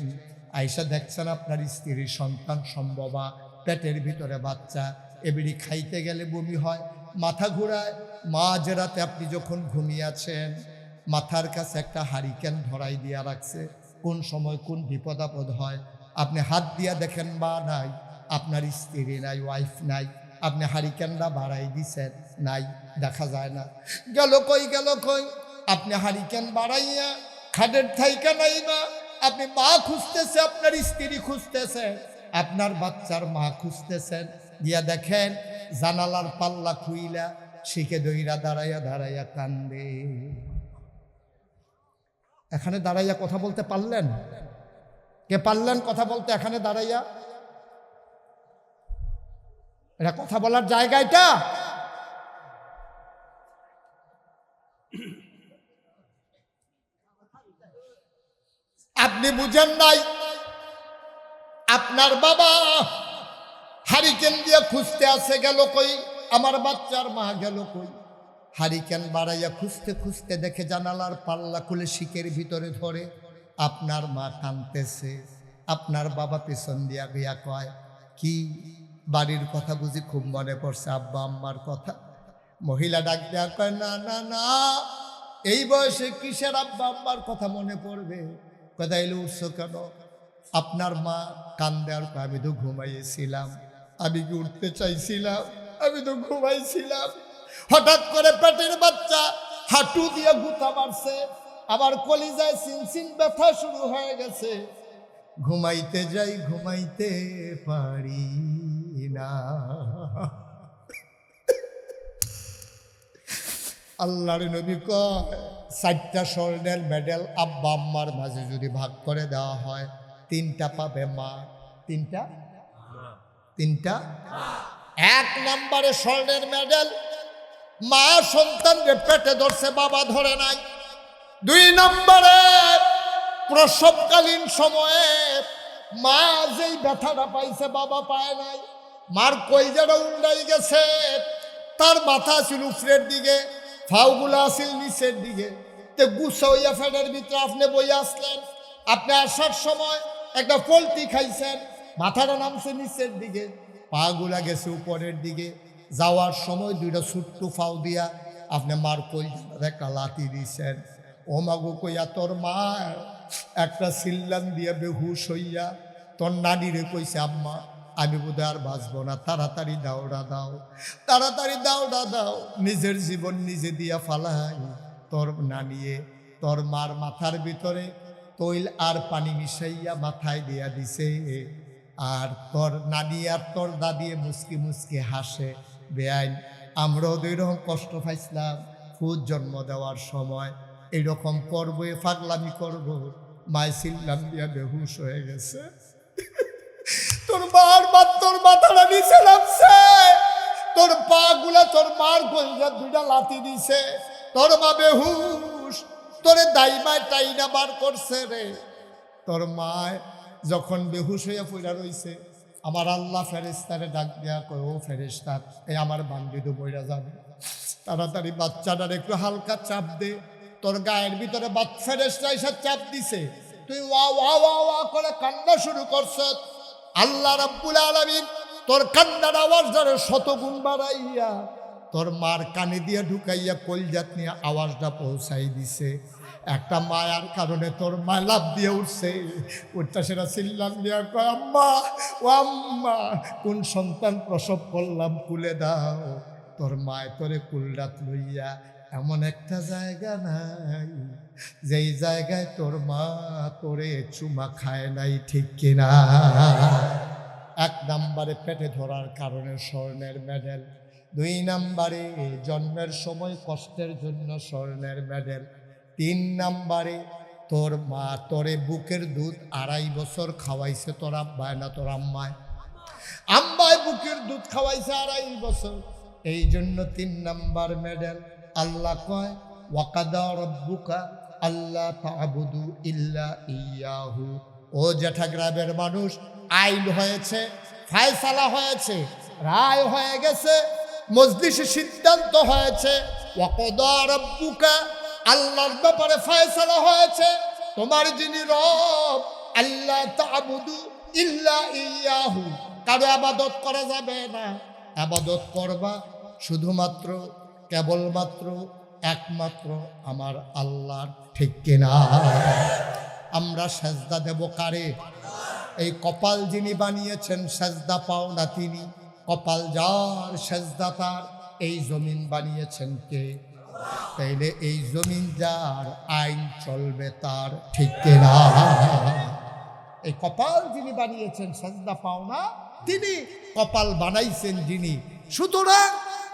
আইসা দেখছেন আপনার স্ত্রীর সন্তান সম্ভবা পেটের ভিতরে বাচ্চা, এবারে খাইতে গেলে বমি হয়, মাথা ঘুরায়। মাঝ রাতে আপনি যখন ঘুমিয়ে আছেন, মাথার কাছে একটা হারিকেন ধরাই দিয়া রাখছে, কোন সময় কোন বিপদ আপদ হয় আপনি হাত দিয়া দেখেন বা নাই, আপনার স্ত্রী নাই, ওয়াইফ নাই, আপনি হারিকেনটা বাড়াই দিছেন, নাই, দেখা যায় না। গেল কই গেল কই, আপনি হারিকেন বাড়াইয়া খাটের থাইকা নাই না, আপনি মা খুঁজতেছে, আপনার স্ত্রী খুঁজতেছে, আপনার বাচ্চার মা খুঁজতেছেন, দিয়া দেখেন জানালার পাল্লা খুইলা শিখে দইরা দাঁড়াইয়া দাঁড়াইয়া কান্দে। এখানে দাঁড়াইয়া কথা বলতে পারলেন? কে পারলেন কথা বলতে এখানে দাঁড়াইয়া? এটা কথা বলার জায়গা এটা? আপনি বুঝেন নাই, আপনার বাবা হারিকেন দিয়ে খুঁজতে আসে, গেল কই আমার বাচ্চার মা, গেল কই। হারিকেন বাড়াইয়া খুঁজতে খুঁজতে দেখে জানালার পাল্লা খুলে শিকের ভিতরে ধরে আপনার মা কাঁদতেছে। আপনার বাবা পেছন দিয়া গিয়া কয়, কি বাড়ির কথা বুঝি খুব মনে পড়ছে, আব্বা আম্মার কথা? মহিলা ডাক দেয়া কয়, না না না, এই বয়সে কিসের আব্বা আম্মার কথা মনে পড়বে? কোথায় উঠছো কেন? আপনার মা কান্দে আর কয়, আমি তো ঘুমাইয়েছিলাম, আমি কি উঠতে চাইছিলাম, আমি তো ঘুমাইছিলাম। হঠাৎ করে পেটের বাচ্চা হাঁটু দিয়ে গুতা মারছে, আবার কলিজায় সিনসিন ব্যথা শুরু হয়ে গেছে। ঘুমাইতে যাই ঘুমাইতে পারি না। আল্লাহর নবী কয়, 4টা স্বর্ণের মেডেল আব্বা আম্মার মাঝে যদি ভাগ করে দেওয়া হয়, 3টা পাবে মা। 3টা 1 নম্বরে স্বর্ণের মেডেল, মা সন্তানকে পেটে ধরছে, বাবা ধরে নাই। 2 নম্বরে প্রসবকালীন সময়ে মা যেই ব্যথাটা পাইছে বাবা পায় নাই, মার কইজাটা উল্টাই গেছে, তার মাথা ছিল উপরের দিকে, ফাউগুলা আছিল নিচের দিকে। তে গুছা হইয়া ফ্যানের ভিতরে আপনি বই আসলেন, আপনি আসার সময় একটা পোলট্রি খাইছেন, মাথাটা নামছে নিচের দিকে, পাগুলা গেছে উপরের দিকে। যাওয়ার সময় 2টা ছোট্ট ফাউ দিয়া আপনি মার কইজাটা একটা লাথি দিয়েছেন। ও মাগো কইয়া তোর মা একটা সিল্লান দিয়ে বেহুশ হইয়া তোর নানিরে কইছে, আম্মা আমি বোধহয় আর বাঁচবো না, তাড়াতাড়ি দাওড়া দাও, তাড়াতাড়ি দাওড়া দাও, নিজের জীবন নিজে দিয়া ফালাই। তোর নানিয়ে তোর মার মাথার ভিতরে তৈল আর পানি মিশাইয়া মাথায় দিয়া দিছে, আর তোর নানি আর তোর দাদিয়ে মুসকি মুসকি হাসে। বেআইন, আমরাও তো এরকম কষ্ট পাইছিলাম ফুদ জন্ম দেওয়ার সময়, এইরকম করবো, এ ফাগলামি করবো। মায় সিল্লাম দিয়া বেহুশ হয়ে গেছে। তোর মার তোর মাথাটা নিচে নামছে, তোর পা গুলা তোর মার গঞ্জা 2টা লাথি দিছে, তোর মা বেহুশ, তোরে দাইমায় টাইনা বার করছে রে। তোর মায় যখন বেহুশ হইয়া পইরা রইছে, আমার আল্লাহ ফেরেশতারে ডাক দিয়া কয়, ও ফেরেশতা, এই আমার বান্দিদ বইরা যাবে, তাড়াতাড়ি বাচ্চাটার একটু হালকা চাপ দে। তোর গায়ের ভিতরে ফেরেশতা এসে চাপ দিছে, তুই ওয়া ওয়া ওয়া ওয়া করে কান্না শুরু করছ। আল্লাহ রাব্বুল আলামিন তোর কান্নার আওয়াজ ধরে 100 গুণ বাড়াইয়া তোর মার কানে দিয়ে ঢুকাইয়া কলজাত নিয়ে আওয়াজটা পৌঁছাই দিছে। একটা মায়ার কারণে তোর মা লাভ দিয়ে উঠছে, উঠটা সেটা চিল্লাম দিয়া কয়, আম্মা ও আম্মা, কোন সন্তান প্রসব করলাম, কুলে দাও। তোর মায় তোরে কুলরাত লইয়া এমন একটা জায়গা নাই যেই জায়গায় তোর মা তোরে চুমা খায় নাই, ঠিক কিনা? 1 নম্বরে পেটে ধরার কারণে স্বর্ণের মেডেল, 2 নম্বরে জন্মের সময় কষ্টের জন্য স্বর্ণের মেডেল, 3 নম্বরে তোর মা তোরে বুকের দুধ 2.5 বছর খাওয়াইছে তোর আব্বায় না তোর আম্মায়? আম্মায় বুকের দুধ খাওয়াইছে 2.5 বছর, এই জন্য 3 নম্বর মেডেল। আল্লাহ কয়, ওয়াকাদা রাব্বুকা আল্লা তা'বুদু ইল্লা ইয়াহু। ও জেঠা গ্রামের মানুষ, আইন হয়েছে, ফায়সালা হয়েছে, রায় হয়ে গেছে, মজলিসে সিদ্ধান্ত হয়েছে। ওয়াকাদা রাব্বুকা, আল্লাহর ব্যাপারে ফায়সালা হয়েছে, তোমার যিনি রব, আল্লাহ তা'বুদু, ইল্লা ইয়াহু, কারো ইবাদত করা যাবে না। ইবাদত করবা শুধুমাত্র কেবলমাত্র একমাত্র আমার আল্লাহর, ঠিক কিনা? আমরা সেজদা দেব কারে? এই কপাল যিনি বানিয়েছেন সেজদা পাও না তিনি। কপাল যার সেজদা তার। এই জমিন বানিয়েছেন কে? তাইলে এই জমিন যার, আইন চলবে তার, ঠিক কিনা? এই কপাল যিনি বানিয়েছেন সেজদা পাও না তিনি, কপাল বানাইছেন যিনি। সুতরাং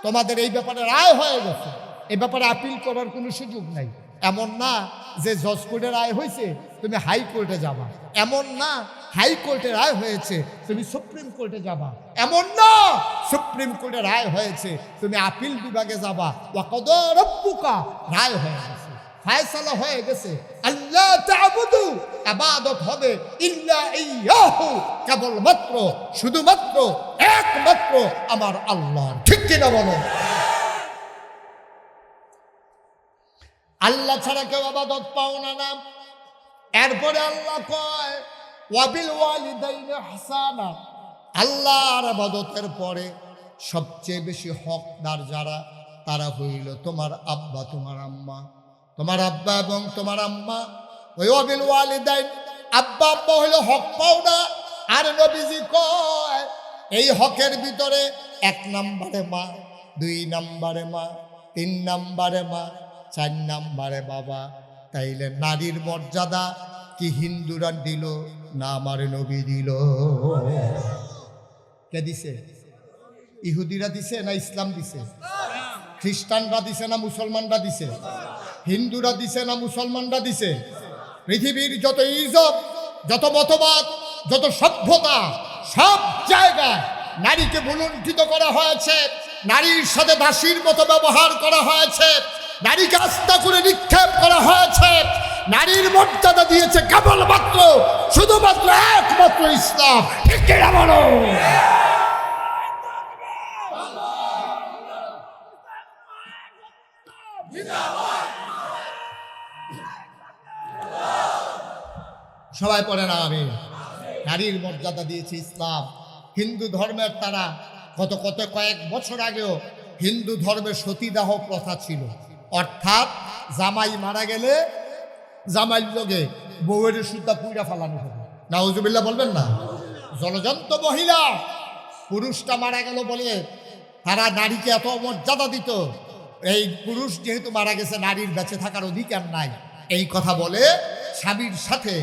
তোমাদের এই ব্যাপারে রায় হয়ে গেছে, এই ব্যাপারে আপিল করার কোনো সুযোগ নাই। এমন না যে জজ কোর্টে রায় হয়েছে তুমি হাইকোর্টে যাবা, এমন না হাইকোর্টে রায় হয়েছে তুমি সুপ্রিম কোর্টে যাবা, এমন না সুপ্রিম কোর্টে রায় হয়েছে তুমি আপিল বিভাগে যাবা। ওয়াকাদা রাব্বুকা, রায় হয়ে গেছে, ফায়সালা হয়ে গেছে। আল্লাহ তা'বুদু, ইবাদত হবে ইল্লা ইয়াহু, কেবলমাত্র শুধুমাত্র একমাত্র আমার আল্লাহ, ঠিক কিনা বলো? আল্লাহ ছাড়া কেউ ইবাদত পাও না না। এরপরে আল্লাহ কয় ওয়াবিল ওয়ালিদাইনি ইহসানা, আল্লাহর ইবাদতের পরে সবচেয়ে বেশি হকদার যারা, তারা হইল তোমার আব্বা তোমার আম্মা। তোমার আব্বা এবং তোমার আম্মা, ওই ওয়াবিল ওয়ালিদাইন, আব্বা আম্মা হইল হক পাও না। আর নবীজি কয় এই হকের ভিতরে 1 নম্বরে মা, 2 নম্বরে মা, 3 নম্বরে মা, 4 নম্বরে বাবা। তাইলে নারীর মর্যাদা কি হিন্দুরা দিল না আমার নবী দিল? কে দিছে? ইহুদিরা দিছে না ইসলাম দিছে? খ্রিস্টানরা দিছে না মুসলমানরা দিছে? হিন্দুরা দিছে না মুসলমানরা দিছে? পৃথিবীর যত ইজব, যত মতবাদ, যত সভ্যতা, সব জায়গায় নারীকে ভুলুণ্ঠিত করা হয়েছে, নারীর সাথে দাসীর মতো ব্যবহার করা হয়েছে, নারীকে আস্থা করে নিক্ষেপ করা হয়েছে। নারীর মর্যাদা দিয়েছে কেবলমাত্র শুধুমাত্র একমাত্র ইসলাম, ঠিক কিনা বলো? সবাই পড়ে না আমি। নারীর মর্যাদা দিয়েছে ইসলাম। হিন্দু ধর্মের তারা কত কয়েক বছর আগেও হিন্দু ধর্মে সতীদাহ প্রথা ছিল, অর্থাৎ জামাই মারা গেলে জামাইর লগে বউয়ের সুদ্ধা পুইরা ফালানো হবে। নাউজুবিল্লাহ বলবেন না? জলজন্ত মহিলা, পুরুষটা মারা গেল বলে তারা নারীকে এত মর্যাদা দিত, এই পুরুষ যেহেতু মারা গেছে নারীর বেঁচে থাকার অধিকার নাই, এই কথা বলে স্বামীর সাথে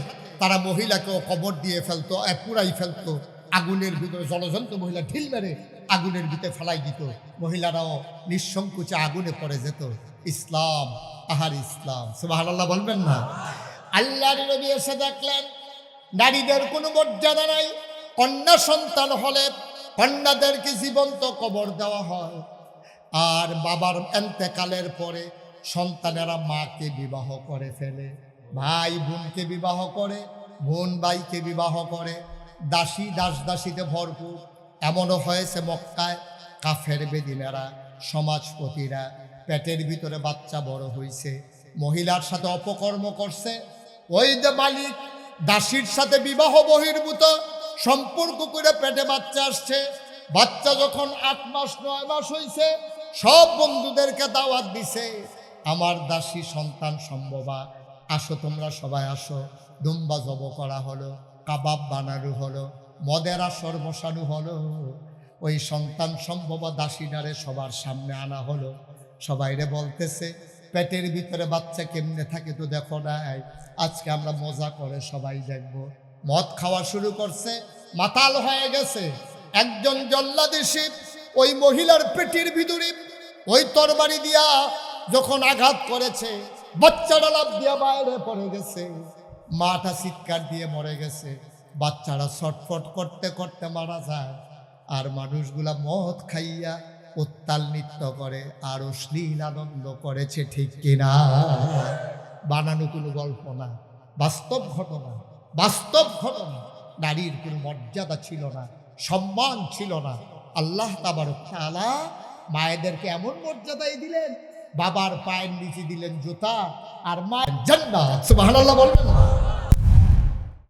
তারা মহিলাকেও কবর দিয়ে ফেলতো, পুরাই ফেলতো আগুনের ভিতরে। জলজন্ত মহিলা ঢিল মেরে আগুনের ভিতরে ফেলাই দিত, মহিলারাও নিঃসংকোচে আগুনে পড়ে যেত। ইসলাম, আহার ইসলাম, সুবহানাল্লাহ বলবেন না? আল্লাহর নবী এসে দেখলেন নারীদের কোনো মর্যাদা নাই। কন্যা সন্তান হলে কন্যাদেরকে জীবন্ত কবর দেওয়া হয়, আর বাবার এন্তেকালের পরে সন্তানেরা মাকে বিবাহ করে ফেলে, ভাই বোনকে বিবাহ করে, বোন ভাইকে বিবাহ করে, দাসী দাসীতে ভরপুর। এমনও হয়েছে মক্কায় কাফের বেদিনেরা, সমাজপতিরা, পেটের ভিতরে বাচ্চা বড় হয়েছে, মহিলার সাথে অপকর্ম করছে, ওই যে মালিক দাসীর সাথে বিবাহ বহির্ভূত সম্পর্ক করে পেটে বাচ্চা আসছে। বাচ্চা যখন 8 মাস 9 মাস হয়েছে, সব বন্ধুদেরকে দাওয়াত দিছে, আমার দাসী সন্তান সম্ভবা, আসো তোমরা সবাই আসো। দুম্বা জব করা হলো, কাবাব বানানো হলো, মদের আসর বসানো হলো। ওই সন্তান সম্ভবা দাসীনারে সবার সামনে আনা হলো। সবাইরে বলতেছে পেটের ভিতরে বাচ্চা কেমনে থাকে তো দেখো নাই, আজকে আমরা মজা করে সবাই দেখব। মদ খাওয়া শুরু করছে, মাতাল হয়ে গেছে। একজন জল্লাদ এসে ওই মহিলার পেটের ভিতরে ওই তরবারি দিয়া যখন আঘাত করেছে, বাচ্চাটা লাফ দিয়া বাইরে পড়ে গেছে, মাটা চিৎকার দিয়ে মরে গেছে। বাচ্চারা ছটফট করতে করতে মারা যায়, আর মানুষগুলা মদ খাইয়া উত্তাল নৃত্য করে আর অশ্লীল আনন্দ করেছে, ঠিক কিনা? বানানো কোনো গল্প না, বাস্তব ঘটনা, বাস্তব ঘটনা। নারীর কোনো মর্যাদা ছিল না, সম্মান ছিল না। আল্লাহ তাবারক তাআলা মায়েদেরকে এমন মর্যাদাই দিলেন, বাবার পায়ের নিচে দিলেন জুতা আর মায়ের জান্নাত। সুবহানাল্লাহ বলবেন না?